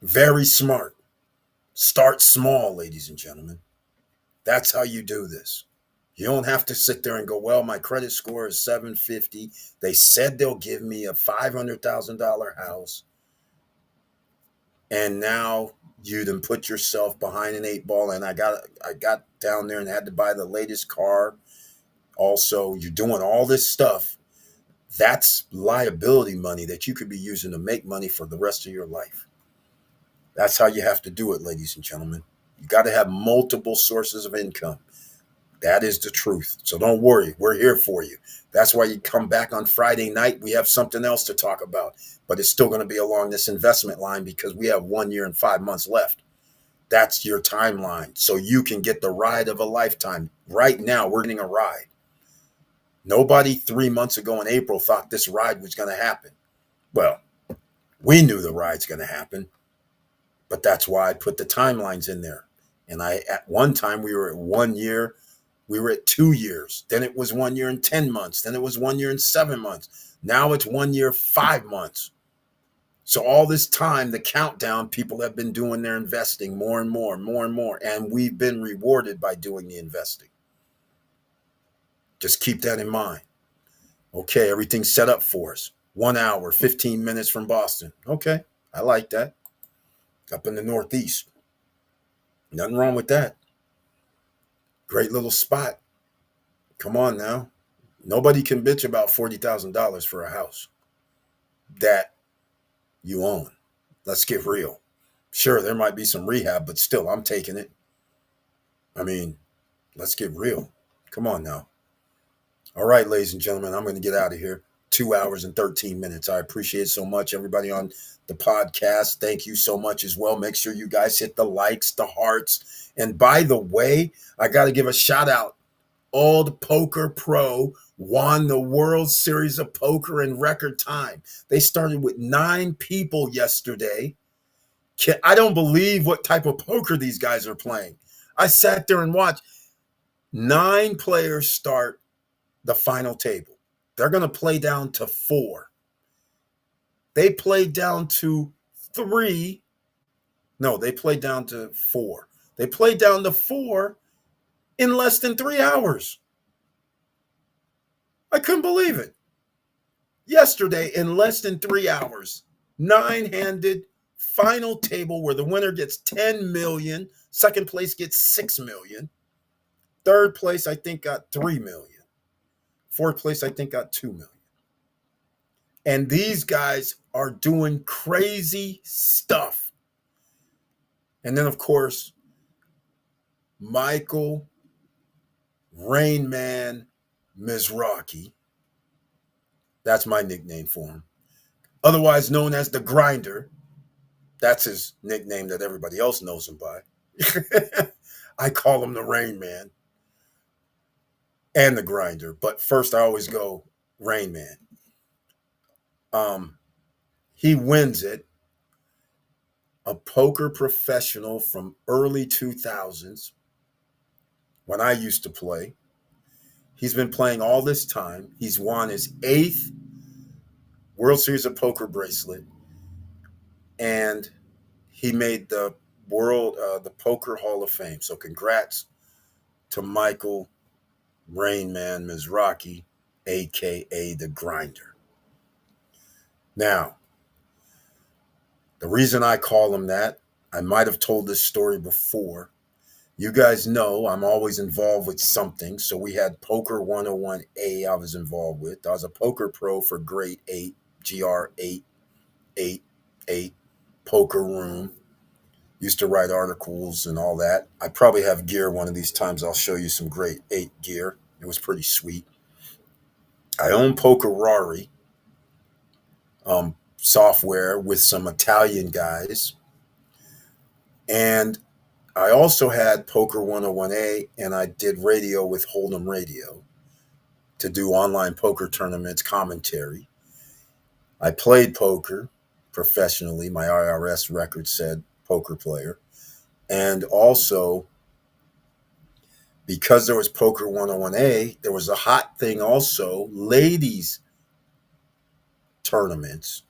Very smart. Start small, ladies and gentlemen. That's how you do this. You don't have to sit there and go, well, my credit score is 750. They said they'll give me a $500,000 house. And now you then put yourself behind an 8 ball. And I got down there and had to buy the latest car. Also, you're doing all this stuff. That's liability money that you could be using to make money for the rest of your life. That's how you have to do it, ladies and gentlemen. You got to have multiple sources of income. That is the truth. So don't worry. We're here for you. That's why you come back on Friday night. We have something else to talk about, but it's still going to be along this investment line because we have 1 year and 5 months left. That's your timeline. So you can get the ride of a lifetime. Right now, we're getting a ride. Nobody 3 months ago in April thought this ride was going to happen. Well, we knew the ride's going to happen, but that's why I put the timelines in there. And at one time, we were at 1 year. We were at 2 years. Then it was 1 year and 10 months. Then it was 1 year and 7 months. Now it's 1 year, 5 months. So all this time, the countdown, people have been doing their investing more and more, more and more. And we've been rewarded by doing the investing. Just keep that in mind. Okay, everything's set up for us. 1 hour, 15 minutes from Boston. Okay, I like that. Up in the Northeast. Nothing wrong with that. Great little spot. Come on now. Nobody can bitch about $40,000 for a house that you own. Let's get real. Sure, there might be some rehab, but still, I'm taking it. I mean, let's get real. Come on now. All right, ladies and gentlemen, I'm going to get out of here. 2 hours and 13 minutes. I appreciate it so much. Everybody on the podcast, thank you so much as well. Make sure you guys hit the likes, the hearts. And by the way, I got to give a shout out. Old Poker Pro won the World Series of Poker in record time. They started with 9 people yesterday. I don't believe what type of poker these guys are playing. I sat there and watched 9 players start the final table. They're going to play down to 4. They played down to 3. No, they played down to 4. They played down to 4 in less than 3 hours. I couldn't believe it. Yesterday, in less than 3 hours, 9-handed final table where the winner gets 10 million, second place gets 6 million, third place I think got 3 million, fourth place I think got 2 million. And these guys are doing crazy stuff. And then, of course, Michael Rain Man Mizrachi. That's my nickname for him. Otherwise known as the Grinder. That's his nickname that everybody else knows him by. I call him the Rain Man and the Grinder. But first I always go Rain Man. He wins it. A poker professional from early 2000s when I used to play. He's been playing all this time. He's won his 8th World Series of Poker bracelet. And he made the Poker Hall of Fame. So congrats to Michael Rain Man Mizraki, aka the Grinder. Now, the reason I call him that, I might have told this story before. You guys know I'm always involved with something. So we had Poker 101A I was involved with. I was a poker pro for grade 8, GR 888, Poker Room. Used to write articles and all that. I probably have gear one of these times. I'll show you some great 8 gear. It was pretty sweet. I own Poker Rari software with some Italian guys. And I also had Poker 101A, and I did radio with Hold'em Radio to do online poker tournaments commentary. I played poker professionally. My IRS record said poker player. And also, because there was Poker 101A, there was a hot thing also, ladies tournaments,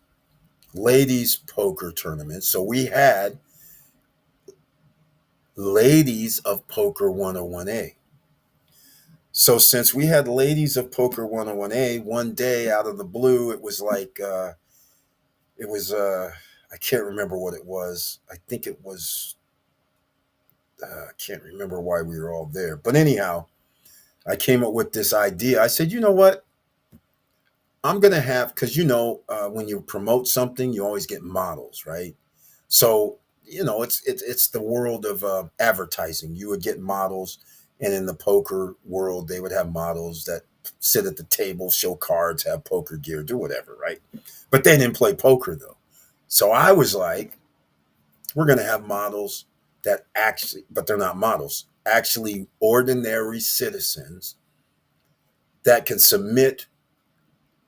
ladies poker tournaments. So we had ladies of Poker 101A. So since we had ladies of Poker 101A, one day out of the blue, it was like, it was, I can't remember what it was. I think it was, I can't remember why we were all there. But anyhow, I came up with this idea. I said, you know what? I'm going to have, because when you promote something, you always get models, right? So, it's the world of advertising. You would get models, and in the poker world, they would have models that sit at the table, show cards, have poker gear, do whatever, right? But they didn't play poker though. So I was like, we're going to have models that actually, but they're not models, actually ordinary citizens that can submit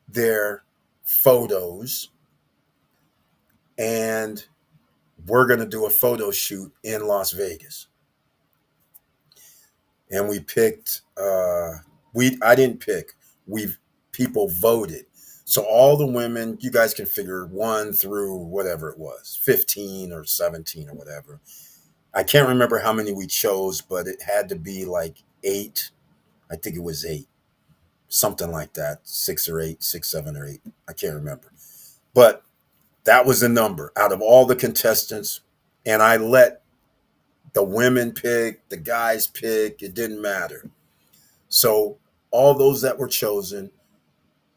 their photos, and we're going to do a photo shoot in Las Vegas. And we picked, I didn't pick, people voted. So all the women, you guys can figure 1 through whatever it was, 15 or 17 or whatever. I can't remember how many we chose, but it had to be like 8. I think it was 8, something like that. 6 or 8, 6, 7 or 8. I can't remember. But that was the number out of all the contestants. And I let the women pick, the guys pick. It didn't matter. So all those that were chosen,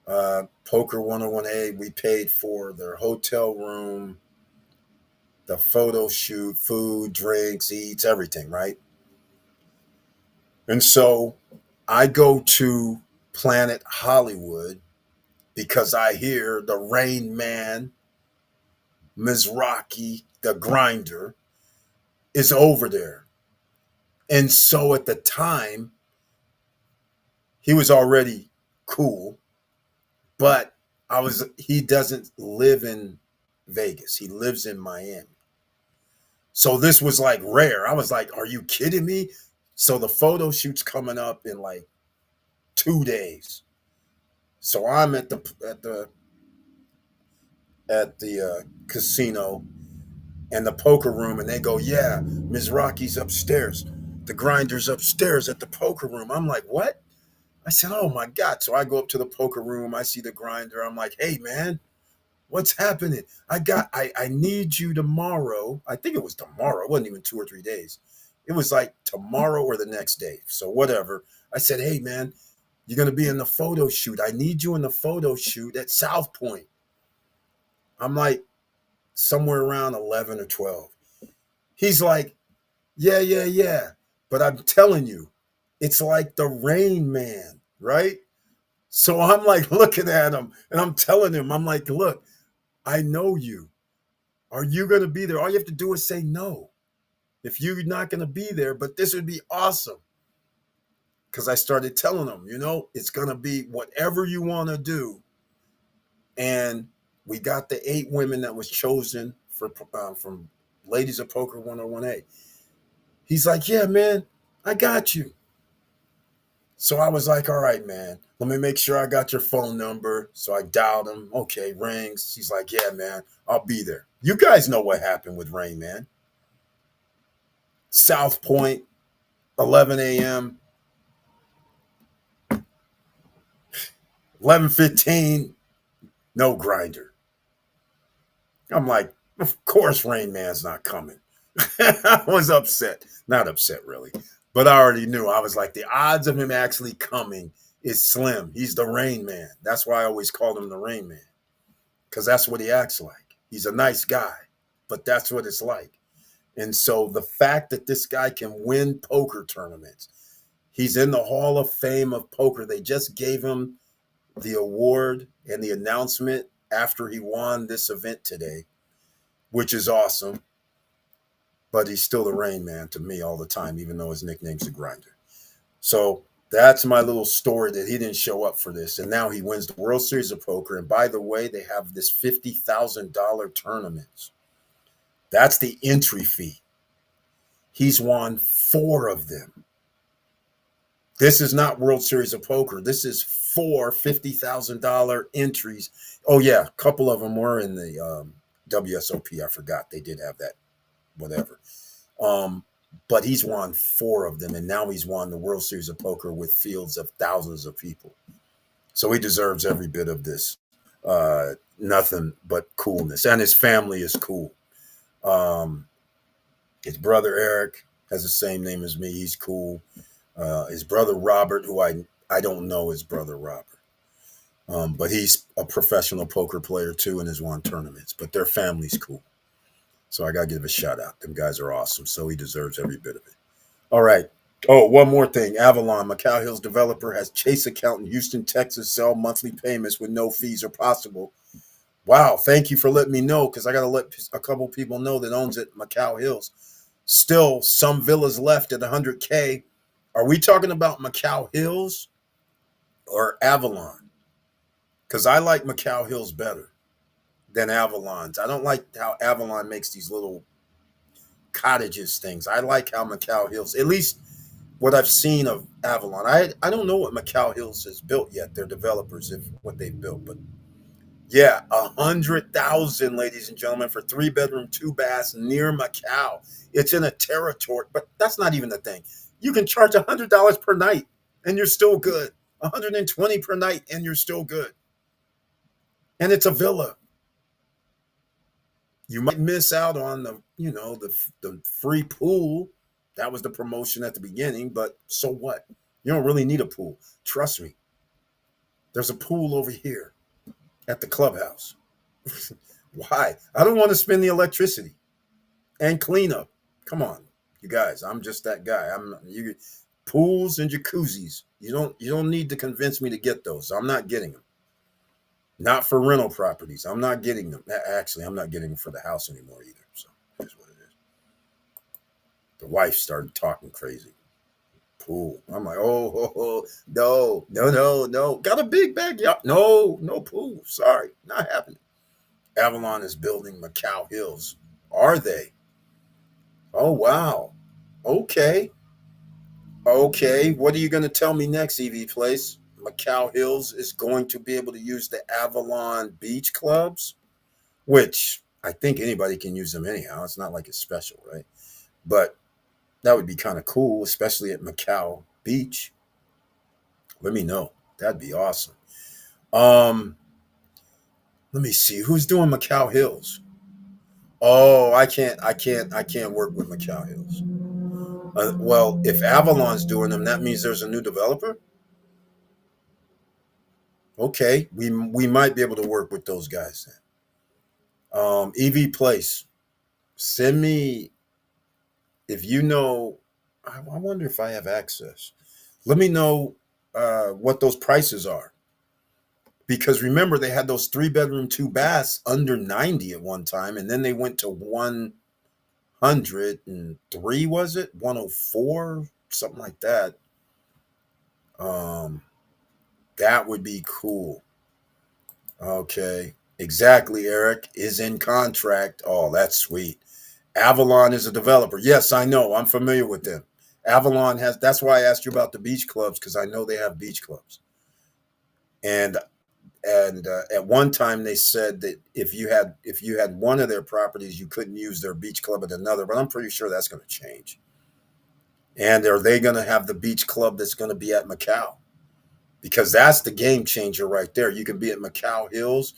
Poker 101A, we paid for their hotel room, the photo shoot, food, drinks, eats, everything, right? And so I go to Planet Hollywood because I hear the Rain Man, Mizraki, the Grinder, is over there. And so at the time, he was already cool, but he doesn't live in Vegas. He lives in Miami. So this was like rare. I was like, are you kidding me? So the photo shoot's coming up in like 2 days. So I'm at the casino and the poker room, and they go, yeah, Mizraki's upstairs. The Grinder's upstairs at the poker room. I'm like, what? I said, oh my God. So I go up to the poker room. I see the Grinder. I'm like, hey, man, what's happening? I need you tomorrow. I think it was tomorrow. It wasn't even 2 or 3 days. It was like tomorrow or the next day. So whatever. I said, hey, man, you're going to be in the photo shoot. I need you in the photo shoot at South Point. I'm like somewhere around 11 or 12. He's like, yeah, yeah, yeah. But I'm telling you, it's like the Rain Man, right? So I'm like looking at him and I'm telling him, I'm like, look, I know you. Are you going to be there? All you have to do is say no. If you're not going to be there, but this would be awesome. Because I started telling him, it's going to be whatever you want to do. And we got the 8 women that was chosen from Ladies of Poker 101A. He's like, yeah, man, I got you. So I was like, all right, man, let me make sure I got your phone number. So I dialed him. Okay, rings. He's like, yeah, man, I'll be there. You guys know what happened with Rain Man. South Point, 11 a.m. 11:15, no grinder. I'm like, of course Rain Man's not coming. I was upset. Not upset really. But I already knew. I was like, the odds of him actually coming is slim. He's the Rain Man. That's why I always called him the Rain Man. Because that's what he acts like. He's a nice guy, but that's what it's like. And so the fact that this guy can win poker tournaments, he's in the Hall of Fame of poker. They just gave him the award and the announcement after he won this event today, which is awesome. But he's still the Rain Man to me all the time, even though his nickname's the Grinder. So that's my little story that he didn't show up for this. And now he wins the World Series of Poker. And by the way, they have this $50,000 tournament. That's the entry fee. He's won 4 of them. This is not World Series of Poker. This is 4 $50,000 entries. Oh, yeah. A couple of them were in the WSOP. I forgot. They did have that, whatever. But he's won 4 of them, and now he's won the World Series of Poker with fields of thousands of people. So he deserves every bit of this. Nothing but coolness. And his family is cool. His brother Eric has the same name as me. He's cool. His brother Robert, who I don't know his brother Robert. But he's a professional poker player too and has won tournaments. But their family's cool. So I got to give a shout out. Them guys are awesome. So he deserves every bit of it. All right. Oh, one more thing. Avalon, Macau Hills developer, has Chase account in Houston, Texas, sell monthly payments with no fees are possible. Wow. Thank you for letting me know, because I got to let a couple people know that owns it, Macau Hills. Still some villas left at 100K. Are we talking about Macau Hills or Avalon? Because I like Macau Hills better than Avalon's. I don't like how Avalon makes these little cottages things. I like how Macau Hills, at least what I've seen of Avalon. I don't know what Macau Hills has built yet. They're developers if what they've built, but yeah, 100,000, ladies and gentlemen, for 3-bedroom, 2 baths near Macau. It's in a territory, but that's not even the thing. You can charge $100 per night, and you're still good. 120 per night, and you're still good. And it's a villa. You might miss out on the free pool. That was the promotion at the beginning, but so what? You don't really need a pool. Trust me. There's a pool over here at the clubhouse. Why? I don't want to spend the electricity and cleanup. Come on, you guys. I'm just that guy. You pools and jacuzzis. You don't need to convince me to get those. I'm not getting them. Not for rental properties. I'm not getting them. Actually, I'm not getting them for the house anymore either. So here's what it is. The wife started talking crazy. Pool. I'm like, no. Got a big backyard. No pool. Sorry, not happening. Avalon is building Macau Hills. Are they? Oh, wow. Okay. Okay. What are you going to tell me next, EV Place? Macau Hills is going to be able to use the Avalon beach clubs, which I think anybody can use them anyhow. It's not like it's special, right? But that would be kind of cool, especially at Macau Beach. Let me know. That'd be awesome. Um, Let me see who's doing Macau Hills. Oh, I can't work with Macau Hills. Well, if Avalon's doing them, that means there's a new developer. Okay, we might be able to work with those guys then. EV Place, send me if you know. I wonder if I have access. Let me know what those prices are, because remember they had those 3-bedroom, 2 baths under 90 at one time, and then they went to 103. Was it 104? Something like that. Um, that would be cool. Okay. Exactly, Eric is in contract. Oh, that's sweet. Avalon is a developer. Yes, I know. I'm familiar with them. Avalon has, that's why I asked you about the beach clubs, because I know they have beach clubs. And at one time they said that if you had one of their properties, you couldn't use their beach club at another, but I'm pretty sure that's going to change. And are they going to have the beach club that's going to be at Macau? because that's the game changer right there. You can be at Macau Hills,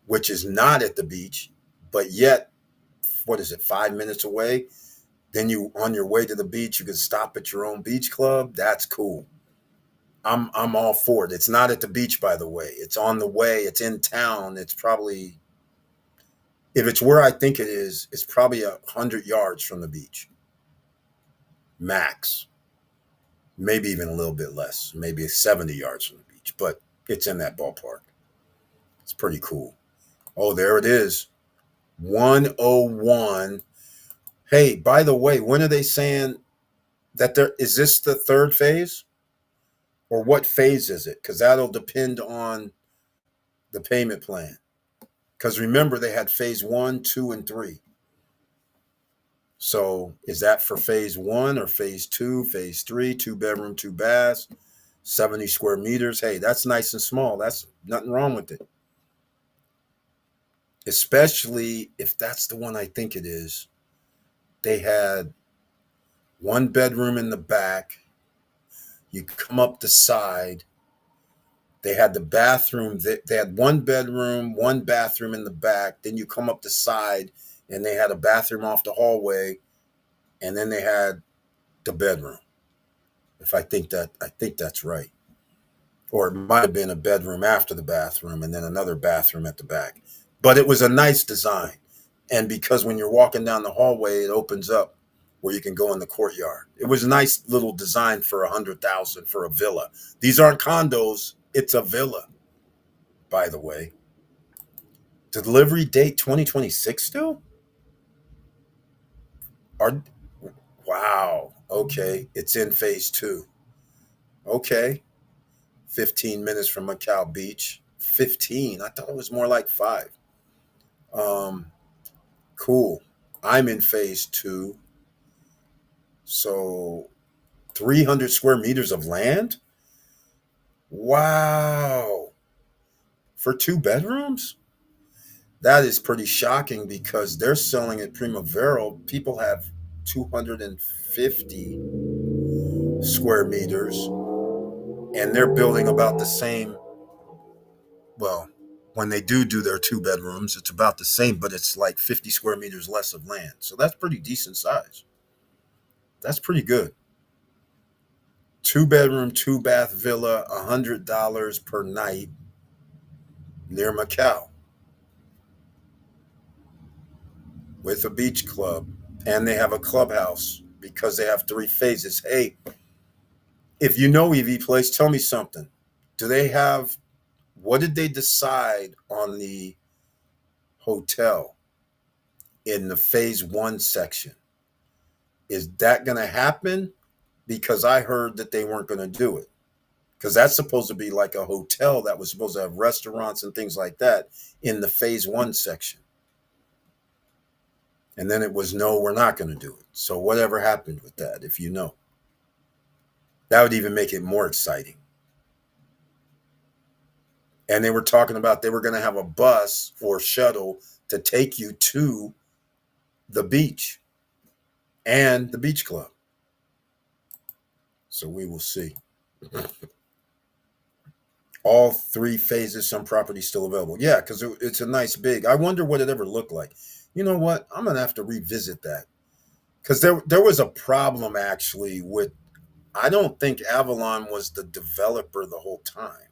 which is not at the beach, but yet, what is it, 5 minutes away? Then you on your way to the beach, you can stop at your own beach club. That's cool. I'm all for it. It's not at the beach, by the way. It's on the way. It's in town. It's probably, if it's where I think it is, it's probably 100 yards from the beach, max. Maybe even a little bit less. Maybe 70 yards from the beach, but it's in that ballpark. It's pretty cool. Oh, there it is. 101. Hey, by the way, when are they saying that there is this the third phase? Or what phase is it? Because that'll depend on the payment plan. Because remember, they had phase one, two, and three. So is that for phase one or phase two, phase three, two bedroom, two baths, 70 square meters? Hey, that's nice and small. That's nothing wrong with it. Especially if that's the one I think it is. They had one bedroom in the back. You come up the side. They had the bathroom. They had one bedroom, one bathroom in the back. Then you come up the side, and they had a bathroom off the hallway, and then they had the bedroom. If I think that's right. Or it might have been a bedroom after the bathroom, and then another bathroom at the back. But it was a nice design, and because when you're walking down the hallway, it opens up where you can go in the courtyard. It was a nice little design for 100,000 for a villa. These aren't condos; it's a villa, by the way. Delivery date 2026 still? Are Wow. Okay. It's in phase two. Okay. 15 minutes from Macau Beach. 15. I thought it was more like 5. Um cool. I'm in phase two. So 300 square meters of land? Wow. For two bedrooms? That is pretty shocking because they're selling at Primavera. People have 250 square meters and they're building about the same. Well, when they do their two bedrooms, it's about the same, but it's like 50 square meters less of land. So that's pretty decent size. That's pretty good. Two bedroom, two bath villa, $100 per night near Macau with a beach club. And they have a clubhouse because they have three phases. Hey, if you know EV Place, tell me something. Do they have, what did they decide on the hotel in the phase one section? Is that going to happen? Because I heard that they weren't going to do it. Because that's supposed to be like a hotel that was supposed to have restaurants and things like that in the phase one section. And then it was, no, we're not going to do it. So whatever happened with that, if you know, that would even make it more exciting. And they were talking about they were going to have a bus or shuttle to take you to the beach and the beach club. So we will see. All three phases, some property still available. Yeah, because it's a nice big. I wonder what it ever looked like. You know what? I'm gonna have to revisit that because there was a problem actually with. I don't think Avalon was the developer the whole time.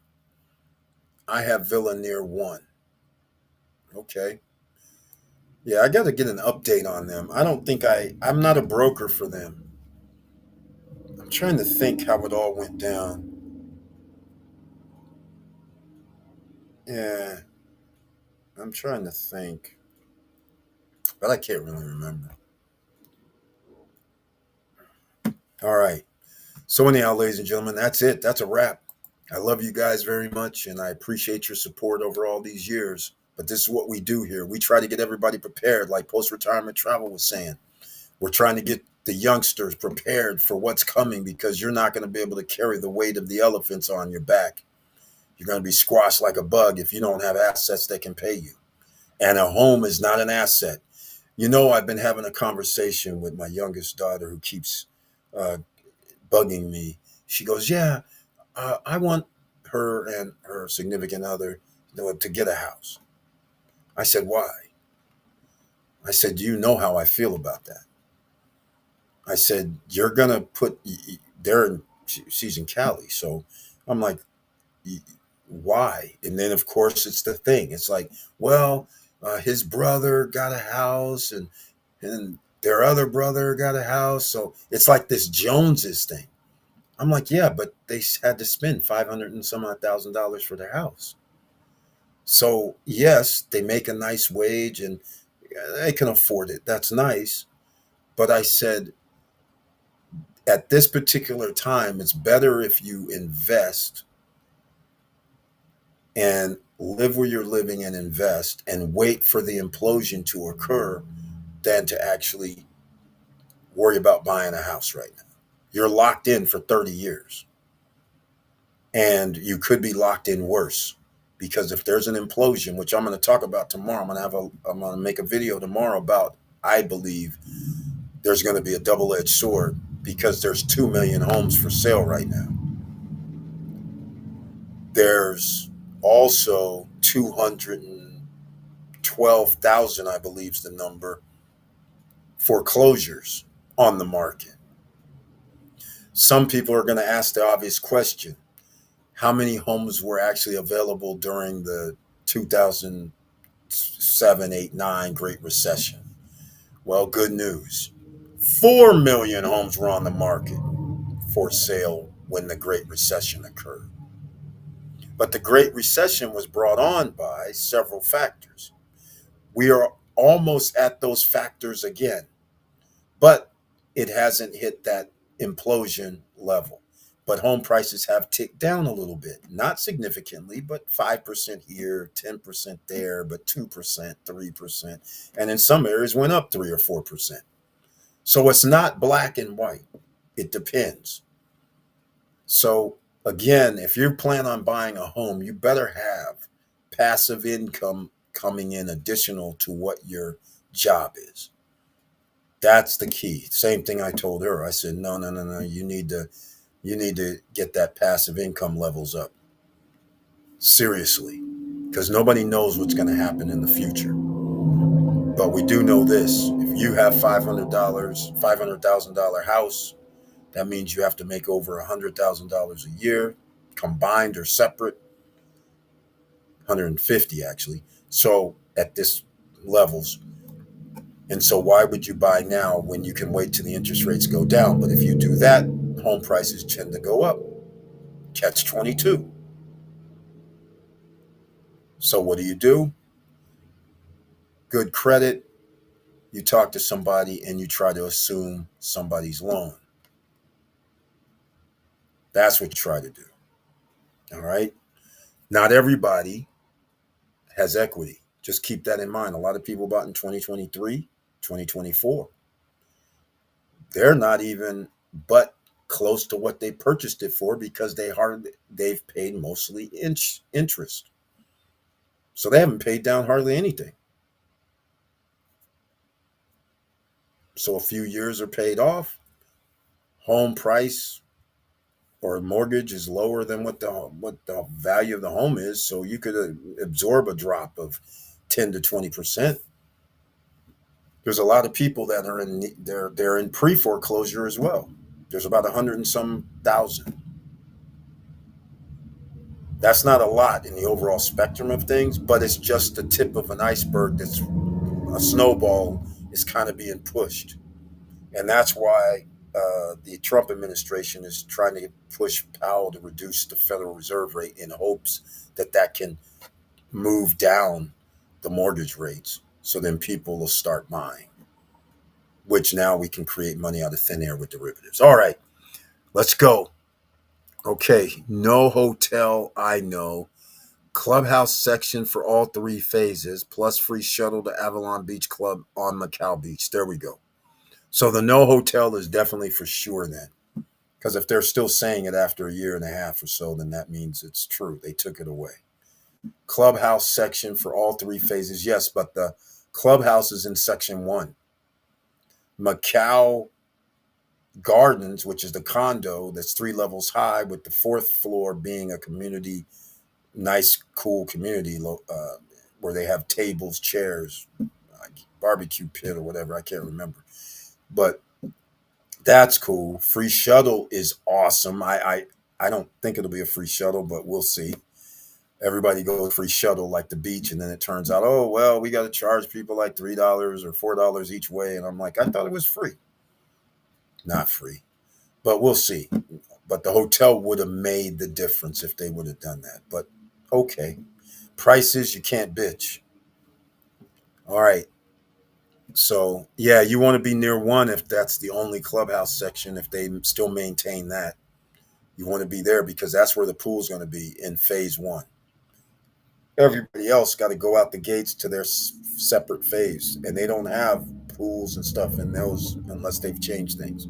I have Villa Near One. Okay. Yeah, I got to get an update on them. I don't think I'm not a broker for them. I'm trying to think how it all went down. Yeah, I'm trying to think, but I can't really remember. All right. So anyhow, ladies and gentlemen, that's it. That's a wrap. I love you guys very much, and I appreciate your support over all these years. But this is what we do here. We try to get everybody prepared, like post-retirement travel was saying. We're trying to get the youngsters prepared for what's coming because you're not going to be able to carry the weight of the elephants on your back. You're going to be squashed like a bug if you don't have assets that can pay you. And a home is not an asset. You know, I've been having a conversation with my youngest daughter who keeps uh, bugging me. She goes, "Yeah, I want her and her significant other to get a house. I said, why? I said, do you know how I feel about that? I said, you're going to put, they're in, she's in Cali. So I'm like, why? And then, of course, it's the thing. It's like, well, his brother got a house and their other brother got a house. So it's like this Joneses thing. I'm like, yeah, but they had to spend 500 and some odd $1,000 for their house. So yes, they make a nice wage and they can afford it. That's nice. But I said, at this particular time, it's better if you invest and live where you're living and invest and wait for the implosion to occur than to actually worry about buying a house right now. You're locked in for 30 years and you could be locked in worse because if there's an implosion, which I'm going to talk about tomorrow, I'm going to make a video tomorrow about, I believe there's going to be a double-edged sword because there's 2 million homes for sale right now. There's also 212,000, I believe is the number, foreclosures on the market. Some people are going to ask the obvious question: how many homes were actually available during the 2007, 8, 9 Great Recession? Well, good news. 4 million homes were on the market for sale when the Great Recession occurred. But the Great Recession was brought on by several factors. We are almost at those factors again, but it hasn't hit that implosion level. But home prices have ticked down a little bit, not significantly, but 5% here, 10% there, but 2%, 3%, and in some areas went up 3 or 4%. So it's not black and white. It depends. So again, if you plan on buying a home, you better have passive income coming in additional to what your job is. That's the key. Same thing I told her. I said, no, no, no, no. You need to get that passive income levels up. Seriously. Because nobody knows what's going to happen in the future. But we do know this. If you have $500,000 house, that means you have to make over $100,000 a year, combined or separate. 150 actually. So at this levels. And so why would you buy now when you can wait till the interest rates go down? But if you do that, home prices tend to go up. Catch 22. So what do? Good credit. You talk to somebody and you try to assume somebody's loan. That's what you try to do. All right. Not everybody has equity. Just keep that in mind. A lot of people bought in 2023, 2024. They're not even but close to what they purchased it for because they've paid mostly interest. So they haven't paid down hardly anything. So a few years are paid off. Home price or mortgage is lower than what the value of the home is. So you could absorb a drop of 10 to 20%. There's a lot of people that are they're in pre-foreclosure as well. There's about 100 and some thousand. That's not a lot in the overall spectrum of things, but it's just the tip of an iceberg that's a snowball is kind of being pushed. And that's why the Trump administration is trying to push Powell to reduce the Federal Reserve rate in hopes that that can move down the mortgage rates. So then people will start buying, which now we can create money out of thin air with derivatives. All right, let's go. Okay, no hotel, I know. Clubhouse section for all 3 phases, plus free shuttle to Avalon Beach Club on Macau Beach. There we go. So the no hotel is definitely for sure then. Because if they're still saying it after a year and a half or so, then that means it's true. They took it away. Clubhouse section for all 3 phases, yes, but the clubhouse is in section 1. Macau Gardens, which is the condo that's 3 levels high, with the fourth floor being a community, nice, cool community where they have tables, chairs, like barbecue pit or whatever. I can't remember, but that's cool. Free shuttle is awesome. I don't think it'll be a free shuttle, but we'll see. Everybody goes free shuttle like the beach, and then it turns out, oh well, we got to charge people like $3 or $4 each way, and I'm like, I thought it was free. Not free, but we'll see. But the hotel would have made the difference if they would have done that. But okay, prices, you can't bitch. All right. So yeah, you want to be near one if that's the only clubhouse section. If they still maintain that, you want to be there because that's where the pool's going to be in phase one. Everybody else got to go out the gates to their separate phase, and they don't have pools and stuff in those unless they've changed things.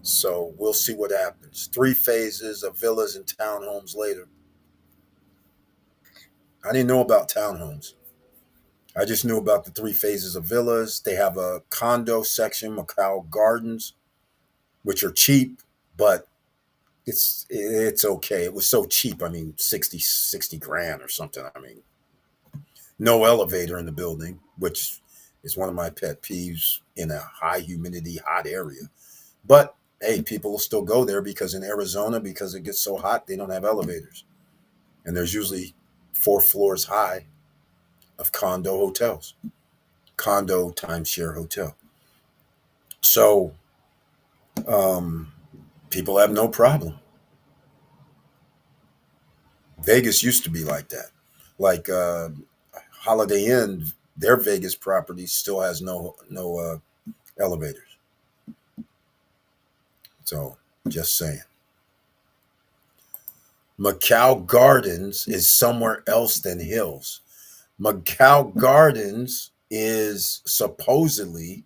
So we'll see what happens. 3 phases of villas and townhomes later. I didn't know about townhomes. I just knew about the 3 phases of villas. They have a condo section, Macau Gardens, which are cheap, but it's okay. It was so cheap. I mean, 60 grand or something. I mean, no elevator in the building, which is one of my pet peeves in a high humidity, hot area. But hey, people will still go there because in Arizona, because it gets so hot, they don't have elevators. And there's usually 4 floors high of condo hotels, condo timeshare hotel. So um, people have no problem. Vegas used to be like that. Like Holiday Inn, their Vegas property still has no elevators. So just saying. Macau Gardens is somewhere else than Hills. Macau Gardens is supposedly,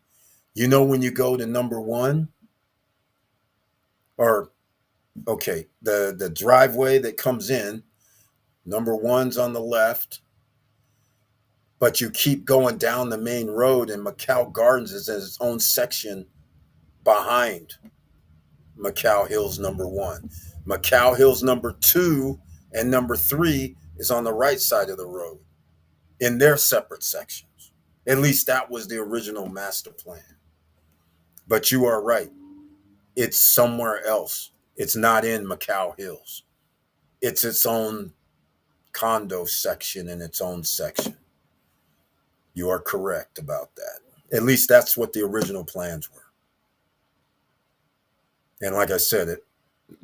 when you go to number one, or okay, the driveway that comes in, number one's on the left, but you keep going down the main road, and Macau Gardens is in its own section behind Macau Hills number one. Macau Hills number two and number three is on the right side of the road in their separate sections. At least that was the original master plan. But you are right. It's somewhere else. It's not in Macau Hills. It's its own condo section in its own section. You are correct about that. At least that's what the original plans were. And like I said,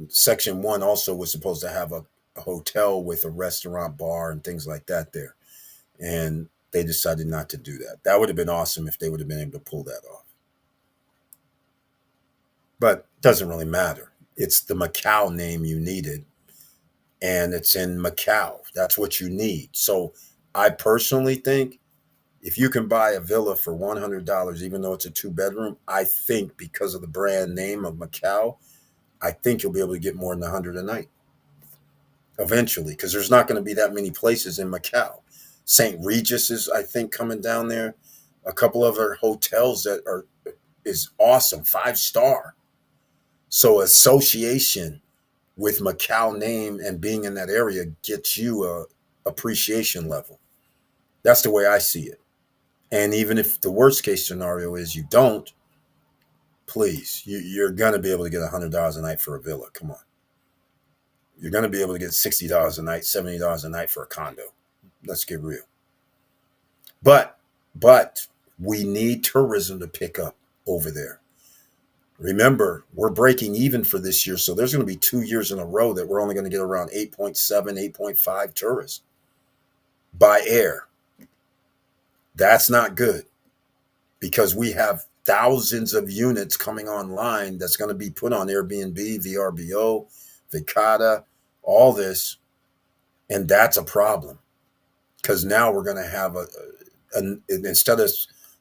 section one also was supposed to have a hotel with a restaurant, bar, and things like that there. And they decided not to do that. That would have been awesome if they would have been able to pull that off. But it doesn't really matter. It's the Macau name you needed, and it's in Macau. That's what you need. So I personally think if you can buy a villa for $100, even though it's a 2 bedroom, I think because of the brand name of Macau, I think you'll be able to get more than 100 a night eventually, because there's not going to be that many places in Macau. St. Regis is, I think, coming down there. A couple of other hotels that is awesome, 5 star. So association with Macau name and being in that area gets you a appreciation level. That's the way I see it. And even if the worst case scenario is you don't, please, you're going to be able to get $100 a night for a villa. Come on. You're going to be able to get $60 a night, $70 a night for a condo. Let's get real. But we need tourism to pick up over there. Remember, we're breaking even for this year, so there's going to be 2 years in a row that we're only going to get around 8.7, 8.5 tourists by air. That's not good because we have thousands of units coming online that's going to be put on Airbnb, VRBO, Vicata, all this, and that's a problem because now we're going to have instead of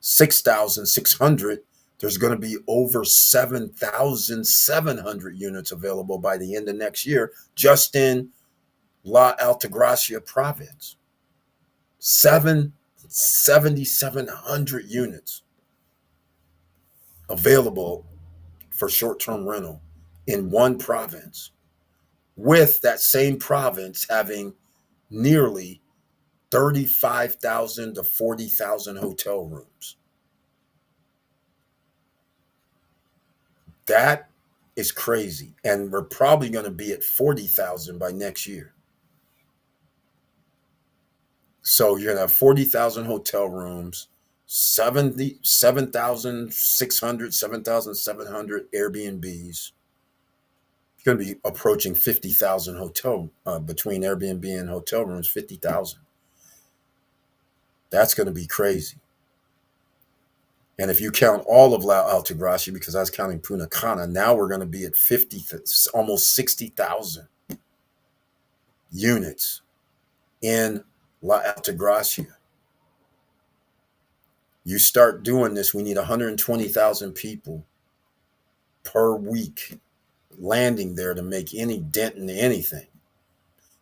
6,600, there's going to be over 7,700 units available by the end of next year just in La Altagracia province. 7,700 units available for short-term rental in one province, with that same province having nearly 35,000 to 40,000 hotel rooms. That is crazy. And we're probably going to be at 40,000 by next year. So you're going to have 40,000 hotel rooms, 7,600, 7,700 Airbnbs. It's going to be approaching 50,000 between Airbnb and hotel rooms, 50,000. That's going to be crazy. And if you count all of La Altagracia, because I was counting Punta Cana, now we're going to be at 50, almost 60,000 units in La Altagracia. You start doing this, we need 120,000 people per week landing there to make any dent in anything.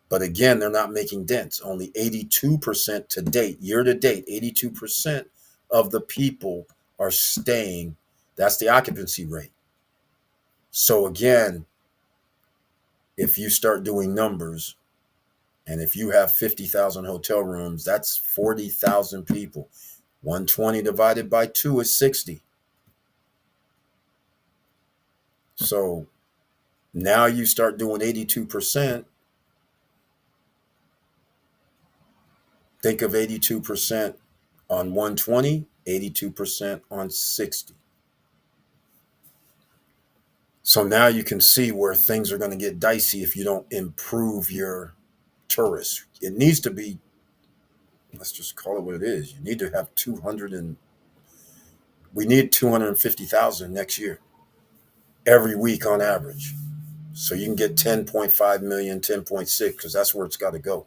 But again, they're not making dents. Only 82% to date, year to date, 82% of the people are staying. That's the occupancy rate. So again, if you start doing numbers, and if you have 50,000 hotel rooms, that's 40,000 people. 120 divided by 2 is 60. So now you start doing 82%. Think of 82% on 120, 82% on 60. So now you can see where things are going to get dicey if you don't improve your tourists. It needs to be, let's just call it what it is. You need to have we need 250,000 next year, every week on average. So you can get 10.5 million, 10.6, because that's where it's got to go.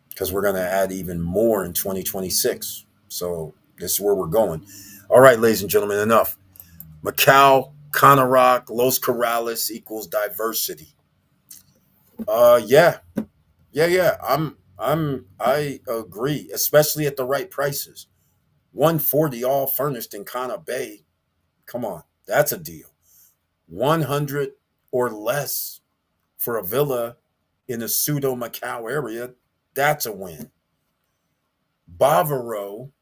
Because we're going to add even more in 2026. So this is where we're going. All right, ladies and gentlemen, enough. Macau, Canaroc, Los Corrales equals diversity. Yeah. I agree, especially at the right prices. 140 all furnished in Cana Bay. Come on, that's a deal. 100 or less for a villa in a pseudo Macau area. That's a win. Bavaro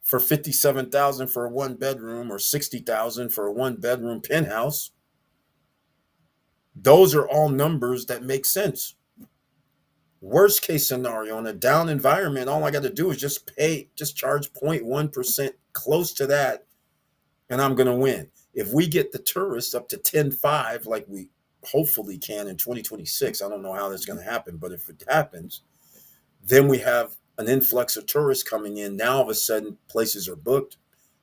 for 57,000 for a one bedroom or 60,000 for a one bedroom penthouse. Those are all numbers that make sense. Worst case scenario, in a down environment, all I got to do is just charge 0.1% close to that, and I'm going to win. If we get the tourists up to 10.5, like we hopefully can in 2026, I don't know how that's going to happen, but if it happens, then we have an influx of tourists coming in. Now, all of a sudden, places are booked.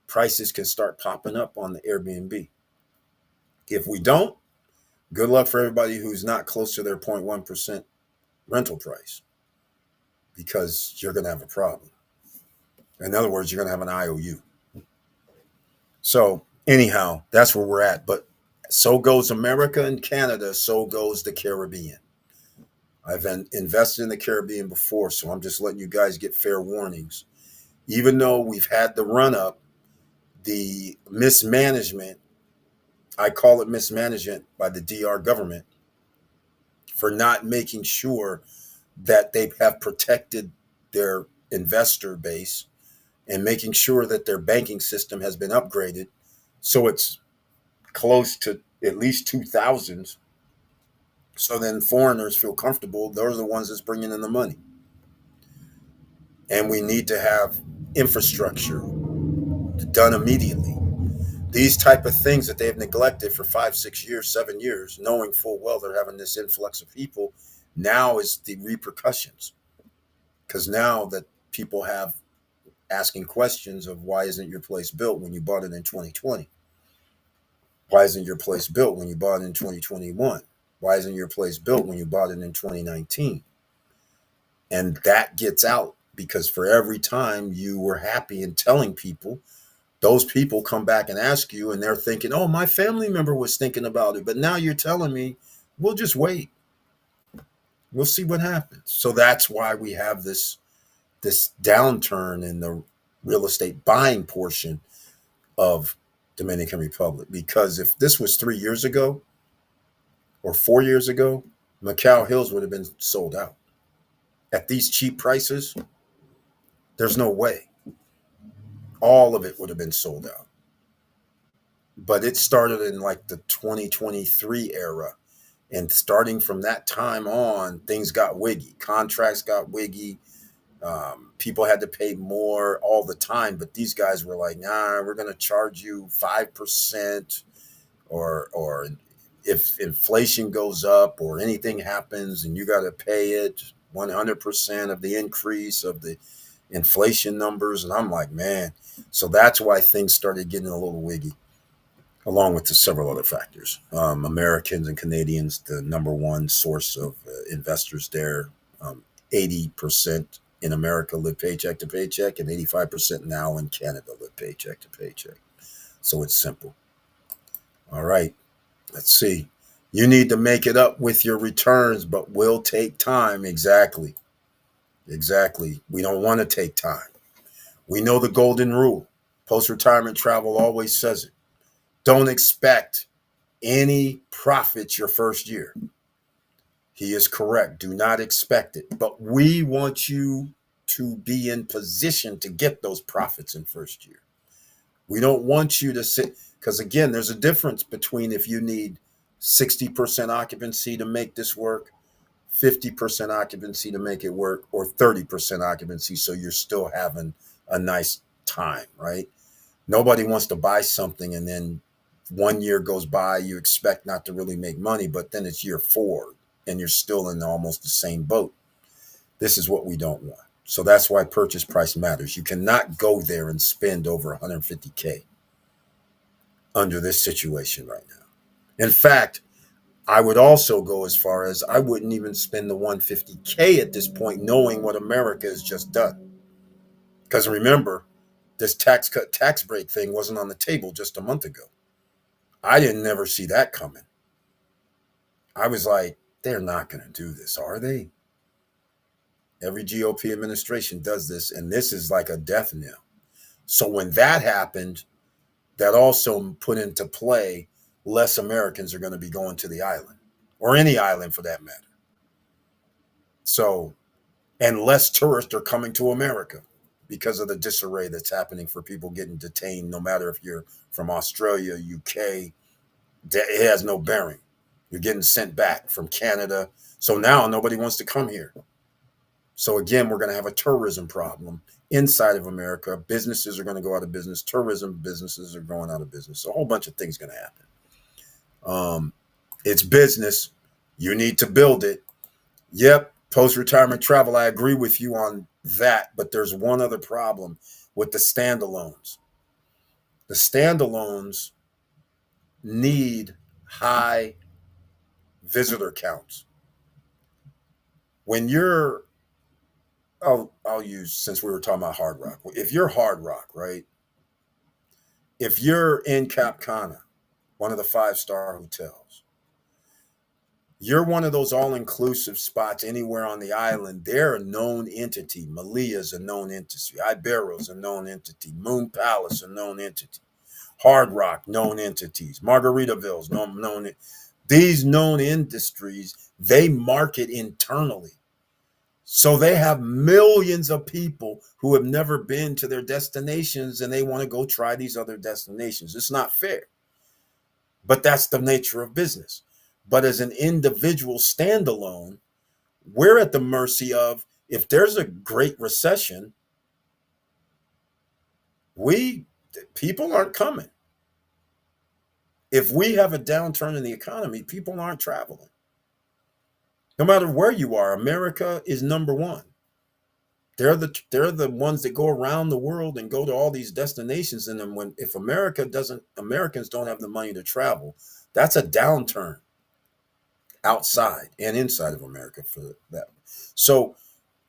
Prices can start popping up on the Airbnb. If we don't, good luck for everybody who's not close to their 0.1% rental price, because you're going to have a problem. In other words, you're going to have an IOU. So anyhow, that's where we're at. But so goes America and Canada. So goes the Caribbean. I've invested in the Caribbean before, so I'm just letting you guys get fair warnings. Even though we've had the run up, the mismanagement, I call it mismanagement by the DR government, for not making sure that they have protected their investor base and making sure that their banking system has been upgraded so it's close to at least 2000s. So then foreigners feel comfortable. Those are the ones that's bringing in the money. And we need to have infrastructure done immediately. These type of things that they've neglected for 5, 6 years, 7 years, knowing full well they're having this influx of people, now is the repercussions. Because now that people have asking questions of why isn't your place built when you bought it in 2020? Why isn't your place built when you bought it in 2021? Why isn't your place built when you bought it in 2019? And that gets out because for every time you were happy in telling people, those people come back and ask you, and they're thinking, oh, my family member was thinking about it, but now you're telling me, we'll just wait. We'll see what happens. So that's why we have this downturn in the real estate buying portion of Dominican Republic. Because if this was 3 years ago or 4 years ago, Macau Hills would have been sold out. At these cheap prices, there's no way. All of it would have been sold out. But it started in like the 2023 era. And starting from that time on, things got wiggy. Contracts got wiggy. People had to pay more all the time. But these guys were like, nah, we're going to charge you 5%, or if inflation goes up or anything happens and you got to pay it 100% of the increase of the inflation numbers. And I'm like, man, so that's why things started getting a little wiggy, along with the several other factors. Americans and Canadians, the number one source of investors there. 80% in America live paycheck to paycheck, and 85% now in Canada live paycheck to paycheck. So it's simple. All right. Let's see. You need to make it up with your returns, but will take time. Exactly. Exactly. We don't want to take time. We know the golden rule. Post retirement travel always says it. Don't expect any profits your first year. He is correct. Do not expect it. But we want you to be in position to get those profits in first year. We don't want you to sit, because again, there's a difference between if you need 60% occupancy to make this work, 50% occupancy to make it work, or 30% occupancy so you're still having a nice time, right? Nobody wants to buy something and then 1 year goes by, you expect not to really make money, but then it's year 4 and you're still in almost the same boat. This is what we don't want. So that's why purchase price matters. You cannot go there and spend over 150K under this situation right now. In fact, I would also go as far as I wouldn't even spend the 150K at this point, knowing what America has just done. Because remember, this tax cut, tax break thing wasn't on the table just a month ago. I didn't never see that coming. I was like, they're not going to do this, are they? Every GOP administration does this, and this is like a death knell. So when that happened, that also put into play less Americans are going to be going to the island, or any island for that matter. So, and less tourists are coming to America because of the disarray that's happening for people getting detained, no matter if you're from Australia, UK, it has no bearing. You're getting sent back from Canada. So now nobody wants to come here. So again, we're going to have a tourism problem inside of America. Businesses are going to go out of business. Tourism businesses are going out of business. So a whole bunch of things going to happen. It's business. You need to build it. Yep. Post-retirement travel. I agree with you on that. But there's one other problem with the standalones. The standalones need high visitor counts. When you're, I'll use, since we were talking about Hard Rock. If you're Hard Rock, right? If you're in Cap Cana, one of the 5-star hotels, you're one of those all-inclusive spots anywhere on the island, they're a known entity. Malia's a known entity. Ibero's a known entity. Moon Palace, a known entity. Hard Rock, known entities. Margaritaville's known. These known industries, they market internally. So they have millions of people who have never been to their destinations and they want to go try these other destinations. It's not fair. But that's the nature of business. But as an individual standalone, we're at the mercy of, if there's a great recession, people aren't coming. If we have a downturn in the economy, people aren't traveling. No matter where you are, America is number one. They're the ones that go around the world and go to all these destinations. And then if Americans don't have the money to travel, that's a downturn outside and inside of America for that. So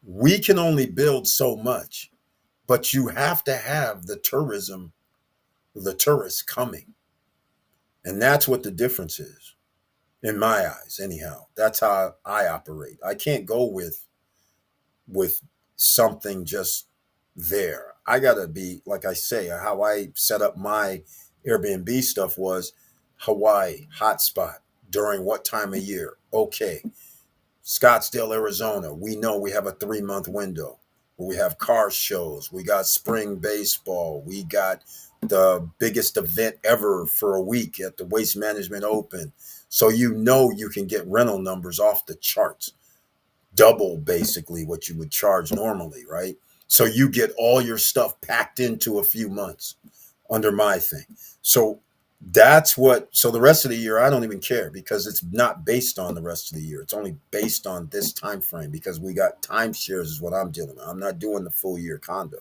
we can only build so much, but you have to have the tourists coming. And that's what the difference is, in my eyes, anyhow. That's how I operate. I can't go with something just there. I gotta be, like I say, how I set up my Airbnb stuff was Hawaii, hotspot, during what time of year? Okay. Scottsdale, Arizona, we know we have a 3 month window where we have car shows. We got spring baseball. We got the biggest event ever for a week at the Waste Management Open. So you know you can get rental numbers off the charts, double basically what you would charge normally, right? So you get all your stuff packed into a few months under my thing. So so the rest of the year I don't even care because it's not based on the rest of the year. It's only based on this time frame because we got timeshares is what I'm dealing with. I'm not doing the full year condo.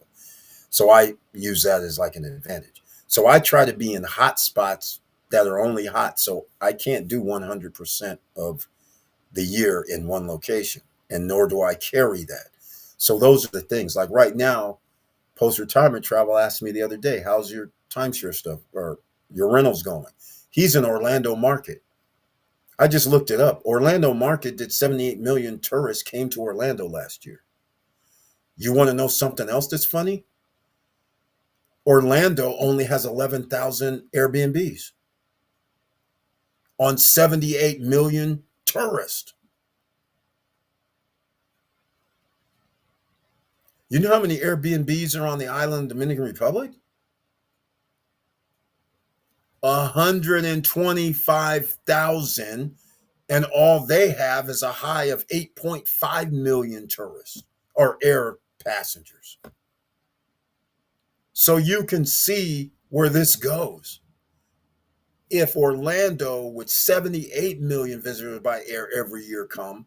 So I use that as like an advantage. So I try to be in hot spots that are only hot. So I can't do 100% of the year in one location, and nor do I carry that. So those are the things. Like right now, post retirement travel asked me the other day, "How's your timeshare stuff or your rentals going?" He's in Orlando market. I just looked it up. Orlando market did 78 million tourists came to Orlando last year. You want to know something else that's funny? Orlando only has 11,000 Airbnbs on 78 million tourists. You know how many Airbnbs are on the island of Dominican Republic? 125,000, and all they have is a high of 8.5 million tourists or air passengers. So you can see where this goes. If Orlando with 78 million visitors by air every year come,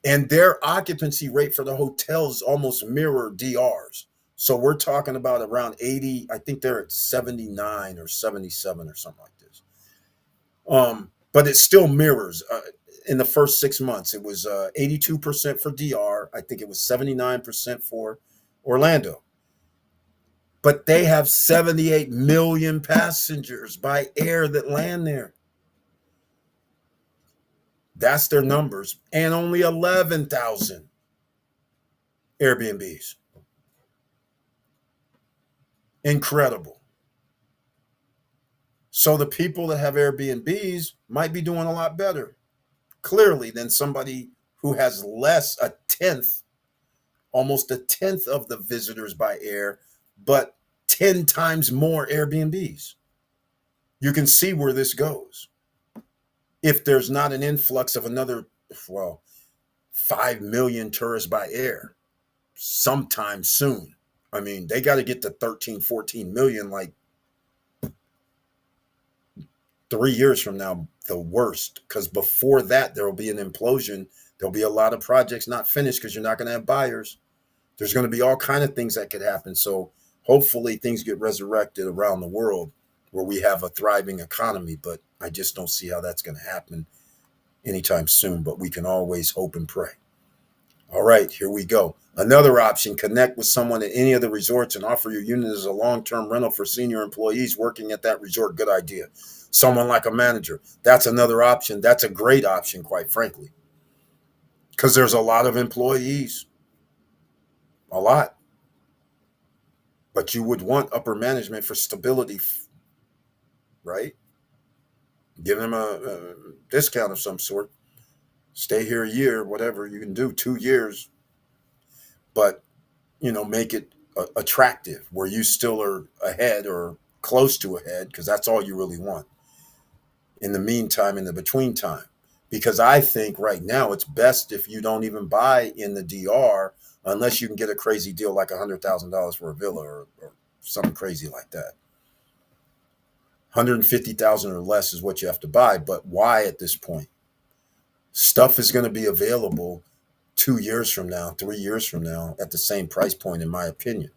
and their occupancy rate for the hotels almost mirror DR's. So we're talking about around 80, I think they're at 79 or 77 or something like this. But it still mirrors. In the first 6 months, it was 82% for DR. I think it was 79% for Orlando. But they have 78 million passengers by air that land there. That's their numbers. And only 11,000 Airbnbs. Incredible. So the people that have Airbnbs might be doing a lot better, clearly, than somebody who has less, a tenth, almost a tenth of the visitors by air, but 10 times more Airbnbs. You can see where this goes. If there's not an influx of another, well, 5 million tourists by air sometime soon. I mean, they got to get to 13, 14 million like 3 years from now, the worst. Because before that, there will be an implosion. There'll be a lot of projects not finished because you're not going to have buyers. There's going to be all kind of things that could happen. So hopefully things get resurrected around the world where we have a thriving economy. But I just don't see how that's going to happen anytime soon. But we can always hope and pray. All right, here we go. Another option, connect with someone at any of the resorts and offer your unit as a long-term rental for senior employees working at that resort. Good idea. Someone like a manager. That's another option. That's a great option, quite frankly, because there's a lot of employees, a lot. But you would want upper management for stability, right? Give them a discount of some sort. Stay here a year, whatever you can do, 2 years, but make it attractive where you still are ahead or close to ahead because that's all you really want in the meantime, in the between time. Because I think right now it's best if you don't even buy in the DR unless you can get a crazy deal like $100,000 for a villa or something crazy like that. 150,000 or less is what you have to buy. But why at this point? Stuff is going to be available 2 years from now, 3 years from now at the same price point, in my opinion.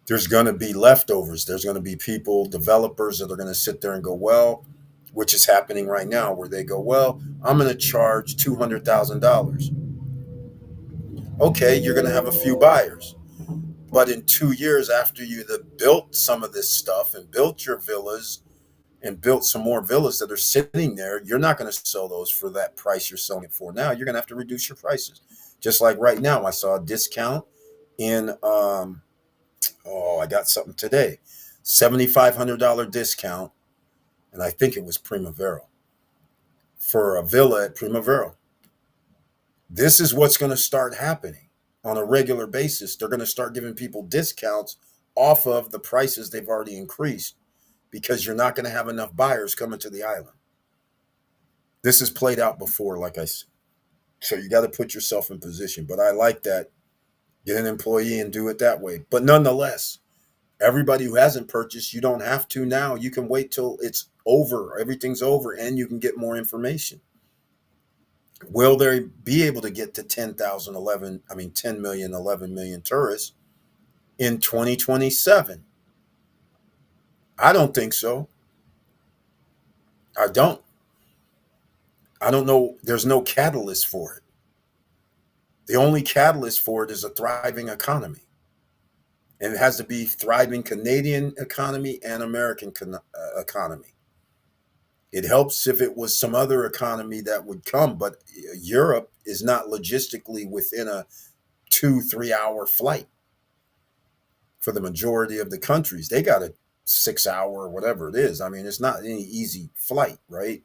There's going to be leftovers. There's going to be people, developers that are going to sit there and go, well, which is happening right now, where they go, well, I'm going to charge $200,000. Okay, you're going to have a few buyers. But in 2 years after you have built some of this stuff and built your villas and built some more villas that are sitting there, you're not going to sell those for that price you're selling it for now. You're going to have to reduce your prices. Just like right now, I saw a discount in, I got something today. $7,500 discount, and I think it was Primavera, for a villa at Primavera. This is what's going to start happening on a regular basis. They're going to start giving people discounts off of the prices they've already increased because you're not going to have enough buyers coming to the island. This has played out before, like I said. So you got to put yourself in position. But I like that. Get an employee and do it that way. But nonetheless, everybody who hasn't purchased, you don't have to now. You can wait till it's over. Everything's over and you can get more information. Will they be able to get to 10 million, 11 million tourists in 2027? I don't think so. I don't. I don't know. There's no catalyst for it. The only catalyst for it is a thriving economy. And it has to be thriving Canadian economy and American economy. It helps if it was some other economy that would come, but Europe is not logistically within a 2-3 hour flight for the majority of the countries. They got a 6 hour or whatever it is. I mean, it's not any easy flight, right?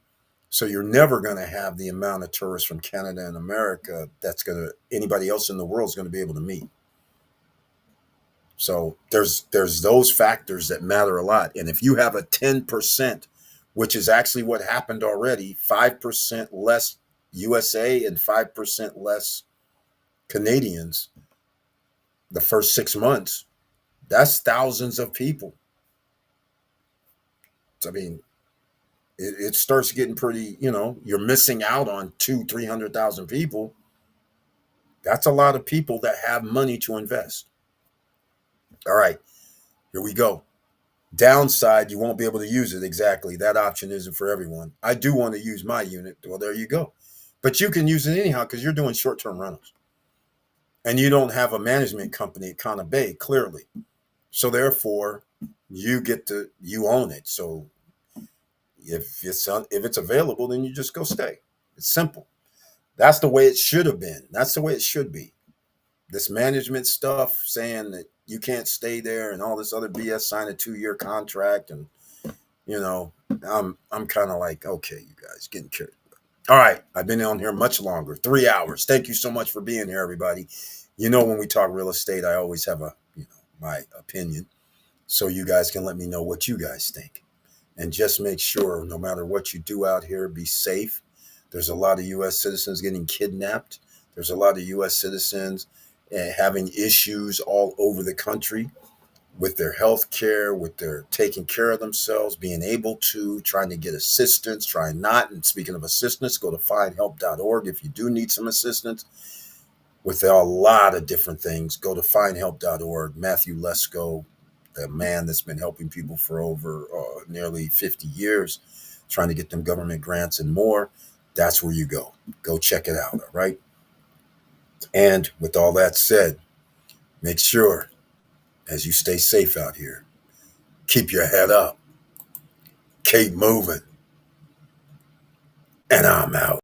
So you're never going to have the amount of tourists from Canada and America that's going to anybody else in the world is going to be able to meet. So there's those factors that matter a lot. And if you have a 10%, which is actually what happened already, 5% less USA and 5% less Canadians the first 6 months, that's thousands of people. I mean, it starts getting pretty, you're missing out on 300,000 people. That's a lot of people that have money to invest. All right, here we go. Downside, you won't be able to use it. Exactly. That option isn't for everyone. I do want to use my unit. Well, there you go. But you can use it anyhow because you're doing short-term rentals. And you don't have a management company at Kana Bay, clearly. So therefore, you own it. So if it's available, then you just go stay. It's simple. That's the way it should have been. That's the way it should be. This management stuff saying that you can't stay there and all this other BS, sign a 2-year contract, and I'm kind of like, okay, you guys getting carried. All right, I've been on here much longer, 3 hours. Thank you so much for being here, everybody. When we talk real estate, I always have my opinion, so you guys can let me know what you guys think, and just make sure no matter what you do out here, be safe. There's a lot of U.S. citizens getting kidnapped. There's a lot of U.S. citizens having issues all over the country with their health care, with their taking care of themselves, being able to, trying to get assistance, trying not. And speaking of assistance, go to findhelp.org if you do need some assistance with a lot of different things. Go to findhelp.org. Matthew Lesko, the man that's been helping people for over nearly 50 years, trying to get them government grants and more. That's where you go. Go check it out, all right? And with all that said, make sure as you stay safe out here, keep your head up, keep moving, and I'm out.